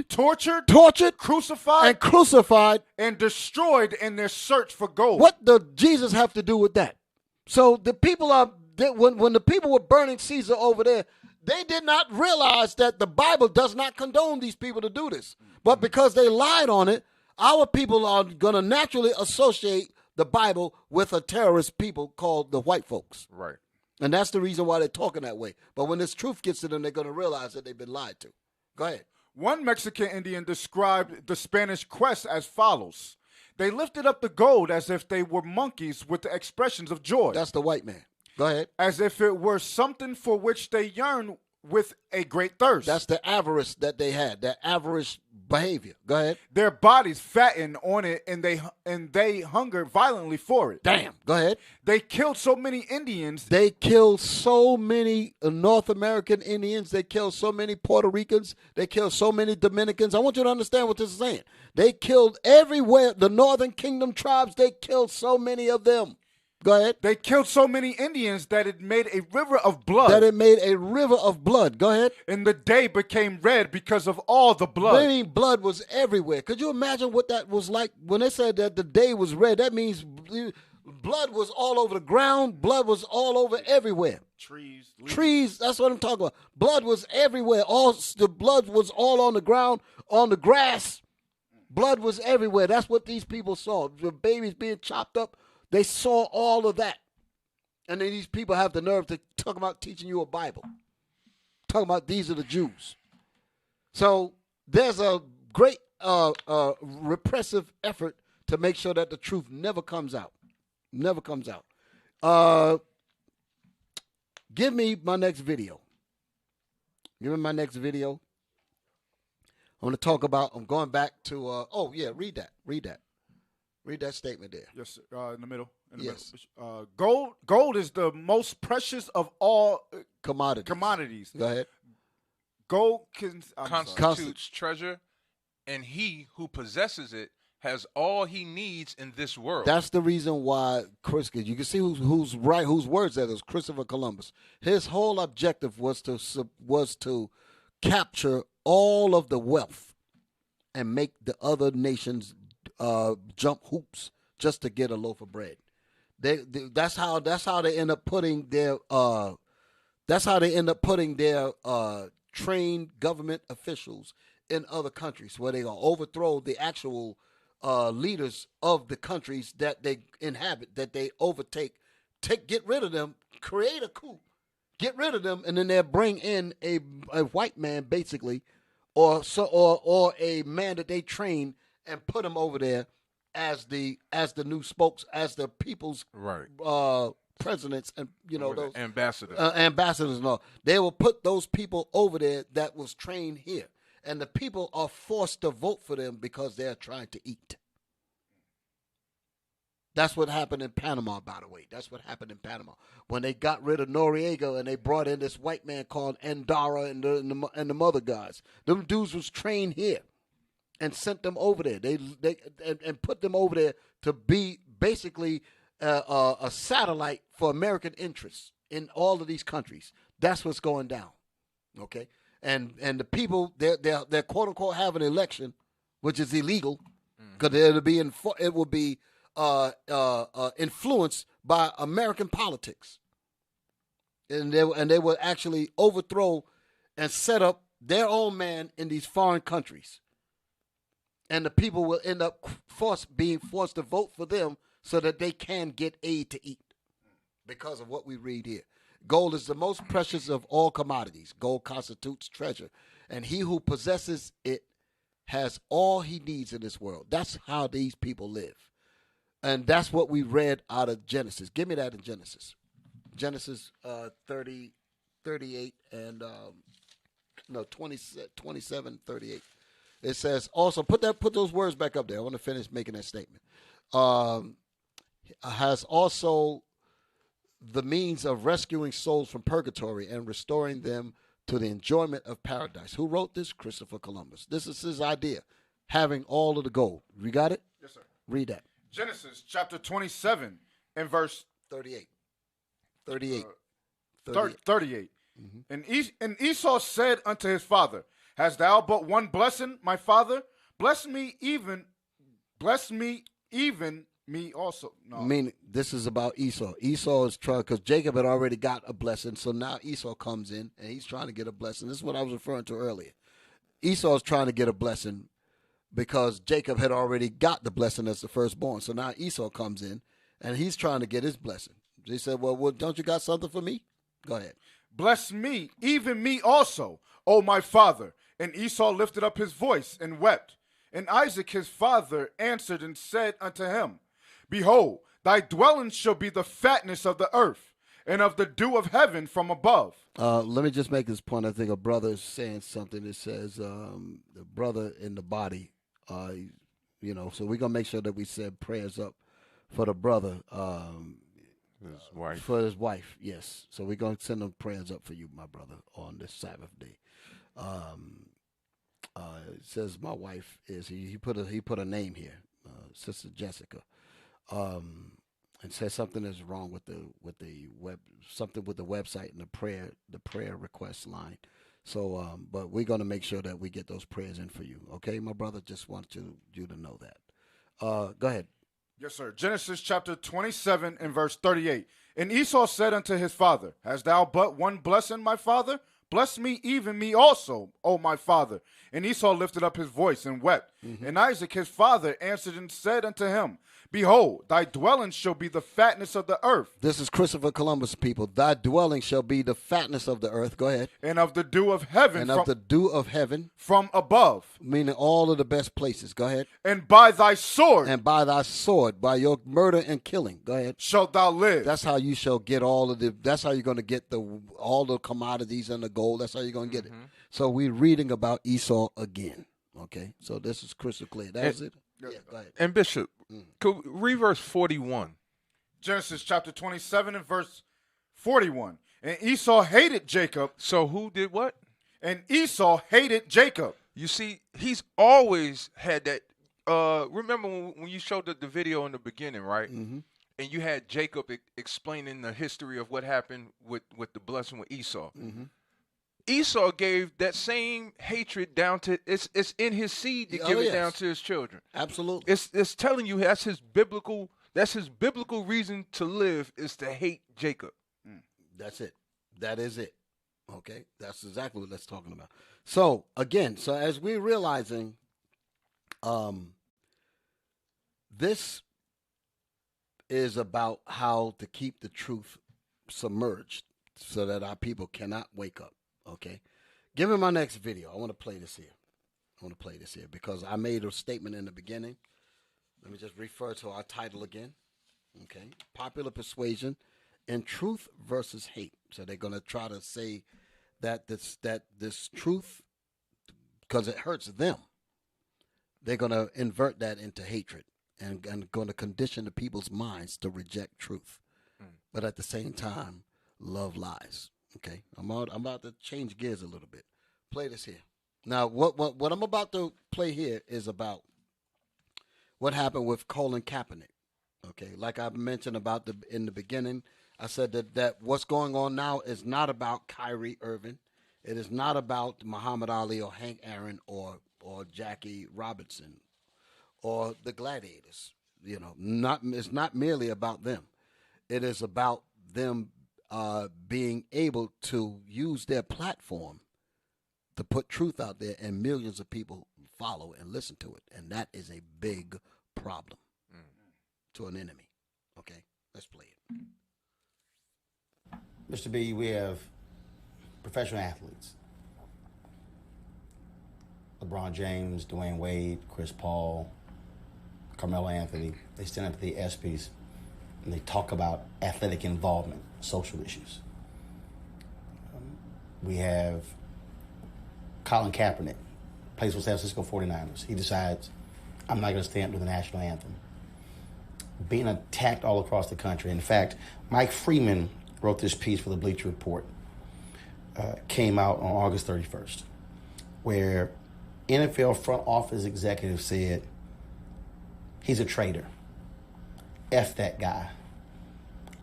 tortured, crucified, and destroyed in their search for gold. What does Jesus have to do with that? So the people when the people were burning Caesar over there, they did not realize that the Bible does not condone these people to do this. But because they lied on it, our people are going to naturally associate the Bible with a terrorist people called the white folks. Right. And that's the reason why they're talking that way. But when this truth gets to them, they're going to realize that they've been lied to. Go ahead. One Mexican Indian described the Spanish quest as follows. They lifted up the gold as if they were monkeys with the expressions of joy. That's the white man. Go ahead. As if it were something for which they yearn with a great thirst. That's the avarice that they had, that avarice behavior. Go ahead. Their bodies fattened on it, and they hungered violently for it. Damn. Go ahead. They killed so many Indians. They killed so many North American Indians. They killed so many Puerto Ricans. They killed so many Dominicans. I want you to understand what this is saying. They killed everywhere. The Northern Kingdom tribes, they killed so many of them. Go ahead. They killed so many Indians that it made a river of blood. Go ahead. And the day became red because of all the blood. I mean, blood was everywhere. Could you imagine what that was like when they said that the day was red? That means blood was all over the ground. Blood was all over everywhere. Trees. That's what I'm talking about. Blood was everywhere. The blood was all on the ground, on the grass. Blood was everywhere. That's what these people saw. The babies being chopped up. They saw all of that. And then these people have the nerve to talk about teaching you a Bible. Talking about these are the Jews. So there's a great repressive effort to make sure that the truth never comes out. Never comes out. Give me my next video. I'm going to talk about, I'm going back to, read that. Read that statement there. Yes, in the middle. Yes. Gold is the most precious of all commodities. Go ahead. Gold constitutes treasure, and he who possesses it has all he needs in this world. That's the reason why you can see whose words that is, Christopher Columbus. His whole objective was to capture all of the wealth and make the other nations jump hoops just to get a loaf of bread. That's how they end up putting their trained government officials in other countries where they're going to overthrow the actual leaders of the countries that they inhabit, that they overtake, get rid of them, create a coup, get rid of them, and then they'll bring in a white man, basically, or a man that they train and put him over there as the new as the people's presidents and those ambassadors, ambassadors and all. They will put those people over there that was trained here, and the people are forced to vote for them because they're trying to eat. That's what happened in Panama, by the way. That's what happened in Panama when they got rid of Noriega and they brought in this white man called Endara and the mother guys. Them dudes was trained here and sent them over there. They put them over there to be basically a satellite for American interests in all of these countries. That's what's going down. Okay, and the people they're quote unquote have an election, which is illegal because it will be influenced by American politics, and they will actually overthrow and set up their own man in these foreign countries, and the people will end up being forced to vote for them so that they can get aid to eat because of what we read here. Gold is the most precious of all commodities. Gold constitutes treasure, and he who possesses it has all he needs in this world. That's how these people live. And that's what we read out of Genesis. Give me that in Genesis. Genesis 30, 38, and 27, 38. It says, also, put those words back up there. I want to finish making that statement. Has also the means of rescuing souls from purgatory and restoring them to the enjoyment of paradise. Who wrote this? Christopher Columbus. This is his idea, having all of the gold. You got it? Yes, sir. Read that. Genesis chapter 27 and verse 38. 38. 38. Mm-hmm. And Esau said unto his father, hast thou but one blessing, my father? Bless me even me also. No. I mean, this is about Esau. Esau is trying, because Jacob had already got a blessing, so now Esau comes in, and he's trying to get a blessing. This is what I was referring to earlier. Esau is trying to get a blessing because Jacob had already got the blessing as the firstborn. So now Esau comes in, and he's trying to get his blessing. He said, well, don't you got something for me? Go ahead. Bless me, even me also, O my father. And Esau lifted up his voice and wept. And Isaac his father answered and said unto him, behold, thy dwelling shall be the fatness of the earth, and of the dew of heaven from above. Let me just make this point. I think a brother is saying something that says the brother in the body, so we're going to make sure that we send prayers up for the brother. His wife. For his wife, yes. So we're going to send them prayers up for you, my brother, on this Sabbath day. It says my wife is, he put a name here, Sister Jessica. And says something is wrong with the website and the prayer request line. So, but we're going to make sure that we get those prayers in for you. Okay, my brother, just want you to know that. Go ahead. Yes, sir. Genesis chapter 27 and verse 38. And Esau said unto his father, hast thou but one blessing, my father? Bless me, even me also, O my father. And Esau lifted up his voice and wept. Mm-hmm. And Isaac his father answered and said unto him, behold, thy dwelling shall be the fatness of the earth. This is Christopher Columbus, people. Thy dwelling shall be the fatness of the earth. Go ahead. And of the dew of heaven. And of the dew of heaven. From above. Meaning all of the best places. Go ahead. And by thy sword. And by thy sword, by your murder and killing. Go ahead. Shalt thou live. That's how you shall get that's how you're going to get all the commodities and the gold. That's how you're going to get it. So we're reading about Esau again. Okay. So this is crystal clear. That's it. Yeah, go ahead. And Bishop, could read verse 41. Genesis chapter 27 and verse 41. And Esau hated Jacob. So who did what? And Esau hated Jacob. You see, he's always had that. Remember when you showed the video in the beginning, right? Mm-hmm. And you had Jacob explaining the history of what happened with the blessing with Esau. Mm-hmm. Esau gave that same hatred down to it's in his seed to give it down to his children. Absolutely. It's telling you that's his biblical reason to live is to hate Jacob. That's it. That is it. Okay, that's exactly what that's talking about. So again, so as we're realizing, this is about how to keep the truth submerged so that our people cannot wake up. Okay, give me my next video. I want to play this here. Because I made a statement in the beginning. Let me just refer to our title again. Okay, popular persuasion and truth versus hate. So they're going to try to say that this truth, because it hurts them, they're going to invert that into hatred and going to condition the people's minds to reject truth. But at the same time, love lies. Okay, I'm about to change gears a little bit. Play this here. Now, what I'm about to play here is about what happened with Colin Kaepernick. Okay, like I mentioned about in the beginning, I said that what's going on now is not about Kyrie Irving. It is not about Muhammad Ali or Hank Aaron or Jackie Robinson or the Gladiators. You know, it's not merely about them. It is about them being able to use their platform to put truth out there, and millions of people follow and listen to it, and that is a big problem to an enemy. Okay, let's play it. Mr. B, we have professional athletes. LeBron James, Dwayne Wade, Chris Paul, Carmelo Anthony. They stand up at the ESPYs and they talk about athletic involvement, social issues. We have Colin Kaepernick, plays for San Francisco 49ers. He decides, I'm not going to stand up to the national anthem. Being attacked all across the country. In fact, Mike Freeman wrote this piece for the Bleacher Report, came out on August 31st, where NFL front office executives said, he's a traitor. F that guy.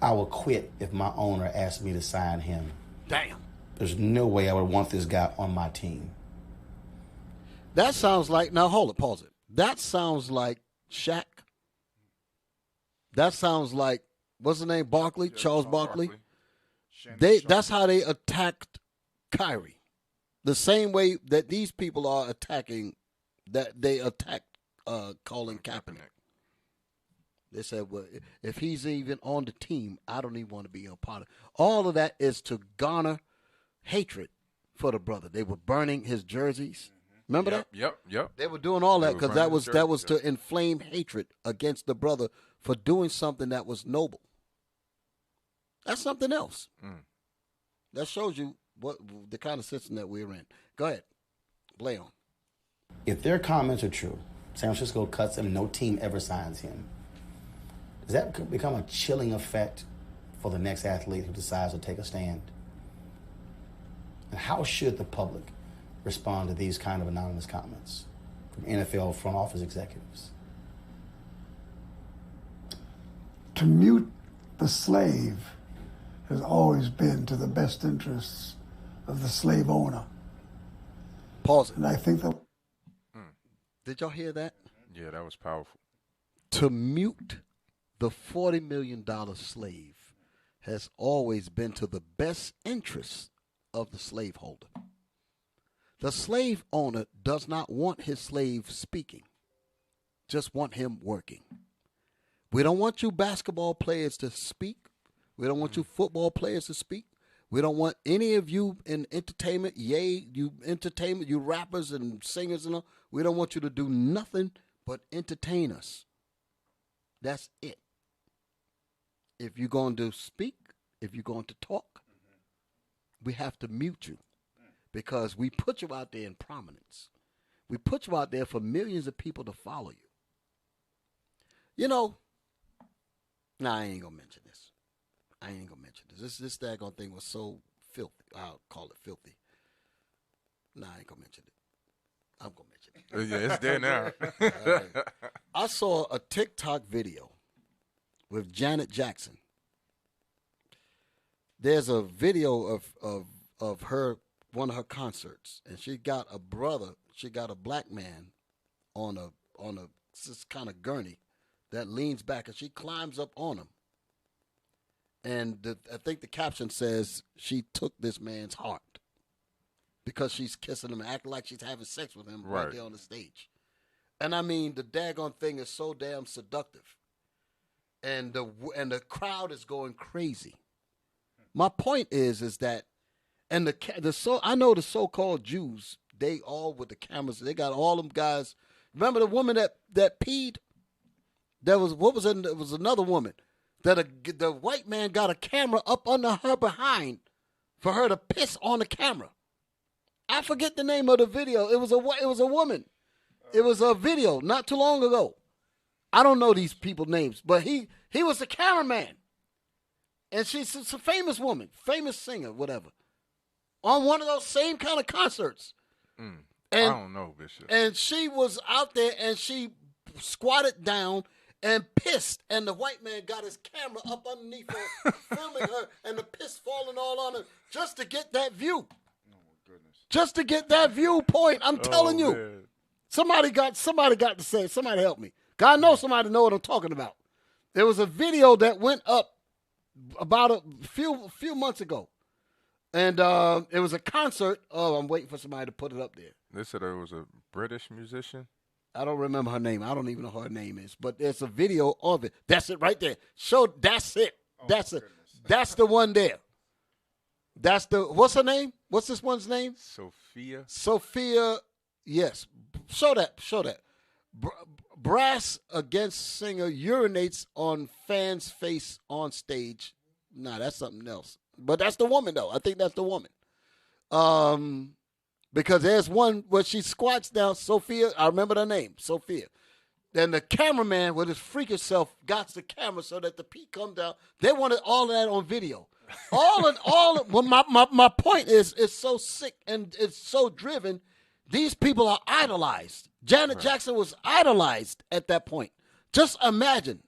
I will quit if my owner asked me to sign him. Damn. There's no way I would want this guy on my team. That sounds like, now hold it, pause it. That sounds like Shaq. That sounds like, what's the name, Barkley, Charles Barkley. That's how they attacked Kyrie. The same way that these people are attacking, that they attacked Colin Kaepernick. They said, well, if he's even on the team, I don't even want to be a part of it. All of that is to garner hatred for the brother. They were burning his jerseys. Remember that? Yep. They were doing all that because that was to inflame hatred against the brother for doing something that was noble. That's something else. That shows you what the kind of system that we're in. Go ahead. Play on. If their comments are true, San Francisco cuts him, no team ever signs him. Does that become a chilling effect for the next athlete who decides to take a stand? And how should the public respond to these kind of anonymous comments from NFL front office executives? To mute the slave has always been to the best interests of the slave owner. Pause it. And I think that... Did y'all hear that? Yeah, that was powerful. To mute the $40 million slave has always been to the best interests of the slaveholder. The slave owner does not want his slave speaking, just want him working. We don't want you basketball players to speak. We don't want you football players to speak. We don't want any of you in entertainment, you rappers and singers and all. We don't want you to do nothing but entertain us. That's it. If you're going to speak, if you're going to talk, we have to mute you because we put you out there in prominence. We put you out there for millions of people to follow you. You know, I ain't going to mention this. This daggone thing was so filthy. I'll call it filthy. I ain't going to mention it. I'm going to mention it. Yeah, it's there now. Right. I saw a TikTok video with Janet Jackson. There's a video of her, one of her concerts, and she got a black man on a this kind of gurney that leans back, and she climbs up on him. And I think the caption says she took this man's heart. because she's kissing him and acting like she's having sex with him Right. right there on the stage. And I mean, the daggone thing is so damn seductive. And the crowd is going crazy. My point is that, and I know the so-called Jews, they all with the cameras, they got all them guys. Remember the woman that peed? There was it was another woman that the white man got a camera up under her behind for her to piss on the camera. I forget the name of the video. It was a woman. It was a video not too long ago. I don't know these people's names, but he was the cameraman. And she's a famous woman, famous singer, whatever, on one of those same kind of concerts. I And, don't know, Bishop. and she was out there and she squatted down and pissed. And the white man got his camera up underneath her, filming her, and the piss falling all on her just to get that view. Oh, my goodness. Just to get that viewpoint. I'm telling you. Man. Somebody got to say, somebody help me. God knows somebody know what I'm talking about. There was a video that went up about a few months ago. And it was a concert. Oh, I'm waiting for somebody to put it up there. They said it was a British musician. I don't remember her name. I don't even know who her name is. But there's a video of it. That's it right there. That's it. That's it. That's the one there. What's her name? What's this one's name? Sophia. Yes. Show that. Brass against singer urinates on fan's face on stage. Nah, that's something else. But that's the woman, though. I think that's the woman. Because there's one where she squats down. Sophia, I remember her name, Sophia. Then the cameraman with his freakish self got the camera so that the pee come down. They wanted all of that on video. Well, my point is, it's so sick and it's so driven. These people are idolized. Janet Jackson was idolized at that point. Just imagine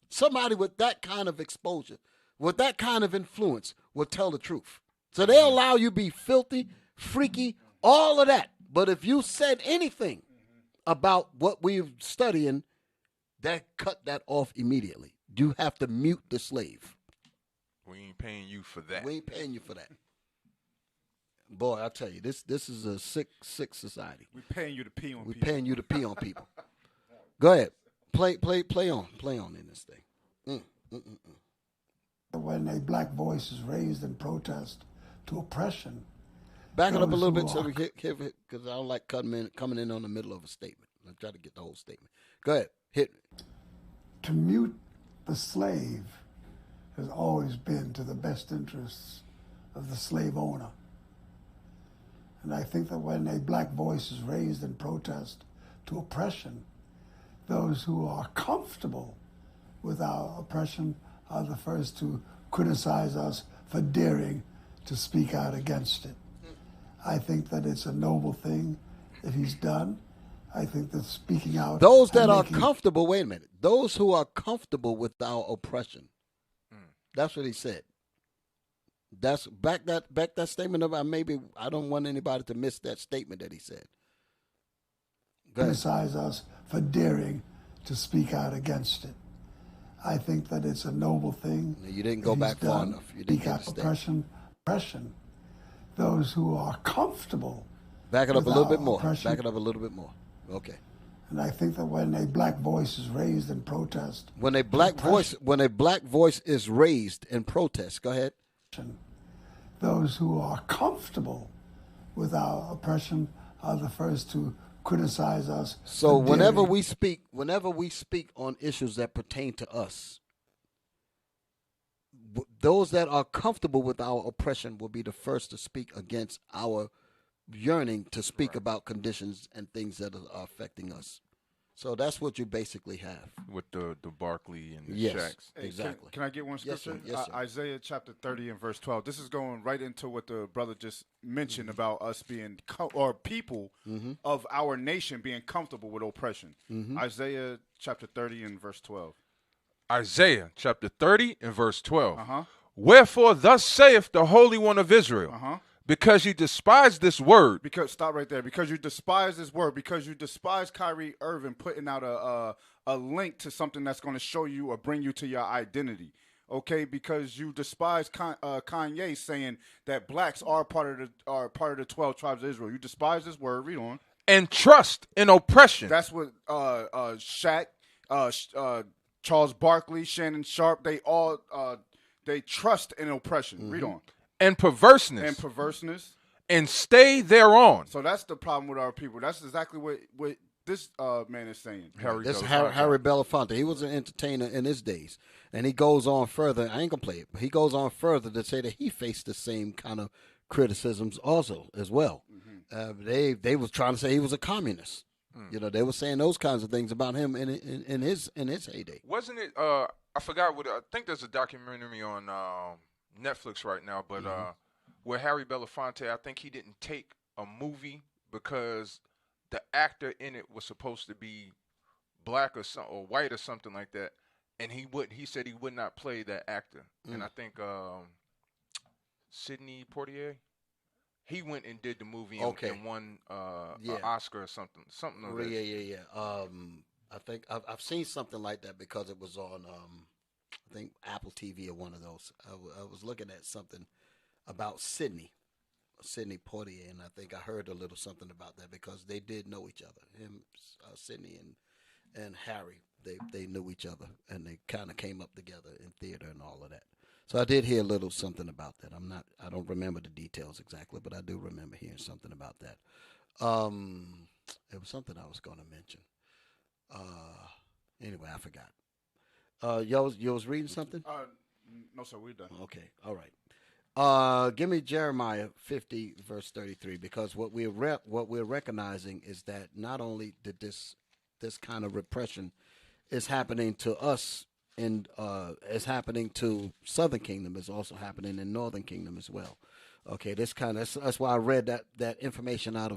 somebody with that kind of exposure, with that kind of influence, will tell the truth. So they allow you to be filthy, freaky, all of that. But if you said anything about what we're studying, that cut that off immediately. You have to mute the slave. We ain't paying you for that. We ain't paying you for that. Boy, I tell you, this is a sick society. We're paying you to pee on We're people. paying you to pee on people. Go ahead. Play on in this thing. When a black voice is raised in protest to oppression. Back it up a those little who bit so are- we hit because I don't like coming in on the middle of a statement. I try to get the whole statement. Go ahead. Hit. To mute the slave has always been to the best interests of the slave owner. And I think that when a black voice is raised in protest to oppression, those who are comfortable with our oppression are the first to criticize us for daring to speak out against it. I think that it's a noble thing that he's done. I think that speaking out... Those that and are making- comfortable, wait a minute. Those who are comfortable with our oppression. That's what he said. That's back that statement about maybe I don't want anybody to miss that statement that he said. Go ahead. criticize us for daring to speak out against it. I think that it's a noble thing. You didn't that go he's back far done. enough. You didn't Speak get out the statement. oppression. Those who are comfortable. Back it up a with little our bit more. oppression. Back it up a little bit more. Okay. And I think that when a black voice is raised in protest, When a black voice is raised in protest, go ahead. those who are comfortable with our oppression are the first to criticize us. So for whenever daring. we speak on issues that pertain to us, those that are comfortable with our oppression will be the first to speak against our yearning to speak about conditions and things that are affecting us. So that's what you basically have. With the Barkley and the Yes. Shacks. Hey, Exactly. Can I get one Yes, scripture? sir. Yes, sir. Isaiah chapter 30 and verse 12. This is going right into what the brother just mentioned about us being, or people of our nation being comfortable with oppression. Isaiah chapter 30 and verse 12. Isaiah chapter 30 and verse 12. Uh-huh. Wherefore thus saith the Holy One of Israel, Uh-huh. because you despise this word. Because stop right there. Because you despise this word. Because you despise Kyrie Irving putting out a link to something that's going to show you or bring you to your identity. okay, because you despise Kanye saying that blacks are part of the 12 tribes of Israel. You despise this word. Read on. And trust in oppression. That's what Shaq, Charles Barkley, Shannon Sharp, they all they trust in oppression. Read on. And perverseness. And stay thereon. So that's the problem with our people. That's exactly what this man is saying. Harry Belafonte. He was an entertainer in his days. And he goes on further. I ain't going to play it. But he goes on further to say that he faced the same kind of criticisms also as well. They was trying to say he was a communist. You know, they were saying those kinds of things about him in his heyday. Wasn't it? I forgot what. I think there's a documentary on Netflix right now, but where Harry Belafonte, I think he didn't take a movie because the actor in it was supposed to be black or white or something like that, and he said he would not play that actor. And I think Sidney Poitier, he went and did the movie and won an Oscar or something. Like that. Yeah. I think I've seen something like that because it was on I think Apple TV or one of those. I was looking at something about Sidney Poitier, and I think I heard a little something about that because they did know each other. Him, Sidney, and Harry, they knew each other, and they kind of came up together in theater and all of that. So I did hear a little something about that. I don't remember the details exactly, but I do remember hearing something about that. It was something I was going to mention. Anyway, I forgot. You was reading something? No, sir, we're done. Okay, all right. Give me Jeremiah 50 verse 33, because what we're recognizing is that not only did this kind of repression is happening to us and is happening to Southern Kingdom, is also happening in Northern Kingdom as well. Okay, that's why I read that information out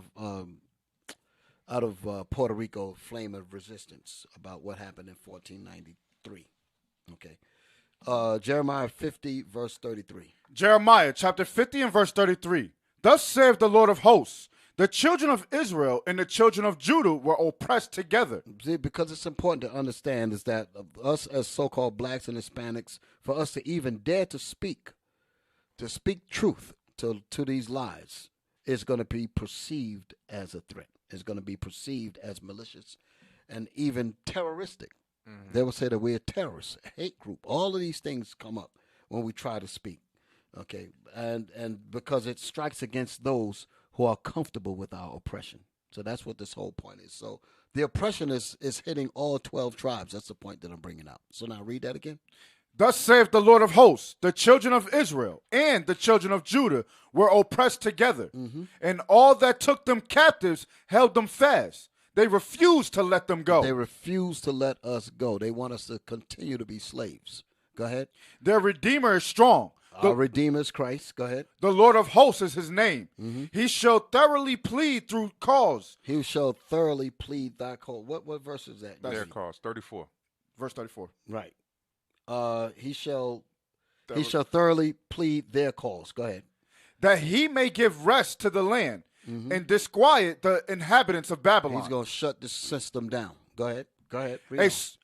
of Puerto Rico Flame of Resistance about what happened in 1493. Okay. Jeremiah 50, verse 33. Jeremiah chapter 50 and verse 33. Thus saith the Lord of hosts, the children of Israel and the children of Judah were oppressed together. See, because it's important to understand is that us as so-called blacks and Hispanics, for us to even dare to speak truth to these lies, is going to be perceived as a threat. It's going to be perceived as malicious and even terroristic. They will say that we're terrorists, a hate group. All of these things come up when we try to speak, okay? And because it strikes against those who are comfortable with our oppression. So that's what this whole point is. So the oppression is hitting all 12 tribes. That's the point that I'm bringing out. So now read that again. Thus saith the Lord of hosts, the children of Israel and the children of Judah were oppressed together, and all that took them captives held them fast. They refused to let them go. They refuse to let us go. They want us to continue to be slaves. Go ahead. Their Redeemer is strong. Our Redeemer is Christ. Go ahead. The Lord of hosts is his name. He shall thoroughly plead through cause. He shall thoroughly plead thy cause. What verse is that? Their cause, 34. Verse 34. Right. He shall thoroughly plead their cause. Go ahead. That he may give rest to the land and disquiet the inhabitants of Babylon. He's going to shut this system down. Go ahead.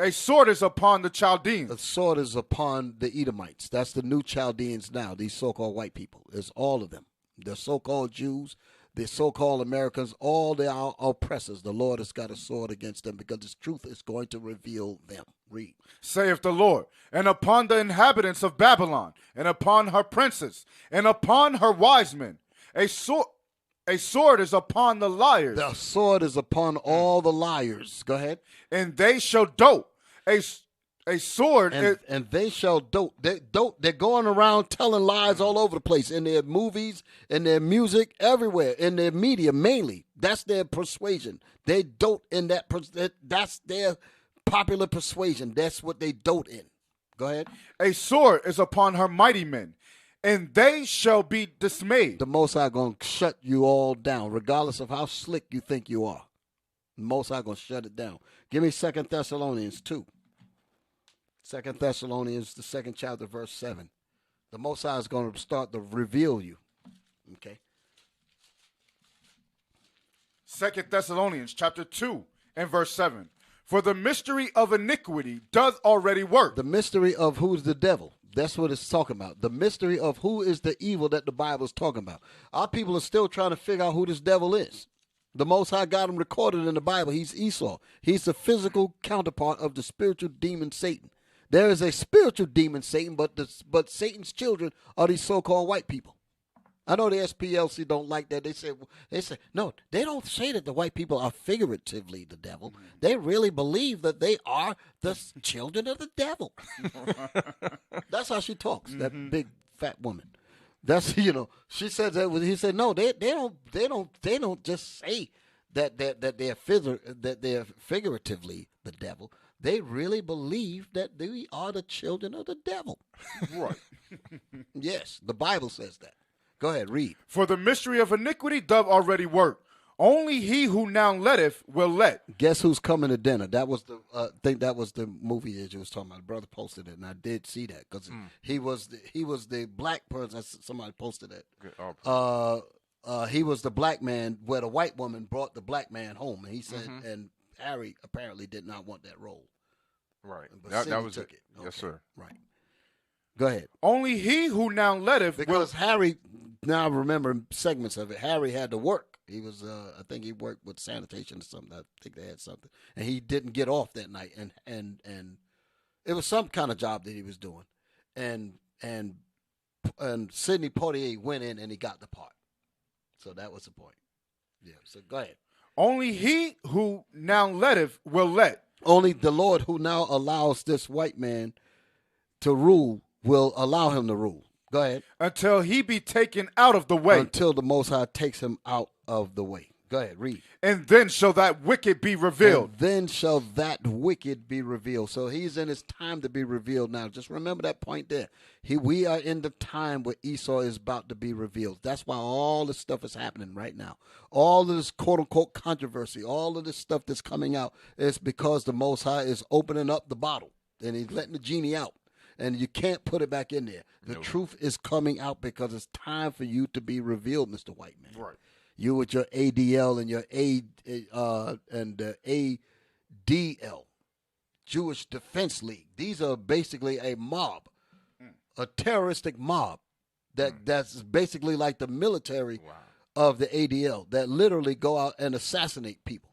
A sword is upon the Chaldeans. The sword is upon the Edomites. That's the new Chaldeans now, these so-called white people. It's all of them. The so-called Jews, the so-called Americans, all they are oppressors. The Lord has got a sword against them because his truth is going to reveal them. Read. Saith the Lord, and upon the inhabitants of Babylon, and upon her princes, and upon her wise men, a sword is upon the liars. The sword is upon all the liars. Go ahead. And they shall dote. A sword. And they shall dote. They're going around telling lies all over the place in their movies, in their music, everywhere, in their media mainly. That's their persuasion. They dote in that. That's their popular persuasion. That's what they dote in. Go ahead. A sword is upon her mighty men, and they shall be dismayed. The Most High going to shut you all down, regardless of how slick you think you are. The Most High going to shut it down. Give me 2 Thessalonians 2. 2 Thessalonians, the 2nd chapter, verse 7. The Most High is going to start to reveal you. Okay. 2 Thessalonians chapter 2 and verse 7. For the mystery of iniquity doth already work. The mystery of who's the devil? That's what it's talking about. The mystery of who is the evil that the Bible is talking about. Our people are still trying to figure out who this devil is. The Most High got him recorded in the Bible. He's Esau. He's the physical counterpart of the spiritual demon Satan. There is a spiritual demon Satan, but Satan's children are these so-called white people. I know the SPLC don't like that. They say no. They don't say that the white people are figuratively the devil. They really believe that they are the children of the devil. That's how she talks. That big fat woman. That's She said that. He said no. They don't just say that they're figuratively the devil. They really believe that they are the children of the devil. Right. Yes, the Bible says that. Go ahead, read. For the mystery of iniquity doth already work. Only he who now letteth will let. Guess who's coming to dinner? That was the I think that was the movie that you was talking about. The brother posted it, and I did see that because he was the black person. Somebody posted that. He was the black man where the white woman brought the black man home, and he said, and Harry apparently did not want that role. Right. But That was took it. Yes, sir. Right. Go ahead. Only he who now letteth because Harry. Now I remember segments of it. Harry had to work. He was, I think he worked with sanitation or something. I think they had something, and he didn't get off that night. And it was some kind of job that he was doing, and Sidney Poitier went in and he got the part. So that was the point. Yeah. So go ahead. Only he who now letteth will let. Only the Lord who now allows this white man to rule will allow him to rule. Go ahead. Until he be taken out of the way. Until the Most High takes him out of the way. Go ahead, read. And then shall that wicked be revealed. And then shall that wicked be revealed. So he's in his time to be revealed now. Just remember that point there. We are in the time where Esau is about to be revealed. That's why all this stuff is happening right now. All of this quote-unquote controversy, all of this stuff that's coming out is because the Most High is opening up the bottle and he's letting the genie out. And you can't put it back in there. The truth is coming out because it's time for you to be revealed, Mr. White Man. Right. You with your ADL and your ADL, Jewish Defense League. These are basically a mob, a terroristic mob that's basically like the military of the ADL that literally go out and assassinate people.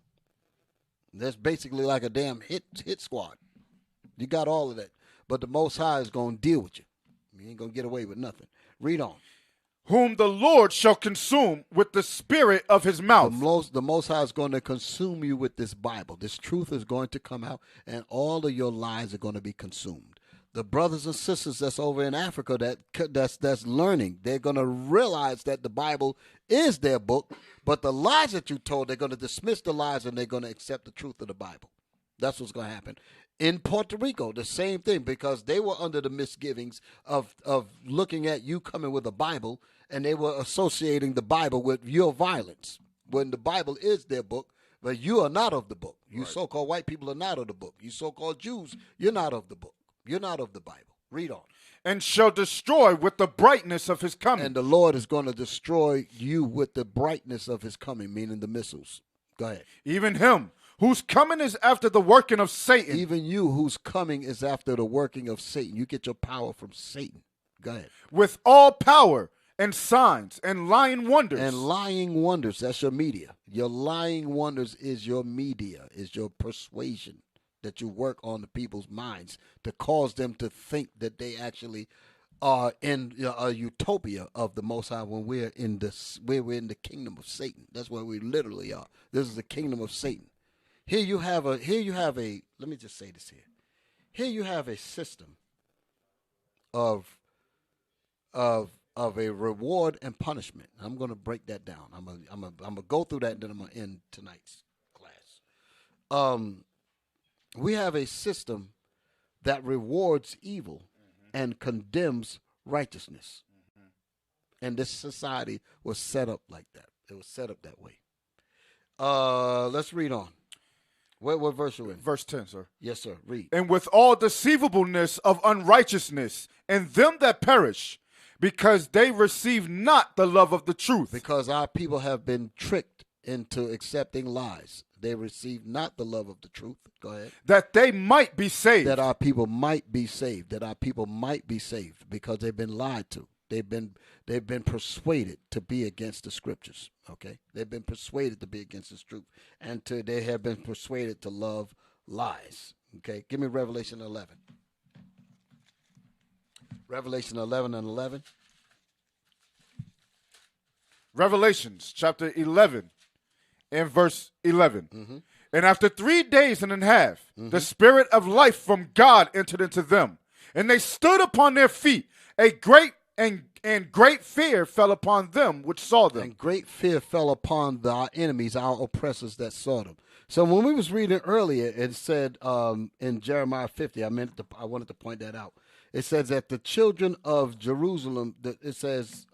That's basically like a damn hit squad. You got all of that. But the Most High is going to deal with you. You ain't going to get away with nothing. Read on. Whom the Lord shall consume with the spirit of his mouth. The Most High is going to consume you with this Bible. This truth is going to come out, and all of your lies are going to be consumed. The brothers and sisters that's over in Africa that's learning, they're going to realize that the Bible is their book, but the lies that you told, they're going to dismiss the lies, and they're going to accept the truth of the Bible. That's what's going to happen. In Puerto Rico, the same thing, because they were under the misgivings of looking at you coming with a Bible, and they were associating the Bible with your violence, when the Bible is their book, but you are not of the book. You so-called white people are not of the book. You so-called Jews, you're not of the book. You're not of the Bible. Read on. And shall destroy with the brightness of his coming. And the Lord is going to destroy you with the brightness of his coming, meaning the missiles. Go ahead. Even him whose coming is after the working of Satan. Even you whose coming is after the working of Satan. You get your power from Satan. Go ahead. With all power and signs and lying wonders. And lying wonders, that's your media. Your lying wonders is your media, is your persuasion that you work on the people's minds to cause them to think that they actually are in a utopia of the Most High when we're in the kingdom of Satan. That's where we literally are. This is the kingdom of Satan. Here you have a, let me just say this here. Here you have a system of a reward and punishment. I'm going to break that down. I'm going to go through that, and then I'm going to end tonight's class. We have a system that rewards evil and condemns righteousness. And this society was set up like that. It was set up that way. Let's read on. What verse are you in? Verse 10, sir. Yes, sir. Read. And with all deceivableness of unrighteousness, and them that perish, because they receive not the love of the truth. Because our people have been tricked into accepting lies. They received not the love of the truth. Go ahead. That they might be saved. That our people might be saved. That our people might be saved because they've been lied to. They've been persuaded to be against the scriptures. Okay, they've been persuaded to be against this truth, and they have been persuaded to love lies. Okay, give me Revelation 11. Revelation 11 and 11. Revelations chapter 11 and verse 11. And after 3 days and a half, the spirit of life from God entered into them, and they stood upon their feet. A great fear fell upon them which saw them. And great fear fell upon our enemies, our oppressors that saw them. So when we was reading earlier, it said in Jeremiah 50, I wanted to point that out. It says that the children of Jerusalem, it says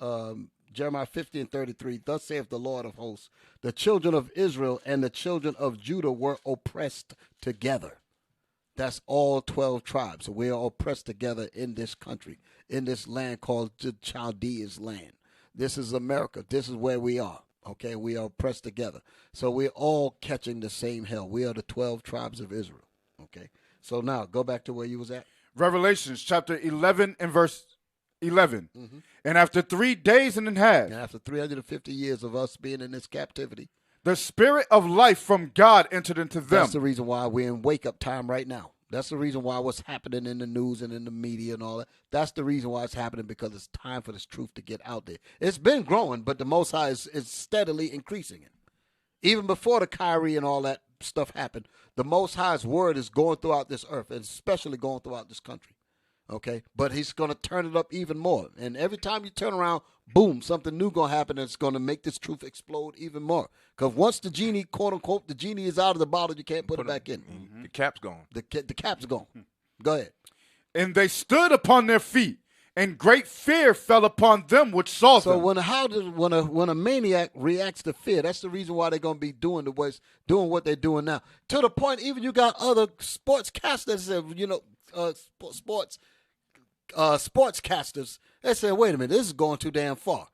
Jeremiah 50 and 33, thus saith the Lord of hosts, the children of Israel and the children of Judah were oppressed together. That's all 12 tribes. So we are oppressed together in this country, in this land called the Chaldea's land. This is America. This is where we are. Okay, we are oppressed together. So we're all catching the same hell. We are the 12 tribes of Israel. Okay, so now go back to where you was at. Revelations chapter 11 and verse 11. And after 3 days and a half, and after 350 years of us being in this captivity, the spirit of life from God entered into them. That's the reason why we're in wake-up time right now. That's the reason why what's happening in the news and in the media and all that. That's the reason why it's happening, because it's time for this truth to get out there. It's been growing, but the Most High is steadily increasing it. Even before the Kyrie and all that stuff happened, the Most High's word is going throughout this earth, and especially going throughout this country. Okay, but he's going to turn it up even more. And every time you turn around, boom, something new going to happen that's going to make this truth explode even more. Because once the genie, quote unquote, the genie is out of the bottle, you can't put it back in. The cap's gone. The cap's gone. Go ahead. And they stood upon their feet, and great fear fell upon them which saw them. So when a maniac reacts to fear, that's the reason why they're going to be doing what they're doing now. To the point, even you got other sportscasters, sportscasters. They said, "Wait a minute, this is going too damn far."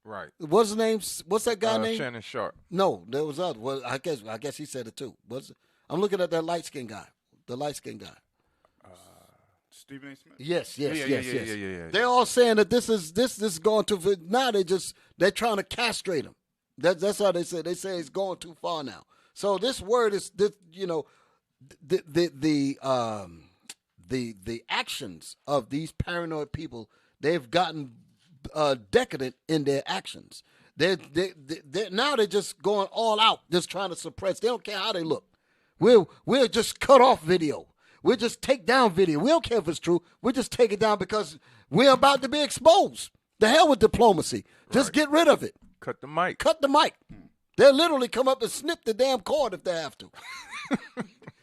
Right. What's his name? What's that guy name? Shannon Sharp. No, there was other. Well, I guess he said it too. I'm looking at that light skinned guy. The light skinned guy. Stephen A. Smith. Yes. Yeah. They're all saying that this is going too far. Now they're trying to castrate him. That's how they say. They say it's going too far now. So this word is the actions of these paranoid people. They've gotten decadent in their actions. They're just going all out, just trying to suppress. They don't care how they look. We'll just cut off video. We'll just take down video. We don't care if it's true. We'll just take it down because we're about to be exposed. The hell with diplomacy. Just get rid of it. Cut the mic. Cut the mic. They'll literally come up and snip the damn cord if they have to.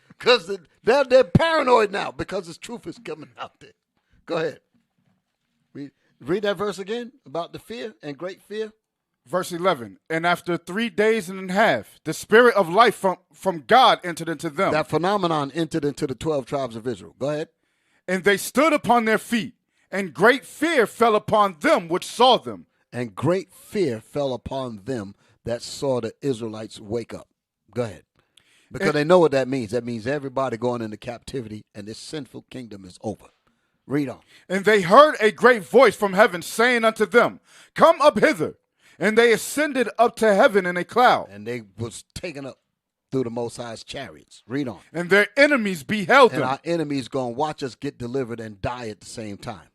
Because they're paranoid now because this truth is coming out there. Go ahead. Read that verse again about the fear and great fear. Verse 11, and after 3 days and a half, the spirit of life from God entered into them. That phenomenon entered into the 12 tribes of Israel. Go ahead. And they stood upon their feet, and great fear fell upon them which saw them. And great fear fell upon them that saw the Israelites wake up. Go ahead. Because they know what that means. That means everybody going into captivity, and this sinful kingdom is over. Read on. And they heard a great voice from heaven saying unto them, Come up hither. And they ascended up to heaven in a cloud. And they was taken up through the Most High's chariots. Read on. And their enemies beheld them. And our enemies going to watch us get delivered and die at the same time.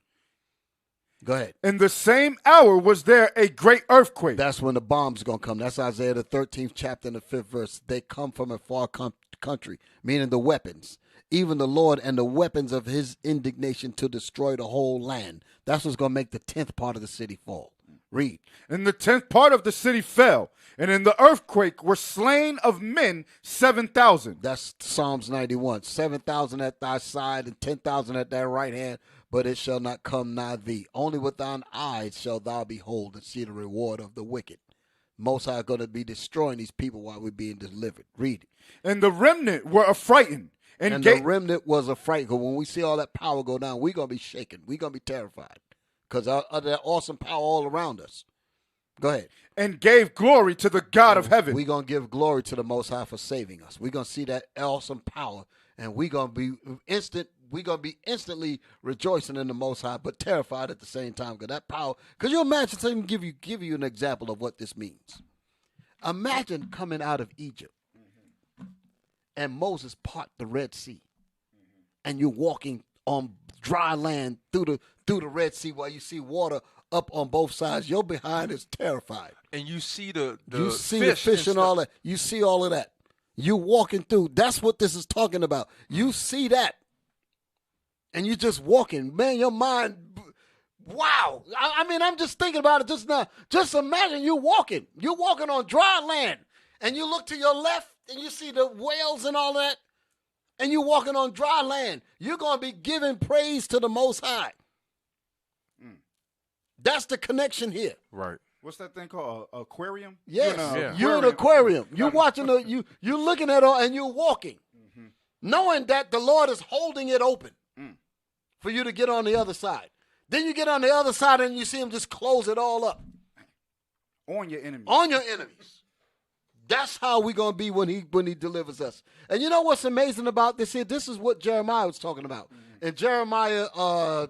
Go ahead. In the same hour was there a great earthquake. That's when the bombs going to come. That's Isaiah the 13th chapter and the 5th verse. They come from a far country, meaning the weapons. Even the Lord and the weapons of his indignation to destroy the whole land. That's what's going to make the 10th part of the city fall. Read. And the 10th part of the city fell, and in the earthquake were slain of men 7,000. That's Psalms 91. 7,000 at thy side and 10,000 at thy right hand, but it shall not come nigh thee. Only with thine eyes shalt thou behold and see the reward of the wicked. Most High going to be destroying these people while we're being delivered. Read. And the remnant were affrighted. And the remnant was afraid. Because when we see all that power go down, we're going to be shaken. We're going to be terrified. Because of that awesome power all around us. Go ahead. And gave glory to the God of heaven. We're going to give glory to the Most High for saving us. We're going to see that awesome power, and we're going to be instantly rejoicing in the Most High, but terrified at the same time, because that power. Could you imagine? Let me give you an example of what this means. Imagine coming out of Egypt, and Moses part the Red Sea, and you're walking on dry land through the Red Sea while you see water up on both sides. Your behind is terrified. And you see the fish and all that. You see all of that. You walking through. That's what this is talking about. You see that. And you just walking. Man, your mind, wow. I mean, I'm just thinking about it just now. Just imagine you walking. You're walking on dry land. And you look to your left and you see the whales and all that. And you're walking on dry land. You're going to be giving praise to the Most High. That's the connection here. Right. What's that thing called? Aquarium? Yes. You're in an aquarium. You're watching you're looking at it and you're walking. Knowing that the Lord is holding it open for you to get on the other side. Then you get on the other side and you see him just close it all up. On your enemies. On your enemies. That's how we're going to be when he delivers us. And you know what's amazing about this here? This is what Jeremiah was talking about. In Jeremiah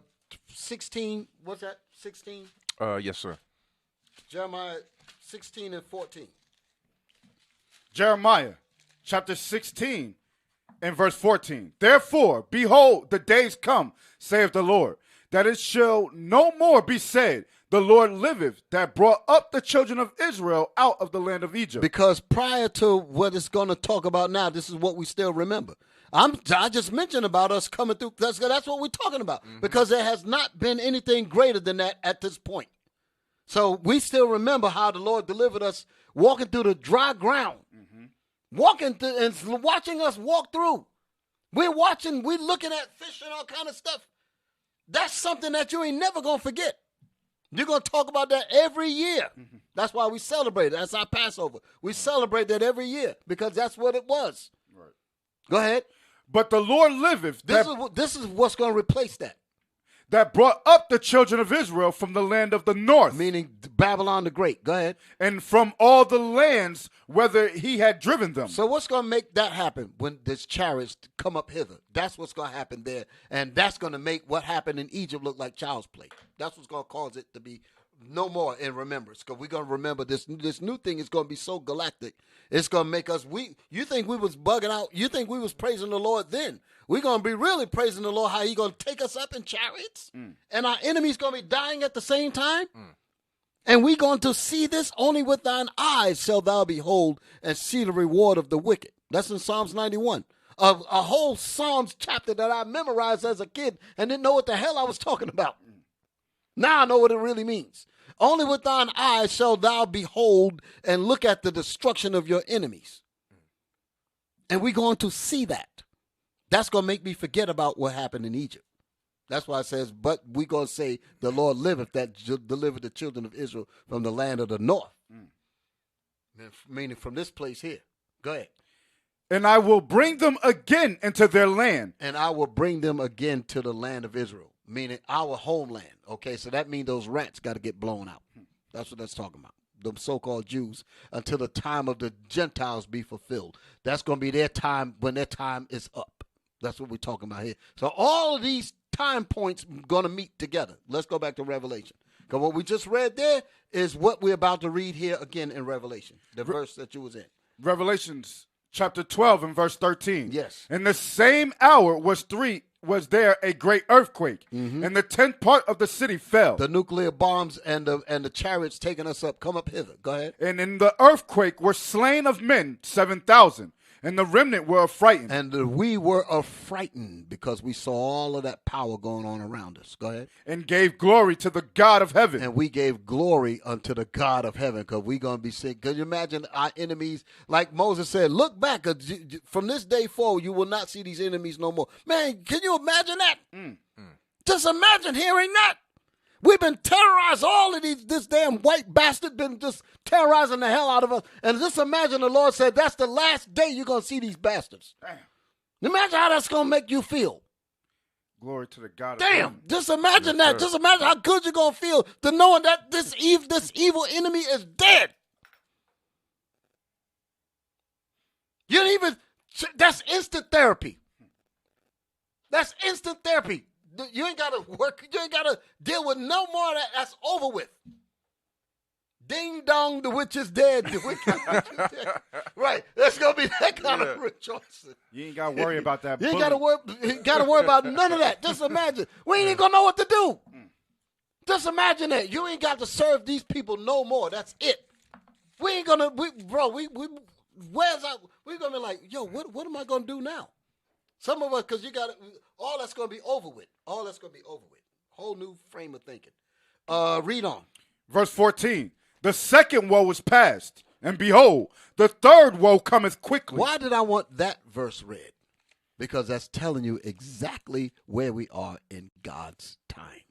16, what's that? 16? Yes, sir. Jeremiah 16 and 14. Jeremiah chapter 16 and verse 14. Therefore, behold, the days come, saith the Lord, that it shall no more be said, the Lord liveth, that brought up the children of Israel out of the land of Egypt. Because prior to what it's going to talk about now, this is what we still remember. I just mentioned about us coming through. That's what we're talking about. Because there has not been anything greater than that at this point. So we still remember how the Lord delivered us walking through the dry ground. Walking through and watching us walk through. We're looking at fish and all kind of stuff. That's something that you ain't never going to forget. You're going to talk about that every year. That's why we celebrate it. That's our Passover. We celebrate that every year because that's what it was. Right. Go ahead. But the Lord liveth. This is what's going to replace that. That brought up the children of Israel from the land of the north. Meaning Babylon the Great. Go ahead. And from all the lands whither he had driven them. So what's going to make that happen when this chariots come up hither? That's what's going to happen there. And that's going to make what happened in Egypt look like child's play. That's what's going to cause it to be no more in remembrance. Because we're going to remember this new thing is going to be so galactic. It's going to make us, you think we was bugging out. You think we was praising the Lord then. We're going to be really praising the Lord, how he going to take us up in chariots. And our enemies going to be dying at the same time. And we're going to see this. Only with thine eyes shalt thou behold and see the reward of the wicked. That's in Psalms 91. A whole Psalms chapter that I memorized as a kid and didn't know what the hell I was talking about. Now I know what it really means. Only with thine eyes shalt thou behold and look at the destruction of your enemies. And we're going to see that. That's going to make me forget about what happened in Egypt. That's why it says, but we're going to say, the Lord liveth that delivered the children of Israel from the land of the north. Meaning from this place here. Go ahead. And I will bring them again into their land. And I will bring them again to the land of Israel. Meaning our homeland. Okay, so that means those rats got to get blown out. That's what that's talking about. The so-called Jews, until the time of the Gentiles be fulfilled. That's going to be their time when their time is up. That's what we're talking about here. So all of these time points going to meet together. Let's go back to Revelation. Because what we just read there is what we're about to read here again in Revelation, the verse that you was in. Revelations chapter 12 and verse 13. Yes. In the same hour was there a great earthquake, and the 10th part of the city fell. The nuclear bombs and the chariots taking us up. Come up hither. Go ahead. And in the earthquake were slain of men 7,000. And the remnant were affrighted. And we were affrighted because we saw all of that power going on around us. Go ahead. And gave glory to the God of heaven. And we gave glory unto the God of heaven because we're going to be sick. Can you imagine our enemies? Like Moses said, look back. From this day forward, you will not see these enemies no more. Man, can you imagine that? Just imagine hearing that. We've been terrorized. All of this damn white bastard been just terrorizing the hell out of us. And just imagine the Lord said, that's the last day you're going to see these bastards. Damn. Imagine how that's going to make you feel. Glory to the God of Damn, heaven. just imagine Yes, that. sir. Just imagine how good you're going to feel to knowing that this evil enemy is dead. You don't even, that's instant therapy. That's instant therapy. You ain't got to work, you ain't got to deal with no more of that. That's over with. Ding dong, the witch is dead. The wicked witch is dead. Right, that's going to be that kind of rejoicing. You ain't got to worry about that. You ain't bully. got to worry about none of that. Just imagine. We ain't even going to know what to do. Just imagine that. You ain't got to serve these people no more. That's it. We ain't going to, we're going to be like, yo, what am I going to do now? Some of us, because all that's going to be over with. All that's going to be over with. Whole new frame of thinking. Read on. Verse 14. The second woe is past, and behold, the third woe cometh quickly. Why did I want that verse read? Because that's telling you exactly where we are in God's time.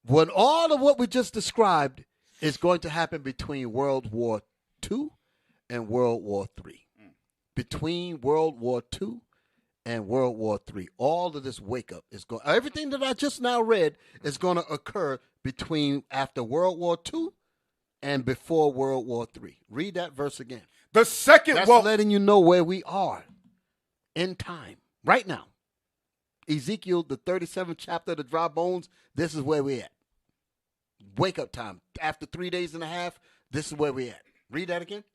When all of what we just described is going to happen between World War II and World War III. Between World War II and World War III, all of this wake up is going. Everything that I just now read is going to occur after World War II and before World War III. Read that verse again. The second That's woe. letting you know where we are in time right now. Ezekiel, the 37th chapter of the dry bones. This is where we at. Wake up time. After 3 days and a half, this is where we at. Read that again.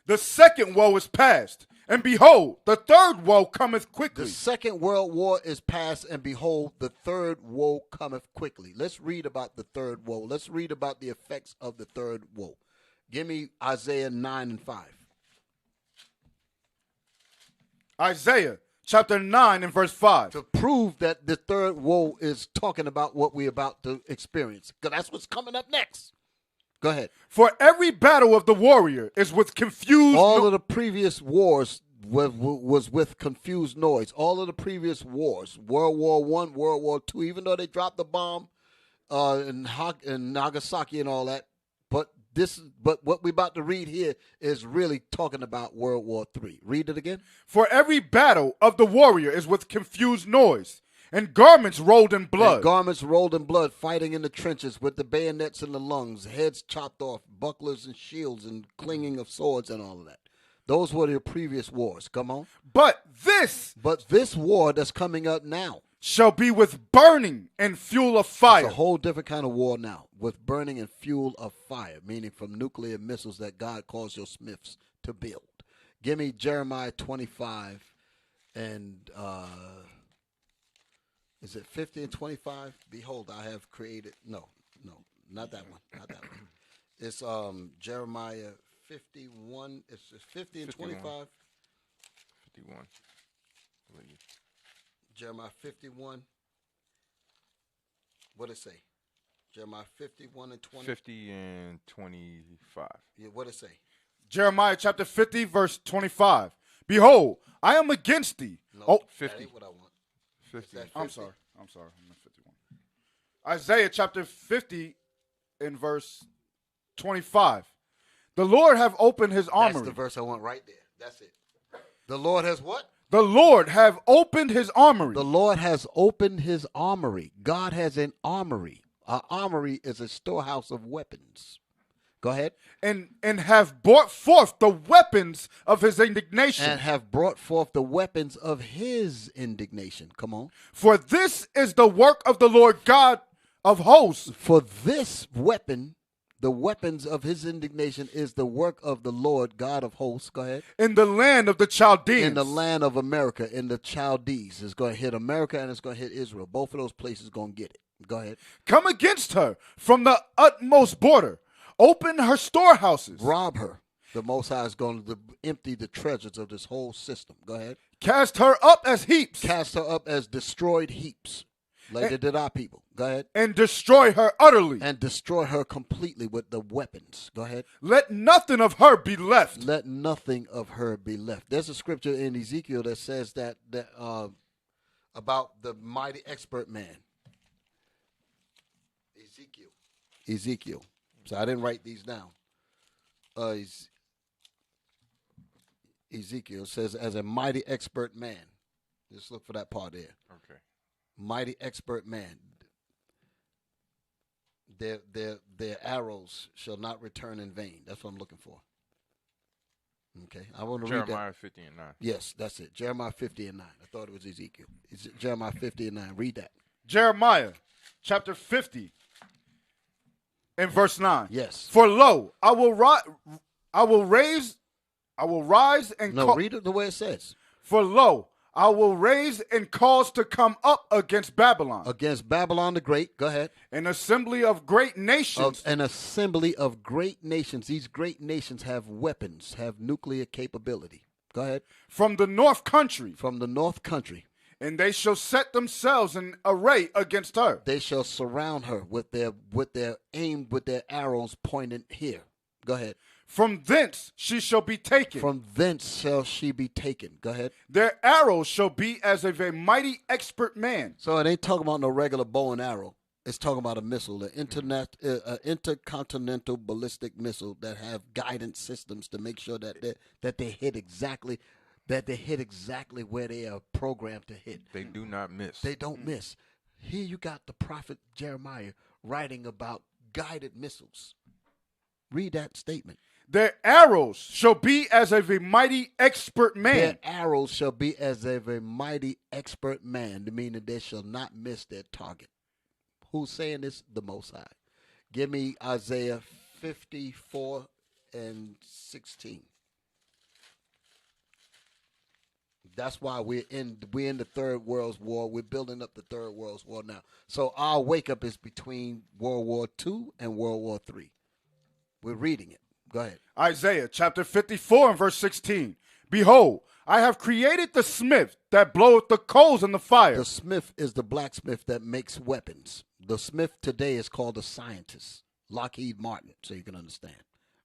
The second woe is past, and behold, the third woe cometh quickly. The second world war is past, and behold, the third woe cometh quickly. Let's read about the third woe. Let's read about the effects of the third woe. Give me Isaiah 9 and 5. Isaiah chapter 9 and verse 5. To prove that the third woe is talking about what we're about to experience. Because that's what's coming up next. Go ahead. For every battle of the warrior is with confused. All of the previous wars was with confused noise. All of the previous wars, World War I, World War II, even though they dropped the bomb in Nagasaki and all that, but what we're about to read here is really talking about World War III. Read it again. For every battle of the warrior is with confused noise, and garments rolled in blood. And garments rolled in blood, fighting in the trenches with the bayonets in the lungs, heads chopped off, bucklers and shields, and clinging of swords and all of that. Those were the previous wars. Come on. But this war that's coming up now shall be with burning and fuel of fire. It's a whole different kind of war now, with burning and fuel of fire, meaning from nuclear missiles that God calls your smiths to build. Give me Jeremiah 25 and is it 50 and 25? Behold, I have created. No, not that one. Not that one. It's Jeremiah 51. It's 50 and 25. 51. Jeremiah 51. What did it say? Jeremiah 51 and 20. 50 and 25. Yeah, what did it say? Jeremiah chapter 50, verse 25. Behold, I am against thee. No, 50. That ain't what I want. 50. I'm sorry. I'm at 51. Isaiah chapter 50 in verse 25. The Lord have opened his armory. That's the verse I want right there. That's it. The Lord has what? The Lord have opened his armory. The Lord has opened his armory. God has an armory. Our armory is a storehouse of weapons. Go ahead. And have brought forth the weapons of his indignation. And have brought forth the weapons of his indignation. Come on. For this is the work of the Lord God of hosts. For this weapon, the weapons of his indignation is the work of the Lord God of hosts. Go ahead. In the land of the Chaldeans. In the land of America, in the Chaldees. It's going to hit America and it's going to hit Israel. Both of those places are going to get it. Go ahead. Come against her from the utmost border. Open her storehouses. Rob her. The Most High is going to empty the treasures of this whole system. Go ahead. Cast her up as heaps. Cast her up as destroyed heaps. Like they did our people. Go ahead. And destroy her utterly. And destroy her completely with the weapons. Go ahead. Let nothing of her be left. Let nothing of her be left. There's a scripture in Ezekiel that says that about the mighty expert man. Ezekiel. So I didn't write these down. Ezekiel says, as a mighty expert man. Just look for that part there. Okay. Mighty expert man. Their arrows shall not return in vain. That's what I'm looking for. Okay, I want to read that. Jeremiah 50 and 9. Yes, that's it. Jeremiah 50 and 9. I thought it was Ezekiel. It's Jeremiah 50 and 9. Read that. Jeremiah chapter 50 and verse 9. Yes. For lo, I will rise and No, read it the way it says. For lo, I will raise and cause to come up against Babylon. Against Babylon the Great. Go ahead. An assembly of great nations. An assembly of great nations. These great nations have weapons, have nuclear capability. Go ahead. From the north country. From the north country. And they shall set themselves in array against her. They shall surround her with their arrows pointed here. Go ahead. From thence she shall be taken. From thence shall she be taken. Go ahead. Their arrows shall be as of a mighty expert man. So it ain't talking about no regular bow and arrow. It's talking about a missile, an intercontinental ballistic missile that have guidance systems to make sure that they hit exactly where they are programmed to hit. They do not miss. They don't miss. Here you got the prophet Jeremiah writing about guided missiles. Read that statement. Their arrows shall be as of a mighty expert man. Their arrows shall be as of a mighty expert man, meaning they shall not miss their target. Who's saying this? The Most High. Give me Isaiah 54 and 16. That's why we're in the Third World War. We're building up the Third World War now. So our wake up is between World War II and World War III. We're reading it. Go ahead. Isaiah chapter 54 and verse 16. Behold, I have created the smith that bloweth the coals in the fire. The smith is the blacksmith that makes weapons. The smith today is called a scientist. Lockheed Martin, so you can understand.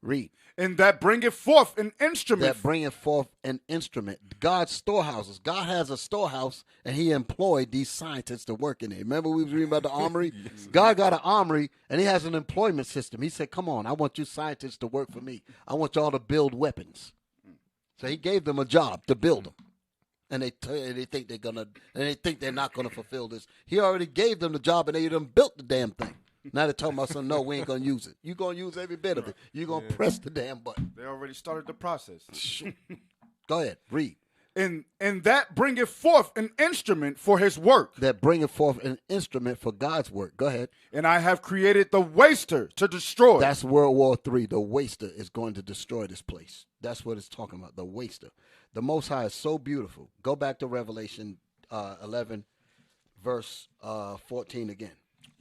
Read. And that bringeth forth an instrument. That bringeth forth an instrument. God's storehouses. God has a storehouse, and he employed these scientists to work in it. Remember we was reading about the armory? Yes. God got an armory, and he has an employment system. He said, come on, I want you scientists to work for me. I want y'all to build weapons. So he gave them a job to build them. And they think they're not gonna fulfill this. He already gave them the job, and they done built the damn thing. Now they're talking about something, no, we ain't going to use it. You're going to use every bit of it. You're going to press the damn button. They already started the process. Go ahead, read. And that bringeth forth an instrument for his work. That bringeth forth an instrument for God's work. Go ahead. And I have created the waster to destroy. That's World War III. The waster is going to destroy this place. That's what it's talking about, the waster. The Most High is so beautiful. Go back to Revelation 11, verse 14 again.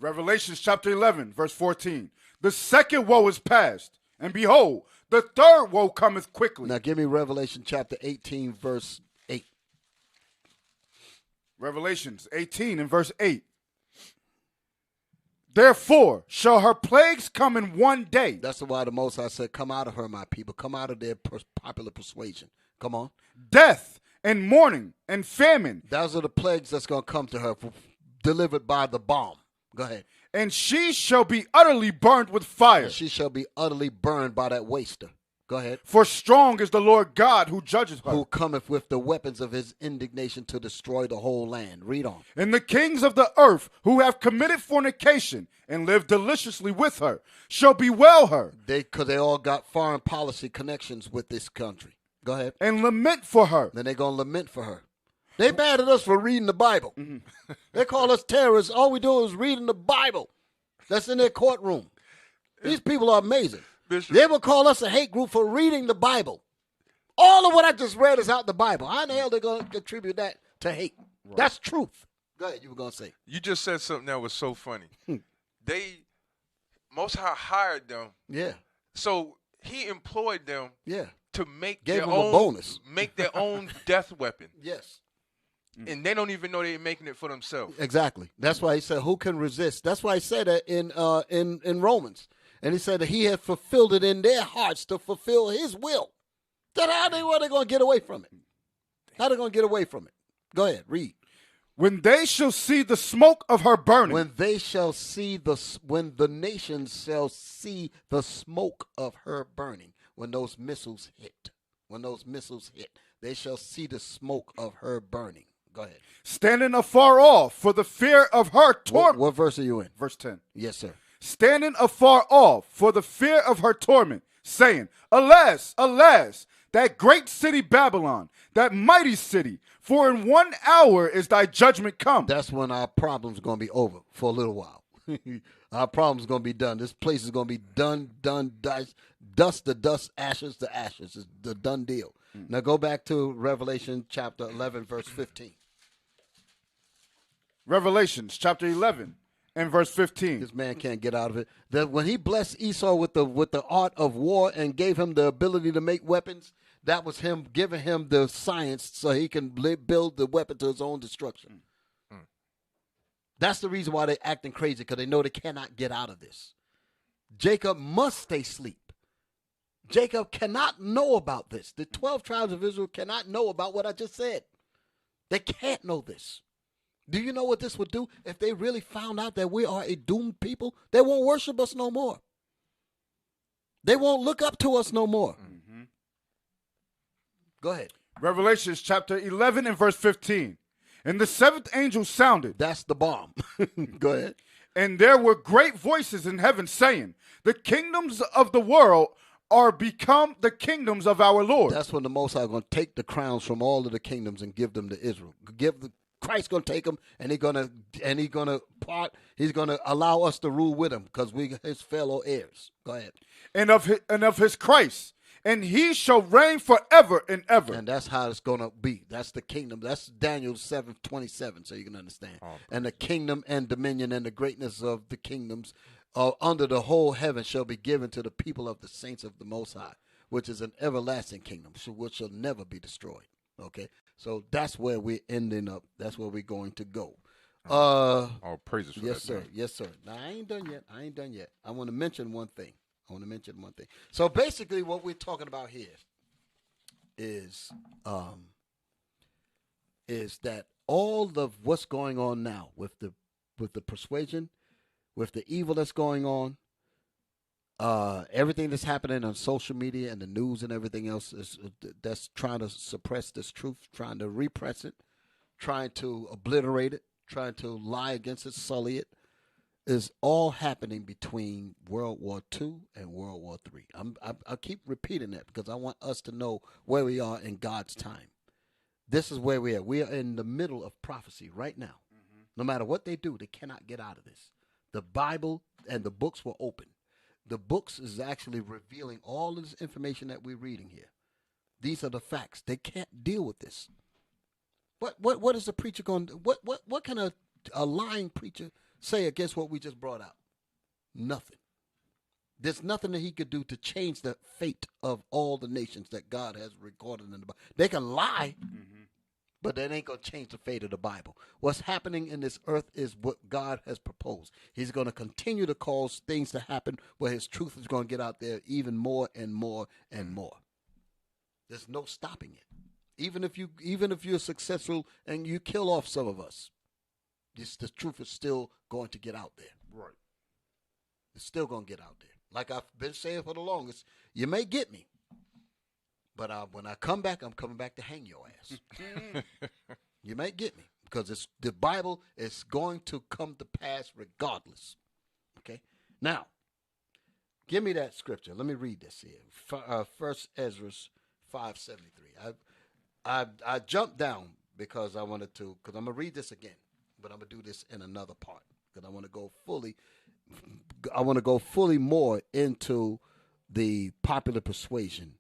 Revelation chapter 11, verse 14. The second woe is past, and behold, the third woe cometh quickly. Now give me Revelation chapter 18, verse 8. Revelations 18 and verse 8. Therefore shall her plagues come in one day. That's why the Most High said, come out of her, my people. Come out of their popular persuasion. Come on. Death and mourning and famine. Those are the plagues that's going to come to her, delivered by the bomb. Go ahead. And she shall be utterly burned with fire. And she shall be utterly burned by that waster. Go ahead. For strong is the Lord God who judges her. Who cometh with the weapons of his indignation to destroy the whole land. Read on. And the kings of the earth who have committed fornication and lived deliciously with her shall bewail her. Because they all got foreign policy connections with this country. Go ahead. And lament for her. Then they're going to lament for her. They mad at us for reading the Bible. Mm-hmm. They call us terrorists. All we do is reading the Bible. That's in their courtroom. These people are amazing. Bishop. They will call us a hate group for reading the Bible. All of what I just read is out the Bible. How in the hell are they going to contribute that to hate? Right. That's truth. Go ahead. You were going to say. You just said something that was so funny. Most High hired them. Yeah. So he employed them. Yeah. To make Gave their them own a bonus. Make their own death weapon. Yes. And they don't even know they're making it for themselves. Exactly. That's why he said, who can resist? That's why he said that in Romans. And he said that he had fulfilled it in their hearts to fulfill his will. Then how are they going to get away from it? How are they going to get away from it? Go ahead, read. When they shall see the smoke of her burning. When the nations shall see the smoke of her burning. When those missiles hit. They shall see the smoke of her burning. Go ahead. Standing afar off for the fear of her torment. What verse are you in? Verse 10. Yes, sir. Standing afar off for the fear of her torment, saying, Alas, alas, that great city Babylon, that mighty city, for in 1 hour is thy judgment come. That's when our problem's going to be over for a little while. Our problem's going to be done. This place is going to be done, dust to dust, ashes to ashes. It's the done deal. Now go back to Revelation chapter 11, verse 15. Revelations chapter 11 and verse 15. This man can't get out of it. That when he blessed Esau with the art of war and gave him the ability to make weapons, that was him giving him the science so he can build the weapon to his own destruction. That's the reason why they're acting crazy, because they know they cannot get out of this. Jacob must stay asleep. Jacob cannot know about this. The 12 tribes of Israel cannot know about what I just said. They can't know this. Do you know what this would do if they really found out that we are a doomed people? They won't worship us no more. They won't look up to us no more. Mm-hmm. Go ahead. Revelations chapter 11 and verse 15. And the seventh angel sounded. That's the bomb. Go ahead. And there were great voices in heaven saying, the kingdoms of the world are become the kingdoms of our Lord. That's when the Most High is going to take the crowns from all of the kingdoms and give them to Israel. Christ's going to take them, and he's going to allow us to rule with him because we his fellow heirs. Go ahead. And of his Christ. And he shall reign forever and ever. And that's how it's going to be. That's the kingdom. That's Daniel 7:27, so you can understand. Oh, and the kingdom and dominion and the greatness of the kingdoms under the whole heaven shall be given to the people of the saints of the Most High, which is an everlasting kingdom, which shall never be destroyed. Okay? So that's where we're ending up. That's where we're going to go. Praises for yes, that. Sir. Man. Yes, sir. Now, I ain't done yet. I want to mention one thing. So basically what we're talking about here is that all of what's going on now with the persuasion, with the evil that's going on, everything that's happening on social media and the news and everything else that's trying to suppress this truth, trying to repress it, trying to obliterate it, trying to lie against it, sully it, is all happening between World War II and World War III. I keep repeating that because I want us to know where we are in God's time. This is where we are. We are in the middle of prophecy right now. Mm-hmm. No matter what they do, they cannot get out of this. The Bible and the books were open. The books is actually revealing all of this information that we're reading here. These are the facts. They can't deal with this. What is the preacher going to do? What can a lying preacher say against what we just brought out? Nothing. There's nothing that he could do to change the fate of all the nations that God has recorded in the Bible. They can lie, but that ain't going to change the fate of the Bible. What's happening in this earth is what God has proposed. He's going to continue to cause things to happen where his truth is going to get out there even more and more and more. There's no stopping it. Even if you're successful and you kill off some of us, the truth is still going to get out there. Right. It's still going to get out there. Like I've been saying for the longest, you may get me, but when I come back, I'm coming back to hang your ass. You may get me because the Bible is going to come to pass regardless. Okay? Now, give me that scripture. Let me read this here. First Ezra 5:73. I jumped down because I wanted to, because I'm going to read this again. But I'm going to do this in another part because I want to go fully more into the popular persuasion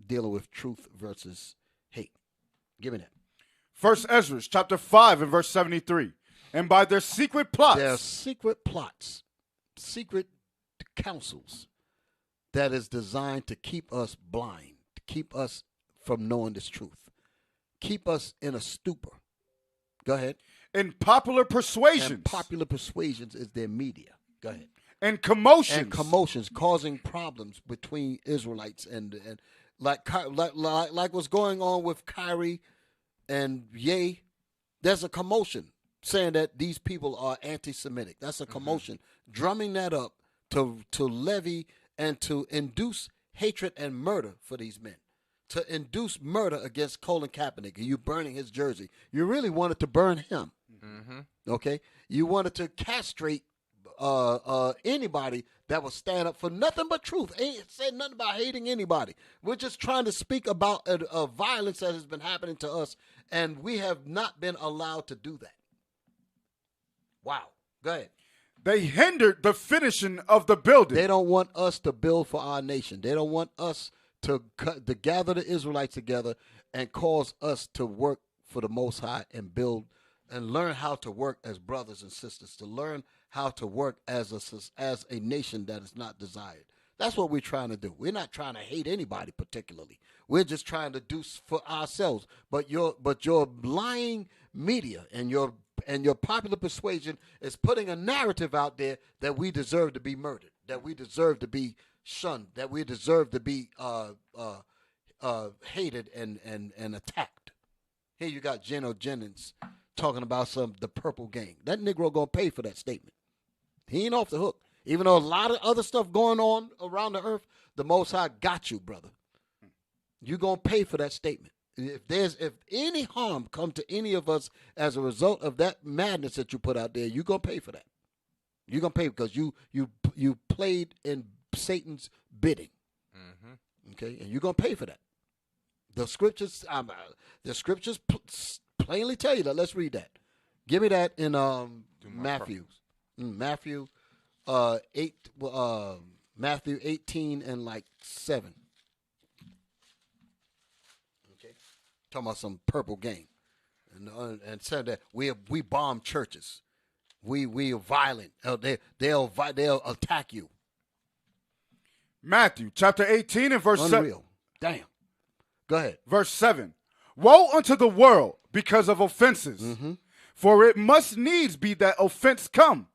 dealing with truth versus hate. Give me that. First Ezra chapter 5 and verse 73. And by their secret plots. There are secret plots, secret counsels that is designed to keep us blind, to keep us from knowing this truth, keep us in a stupor. Go ahead. In popular persuasions. And popular persuasions is their media. Go ahead. And commotions. And commotions causing problems between Israelites and like what's going on with Kyrie and Ye. There's a commotion saying that these people are anti-Semitic. That's a commotion. Drumming that up to levy and to induce hatred and murder for these men. to induce murder against Colin Kaepernick, and you burning his jersey. You really wanted to burn him. Okay? You wanted to castrate anybody that would stand up for nothing but truth. Ain't said nothing about hating anybody. We're just trying to speak about a violence that has been happening to us, and we have not been allowed to do that. Wow. Go ahead. They hindered the finishing of the building. They don't want us to build for our nation. They don't want us to gather the Israelites together and cause us to work for the Most High and build and learn how to work as brothers and sisters, to learn how to work as a nation that is not desired. That's what we're trying to do. We're not trying to hate anybody particularly. We're just trying to do for ourselves. But your lying media and your popular persuasion is putting a narrative out there that we deserve to be murdered, that we deserve to be shunned, that we deserve to be hated and attacked. Here you got Geno Jennings talking about the purple gang. That Negro gonna pay for that statement. He ain't off the hook. Even though a lot of other stuff going on around the earth, the Most High got you, brother. You gonna pay for that statement. If any harm come to any of us as a result of that madness that you put out there, you gonna pay for that. You gonna pay because you played in Satan's bidding. Okay, and you gonna pay for that. The scriptures plainly tell you that. Let's read that. Give me that in Matthew. Matthew 18 and 7. Okay, talking about some purple gang, and said that we bomb churches, we are violent. They'll attack you. Matthew chapter 18 and verse 7. Damn. Go ahead. Verse 7. Woe unto the world because of offenses, for it must needs be that offense come.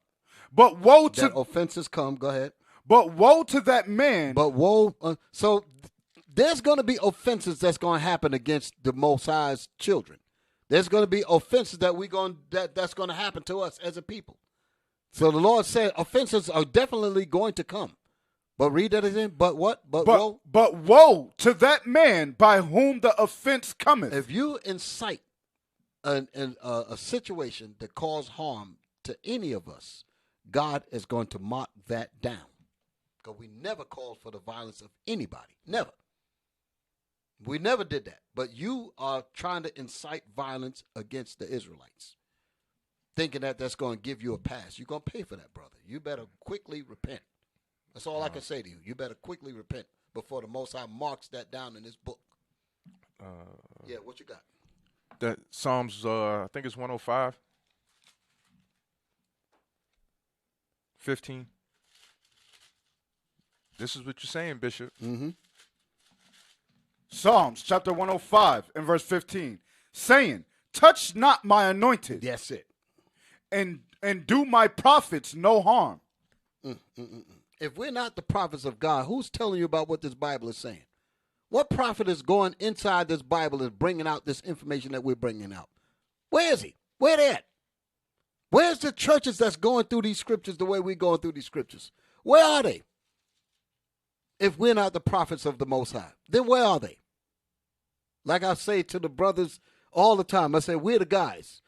But woe to offenses come. Go ahead. But woe to that man. But woe. So there's going to be offenses that's going to happen against the Most High's children. There's going to be offenses that's going to happen to us as a people. So the Lord said offenses are definitely going to come. But read that again. But what? But woe. But woe to that man by whom the offense cometh. If you incite a situation that cause harm to any of us, God is going to mark that down. Because we never called for the violence of anybody. Never. We never did that. But you are trying to incite violence against the Israelites, thinking that that's going to give you a pass. You're going to pay for that, brother. You better quickly repent. That's all I can say to you. You better quickly repent before the Most High marks that down in his book. Yeah, what you got? That Psalms, I think it's 105. 15. This is what you're saying, Bishop. Psalms chapter 105 and verse 15, saying, touch not my anointed. That's it. And do my prophets no harm. If we're not the prophets of God, who's telling you about what this Bible is saying? What prophet is going inside this Bible and bringing out this information that we're bringing out? Where is he? Where they at? Where's the churches that's going through these scriptures the way we're going through these scriptures? Where are they? If we're not the prophets of the Most High, then where are they? Like I say to the brothers all the time, I say, we're the guys.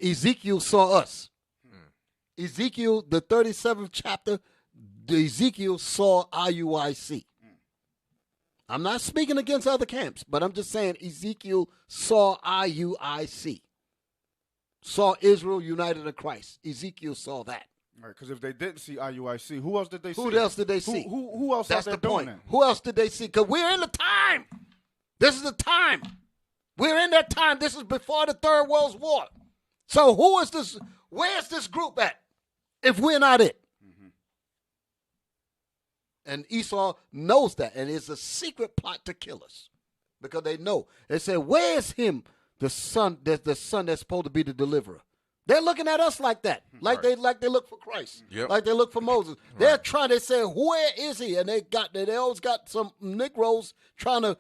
Ezekiel saw us. Ezekiel, the 37th chapter, Ezekiel saw IUIC. I'm not speaking against other camps, but I'm just saying Ezekiel saw IUIC. Saw Israel united in Christ. Ezekiel saw that. Right, because if they didn't see IUIC, who else did they see? Who else did they see? Who else? That's out there the point. doing that? Who else did they see? Because we're in the time. This is the time. We're in that time. This is before the Third World War. So who is this? Where's this group at? If we're not it. And Esau knows that, and it's a secret plot to kill us, because they know. They say, "Where's him, the son that's supposed to be the deliverer?" They're looking at us like that, like they look for Christ, like they look for Moses. They're trying. They say, "Where is he?" And they always got some Negroes trying to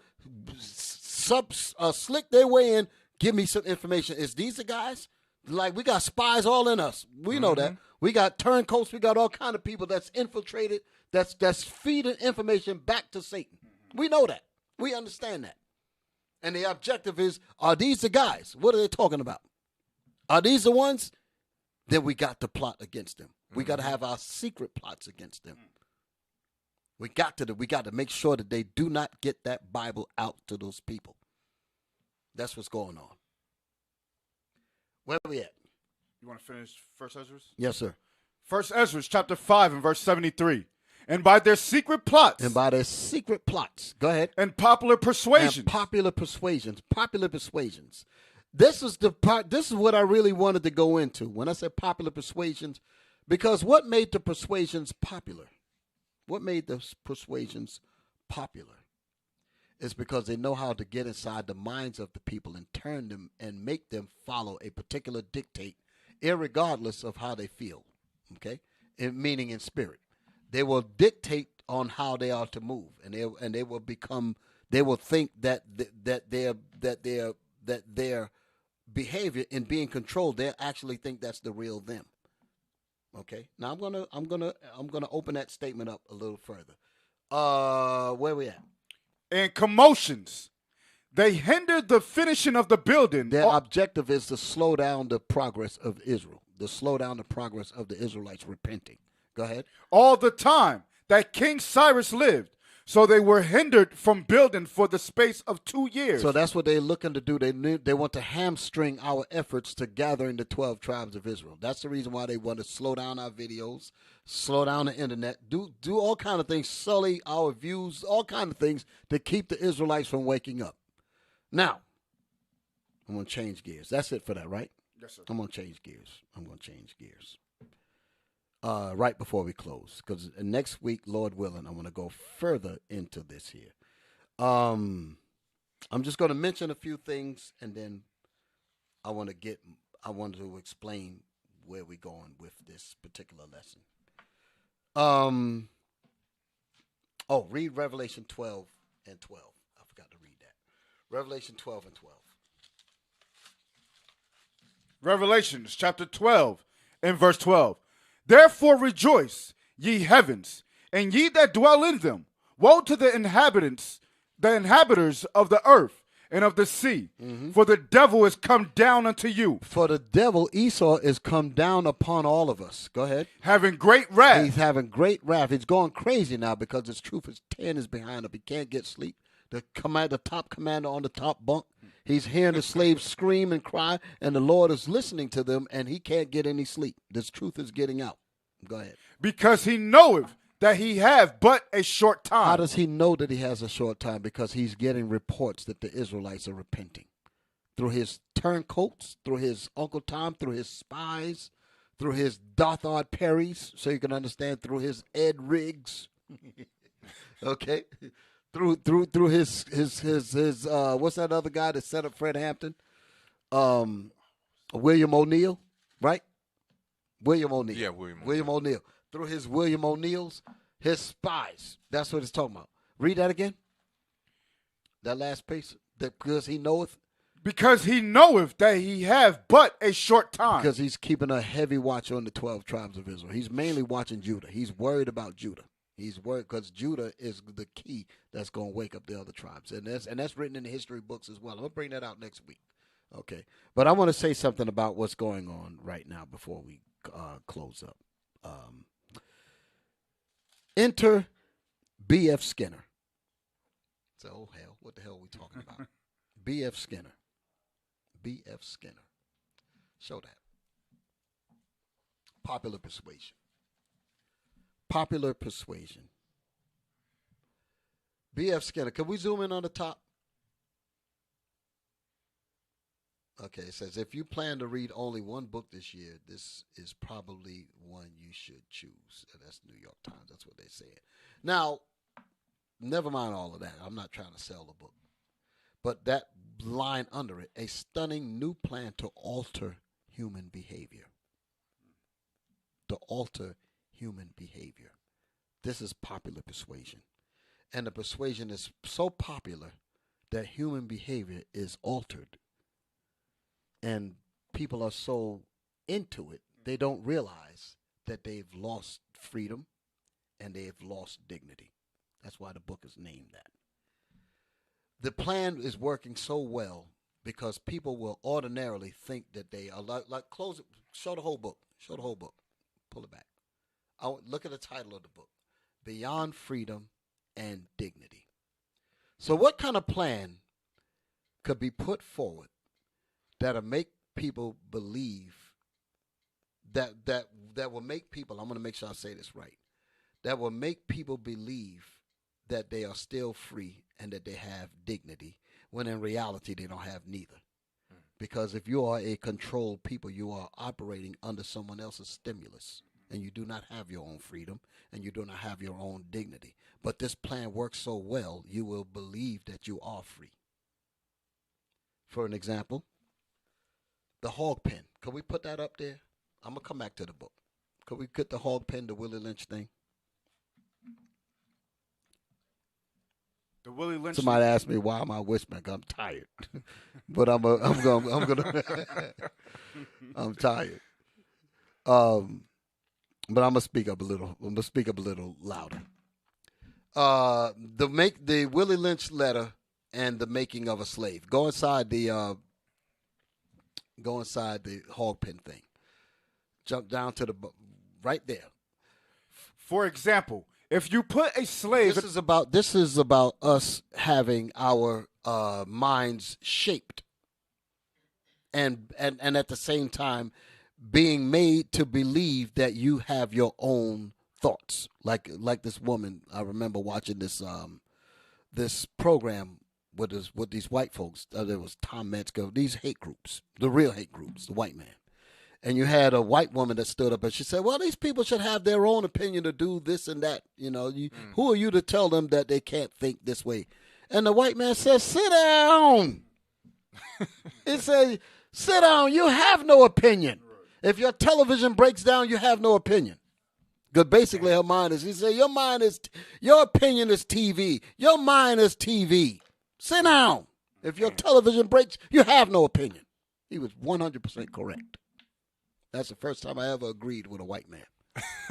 slick their way in. Give me some information. Is these the guys? Like, we got spies all in us. We know that. We got turncoats. We got all kind of people that's infiltrated. That's feeding information back to Satan. We know that. We understand that. And the objective is, are these the guys? What are they talking about? Are these the ones? Then we got to plot against them. We got to have our secret plots against them. We got to make sure that they do not get that Bible out to those people. That's what's going on. Where are we at? You want to finish 1 Ezra? Yes, sir. 1 Ezra chapter 5 and verse 73. And by their secret plots. And by their secret plots. Go ahead. And popular persuasions. And popular persuasions. Popular persuasions. This is the part. This is what I really wanted to go into when I said popular persuasions, because what made the persuasions popular? What made the persuasions popular is because they know how to get inside the minds of the people and turn them and make them follow a particular dictate, irregardless of how they feel. Okay, meaning in spirit, they will dictate on how they are to move, and they will become. They will think that their behavior in being controlled, they actually think that's the real them. Okay. Now I'm gonna open that statement up a little further. Where we at? And commotions. They hindered the finishing of the building. Their objective is to slow down the progress of Israel, to slow down the progress of the Israelites repenting. Go ahead. All the time that King Cyrus lived. So they were hindered from building for the space of 2 years. So that's what they're looking to do. They want to hamstring our efforts to gathering the 12 tribes of Israel. That's the reason why they want to slow down our videos, slow down the internet, do all kind of things, sully our views, all kind of things to keep the Israelites from waking up. Now, I'm going to change gears. That's it for that, right? Yes, sir. I'm going to change gears. Right before we close, because next week, Lord willing, I'm going to go further into this here. I'm just going to mention a few things, and then I want to explain where we're going with this particular lesson. Read Revelation 12 and 12. I forgot to read that. Revelation 12 and 12. Revelations chapter 12 and verse 12. Therefore rejoice, ye heavens, and ye that dwell in them. Woe to the inhabitants, the inhabitants of the earth and of the sea, for the devil is come down unto you. For the devil, Esau, is come down upon all of us. Go ahead. Having great wrath. He's having great wrath. He's going crazy now because his truth is 10 is behind him. He can't get sleep. The top commander on the top bunk, he's hearing the slaves scream and cry, and the Lord is listening to them, and he can't get any sleep. This truth is getting out. Go ahead. Because he knoweth that he have but a short time. How does he know that he has a short time? Because he's getting reports that the Israelites are repenting. Through his turncoats, through his Uncle Tom, through his spies, through his Dothard Perrys, so you can understand, through his Ed Riggs. Okay? Through his what's that other guy that set up Fred Hampton? William O'Neill, right? William O'Neill. Yeah, William O'Neill. Through his William O'Neills, his spies. That's what it's talking about. Read that again. That last piece. Because he knoweth. Because he knoweth that he have but a short time. Because he's keeping a heavy watch on the 12 tribes of Israel. He's mainly watching Judah. He's worried about Judah. He's worried because Judah is the key that's going to wake up the other tribes. And that's written in the history books as well. I'm going to bring that out next week. Okay. But I want to say something about what's going on right now before we close up. Enter B.F. Skinner. So, oh, hell, what the hell are we talking about? B.F. Skinner. B.F. Skinner. Show that. Popular persuasion. Popular persuasion. B.F. Skinner. Can we zoom in on the top? Okay, it says, if you plan to read only one book this year, this is probably one you should choose. And that's New York Times. That's what they said. Now, never mind all of that. I'm not trying to sell the book. But that line under it, a stunning new plan to alter human behavior. To alter human behavior. This is popular persuasion. And the persuasion is so popular that human behavior is altered. And people are so into it, they don't realize that they've lost freedom and they've lost dignity. That's why the book is named that. the plan is working so well because people will ordinarily think that they are like close it, show the whole book. Show the whole book. Pull it back. Look at the title of the book. Beyond Freedom and Dignity. So what kind of plan could be put forward that'll make people believe that will make people, I'm going to make sure I say this right, that will make people believe that they are still free and that they have dignity, when in reality they don't have neither. Because if you are a controlled people, you are operating under someone else's stimulus, and you do not have your own freedom, and you do not have your own dignity. But this plan works so well, you will believe that you are free. For an example, the hog pen. Can we put that up there? I'm going to come back to the book. Could we get the hog pen, the Willie Lynch thing? The Willie Lynch. Somebody asked me why am I whispering? I'm tired, but I'm gonna I'm tired. But I'm gonna speak up a little. I'm gonna speak up a little louder. The Willie Lynch letter and the making of a slave. Go inside the hog pen thing. Jump down to the right there. For example, if you put a slave, This is about us having our minds shaped, and at the same time being made to believe that you have your own thoughts. Like this woman, I remember watching this program with these white folks. There was Tom Metzger, these hate groups, the real hate groups, the white man. And you had a white woman that stood up and she said, well, these people should have their own opinion to do this and that. You know, who are you to tell them that they can't think this way? And the white man says, sit down. He said, sit down. You have no opinion. If your television breaks down, you have no opinion. Because basically her mind is, he said, your opinion is TV. Your mind is TV. Sit down. If your television breaks, you have no opinion. He was 100% correct. That's the first time I ever agreed with a white man.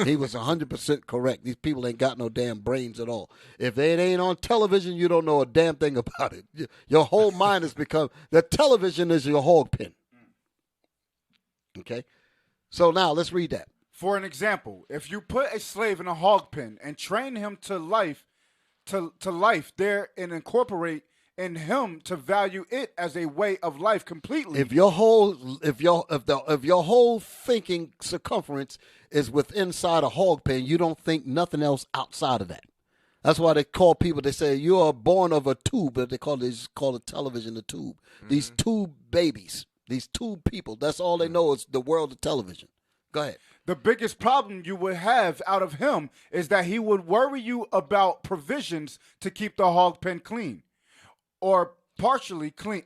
He was 100% correct. These people ain't got no damn brains at all. If it ain't on television, you don't know a damn thing about it. Your whole mind has become, the television is your hog pen. Okay? So now let's read that. For an example, if you put a slave in a hog pen and train him to life there and incorporate in him to value it as a way of life completely. If your whole thinking circumference is within inside a hog pen, you don't think nothing else outside of that. That's why they call people. They say you are born of a tube, but they call the television a tube. Mm-hmm. These tube babies, these tube people. That's all they know is the world of television. Go ahead. The biggest problem you would have out of him is that he would worry you about provisions to keep the hog pen clean. Or partially clean.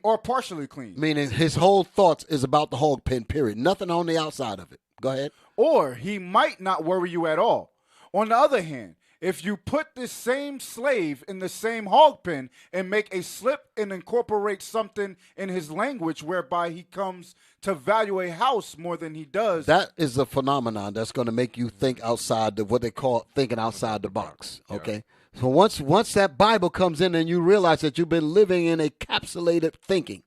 Meaning his whole thoughts is about the hog pen, period. Nothing on the outside of it. Go ahead. Or he might not worry you at all. On the other hand, if you put this same slave in the same hog pen and make a slip and incorporate something in his language whereby he comes to value a house more than he does. That is a phenomenon that's going to make you think outside what they call thinking outside the box. Okay. Yeah. So once that Bible comes in and you realize that you've been living in encapsulated thinking,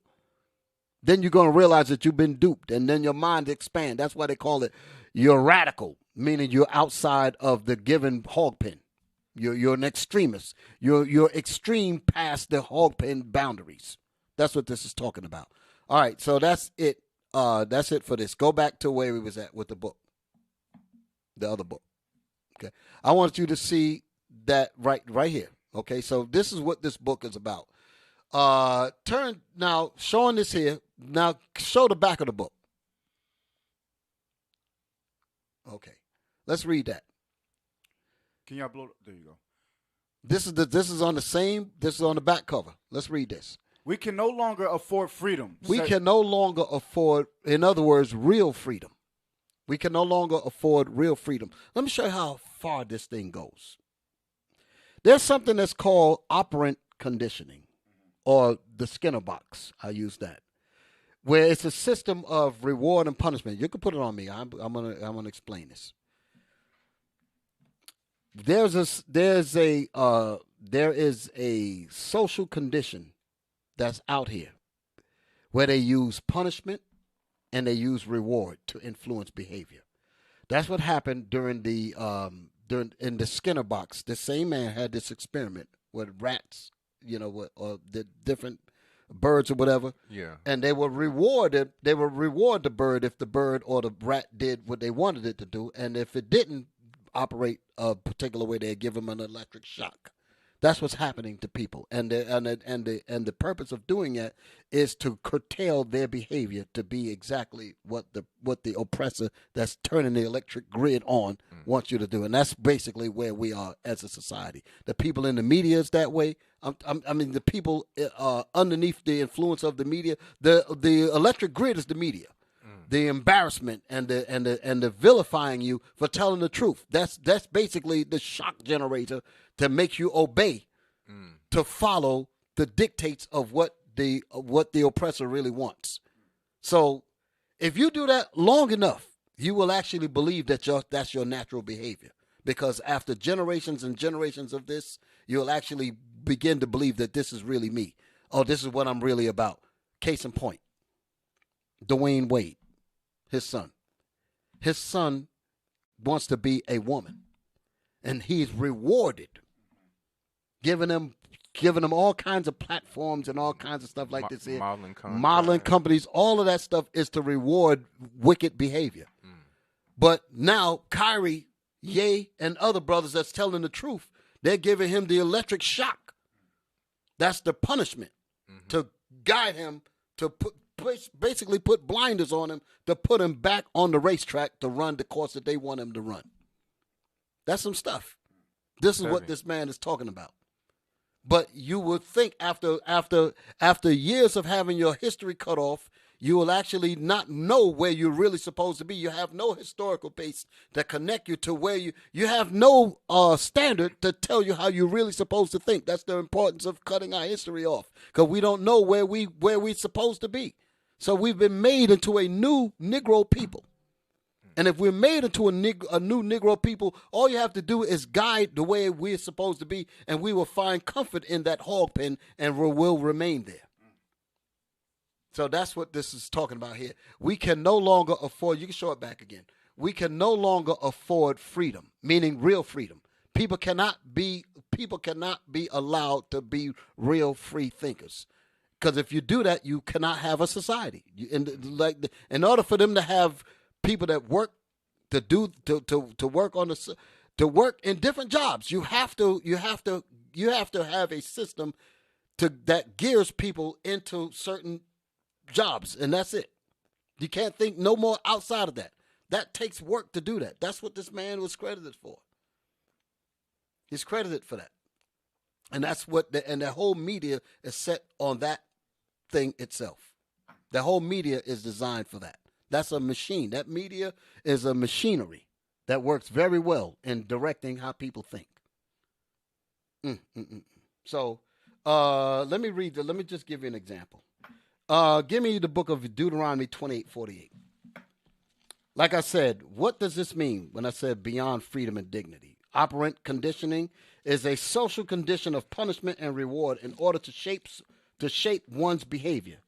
then you're going to realize that you've been duped, and then your mind expands. That's why they call it you're radical, meaning you're outside of the given hog pen. You're an extremist. You're extreme past the hog pen boundaries. That's what this is talking about. All right, so that's it. That's it for this. Go back to where we was at with the book, the other book. Okay, I want you to see that right here. Okay, so this is what this book is about. Turn now, showing this here. Now show the back of the book. Okay, let's read that. Can y'all blow? There you go. This is on the back cover. Let's read this. We can no longer afford freedom. We can no longer afford, in other words, real freedom. We can no longer afford real freedom. Let me show you how far this thing goes. There's something that's called operant conditioning, or the Skinner box. I use that, where it's a system of reward and punishment. You can put it on me. I'm gonna explain this. There is a social condition that's out here where they use punishment and they use reward to influence behavior. That's what happened during in the Skinner box. The same man had this experiment with rats, or the different birds or whatever. Yeah. And they would reward it. They would reward the bird if the bird or the rat did what they wanted it to do, and if it didn't operate a particular way, they'd give them an electric shock. That's what's happening to people, and the purpose of doing that is to curtail their behavior to be exactly what the oppressor that's turning the electric grid on wants you to do, and that's basically where we are as a society. The people in the media is that way. I mean, the people underneath the influence of the media. The electric grid is the media. The embarrassment and the vilifying you for telling the truth. That's basically the shock generator to make you obey, to follow the dictates of what the oppressor really wants. So, if you do that long enough, you will actually believe that that's your natural behavior. Because after generations and generations of this, you'll actually begin to believe that this is really me. Oh, this is what I'm really about. Case in point, Dwayne Wade. His son. His son wants to be a woman, and he's rewarded, giving him all kinds of platforms and all kinds of stuff like this here. Modeling companies, all of that stuff is to reward wicked behavior. But now Kyrie, Ye, and other brothers that's telling the truth, they're giving him the electric shock. That's the punishment to guide him to basically put blinders on him to put him back on the racetrack to run the course that they want him to run. That's some stuff. This is what this man is talking about. But you would think after years of having your history cut off, you will actually not know where you're really supposed to be. You have no historical base to connect you to where you have no standard to tell you how you're really supposed to think. That's the importance of cutting our history off, because we don't know where we're supposed to be. So we've been made into a new Negro people. And if we're made into a new Negro people, all you have to do is guide the way we're supposed to be, and we will find comfort in that hog pen and will remain there. So that's what this is talking about here. We can no longer afford, you can show it back again. We can no longer afford freedom, meaning real freedom. People cannot be allowed to be real free thinkers. Because if you do that, you cannot have a society. In order for them to have people that work to work in different jobs, you have to have a system that gears people into certain jobs, and that's it. You can't think no more outside of that. That takes work to do that. That's what this man was credited for. He's credited for that, and that's what the whole media is set on that thing itself. The whole media is designed for that. That's a machine. That media is a machinery that works very well in directing how people think. So let me just give you an example. Give me the book of Deuteronomy 28:48. Like I said, what does this mean when I said beyond freedom and dignity? Operant conditioning is a social condition of punishment and reward in order to shape one's behavior.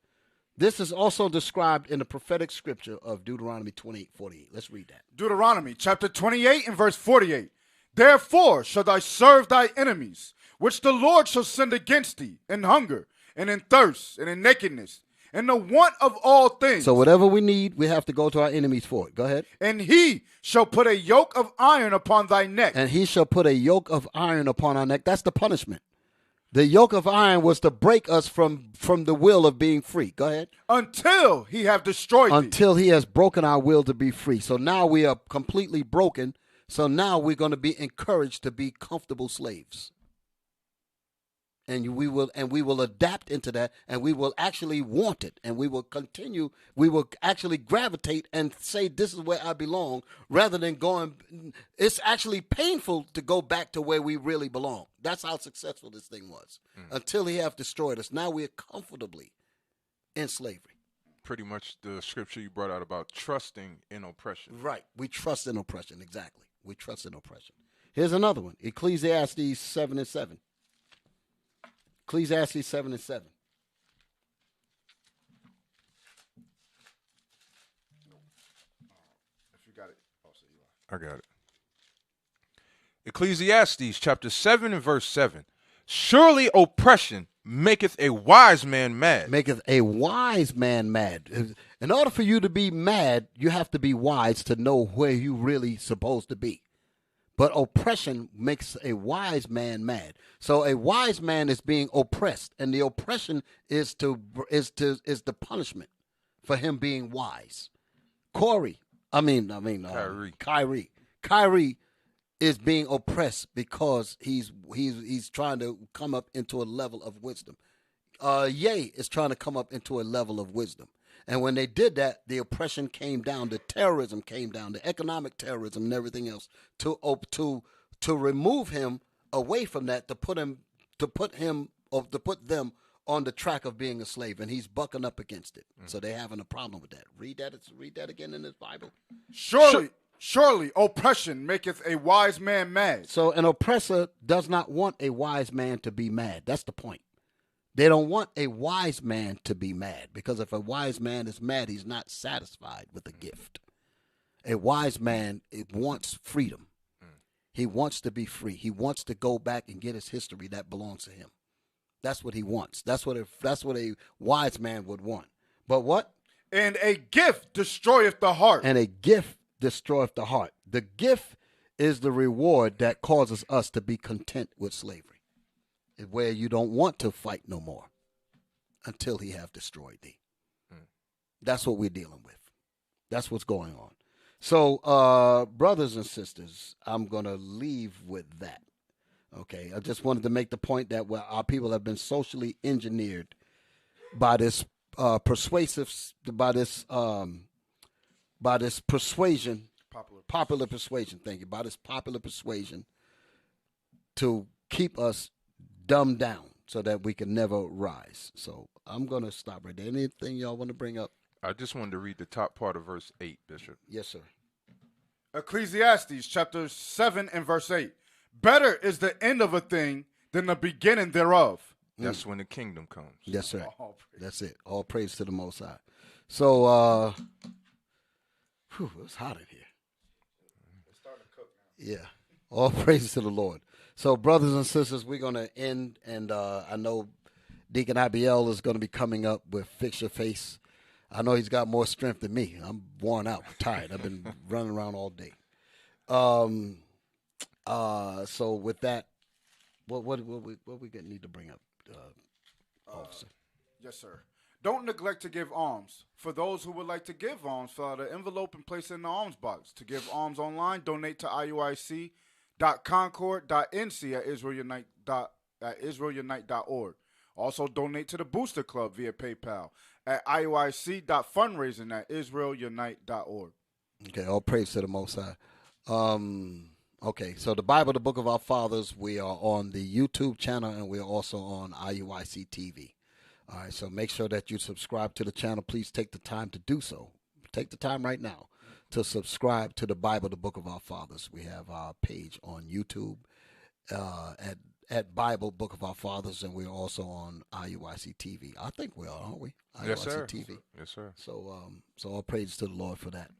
This is also described in the prophetic scripture of Deuteronomy 28:48. Let's read that. Deuteronomy chapter 28 and verse 48. Therefore shall thou serve thy enemies, which the Lord shall send against thee, in hunger, and in thirst, and in nakedness, and the want of all things. So whatever we need, we have to go to our enemies for it. Go ahead. And he shall put a yoke of iron upon thy neck. And he shall put a yoke of iron upon our neck. That's the punishment. The yoke of iron was to break us from the will of being free. Go ahead. Until he have destroyed thee. Until he has broken our will to be free. So now we are completely broken. So now we're going to be encouraged to be comfortable slaves. And we will adapt into that, and we will actually want it, and we will continue. We will actually gravitate and say, this is where I belong, rather than going. It's actually painful to go back to where we really belong. That's how successful this thing was. Until he have destroyed us. Now we're comfortably in slavery. Pretty much the scripture you brought out about trusting in oppression. Right. We trust in oppression. Exactly. We trust in oppression. Here's another one. Ecclesiastes 7:7. Ecclesiastes 7:7. I got it. Ecclesiastes chapter 7 and verse 7. Surely oppression maketh a wise man mad. Maketh a wise man mad. In order for you to be mad, you have to be wise to know where you really supposed to be. But oppression makes a wise man mad. So a wise man is being oppressed, and the oppression is the punishment for him being wise. Kyrie is being oppressed because he's trying to come up into a level of wisdom. Ye is trying to come up into a level of wisdom. And when they did that, the oppression came down, the terrorism came down, the economic terrorism and everything else to remove him away from that, to put them on the track of being a slave, and he's bucking up against it. So they're having a problem with that. Read that again in this Bible. Surely oppression maketh a wise man mad. So an oppressor does not want a wise man to be mad. That's the point. They don't want a wise man to be mad, because if a wise man is mad, he's not satisfied with the gift. A wise man wants freedom. He wants to be free. He wants to go back and get his history that belongs to him. That's what he wants. That's what a wise man would want. But what? And a gift destroyeth the heart. And a gift destroyeth the heart. The gift is the reward that causes us to be content with slavery, where you don't want to fight no more until he have destroyed thee. That's what we're dealing with. That's what's going on. So, brothers and sisters, I'm going to leave with that. Okay, I just wanted to make the point that our people have been socially engineered by this persuasion, popular persuasion. Thank you. By this popular persuasion to keep us dumbed down so that we can never rise. So I'm going to stop right there. Anything y'all want to bring up? I just wanted to read the top part of verse 8, Bishop. Yes, sir. Ecclesiastes chapter 7 and verse 8. Better is the end of a thing than the beginning thereof. That's when the kingdom comes. Yes, sir. That's it. All praise to the Most High. So, it's hot in here. It's starting to cook now. Yeah. All praise to the Lord. So, brothers and sisters, we're going to end, and I know Deacon Abiel is going to be coming up with Fix Your Face. I know he's got more strength than me. I'm worn out, tired. I've been running around all day. So with that, what we need to bring up, officer? Yes, sir. Don't neglect to give alms. For those who would like to give alms, fill out an envelope and place it in the alms box. To give alms online, donate to iuic.concord.nc at israelunite.org. Also, donate to the Booster Club via PayPal at iuic.fundraising@israelunite.org. Okay, all praise to the Most High. Okay, so the Bible, the Book of Our Fathers, we are on the YouTube channel, and we're also on IUIC TV. All right, so make sure that you subscribe to the channel. Please take the time to do so. Take the time right now to subscribe to the Bible, the Book of Our Fathers. We have our page on YouTube at Bible, Book of Our Fathers, and we're also on IUIC TV. I think we are, aren't we? Yes, sir. TV. Yes, sir. So all praise to the Lord for that.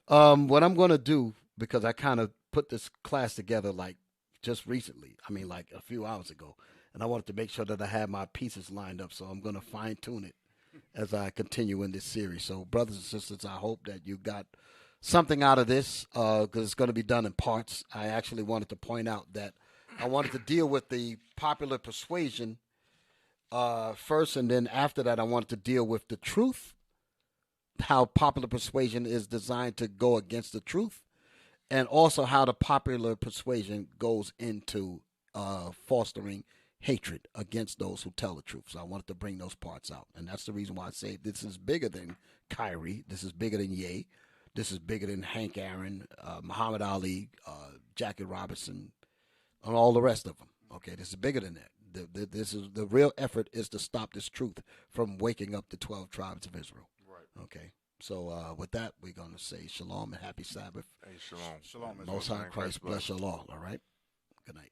What I'm going to do, because I kind of put this class together like just recently, like a few hours ago, and I wanted to make sure that I had my pieces lined up, so I'm going to fine-tune it as I continue in this series. So, brothers and sisters, I hope that you got something out of this, because it's going to be done in parts. I actually wanted to point out that I wanted to deal with the popular persuasion first, and then after that I wanted to deal with the truth, how popular persuasion is designed to go against the truth, and also how the popular persuasion goes into fostering hatred against those who tell the truth. So I wanted to bring those parts out, and that's the reason why I say this is bigger than Kyrie, this is bigger than Ye, this is bigger than Hank Aaron, Muhammad Ali, Jackie Robinson, and all the rest of them. Okay, this is bigger than that. This is the real effort is to stop this truth from waking up the 12 tribes of Israel. Right. Okay. So with that, we're going to say shalom and happy Sabbath. Hey, shalom. Shalom. Most High Christ bless you all. All right. Good night.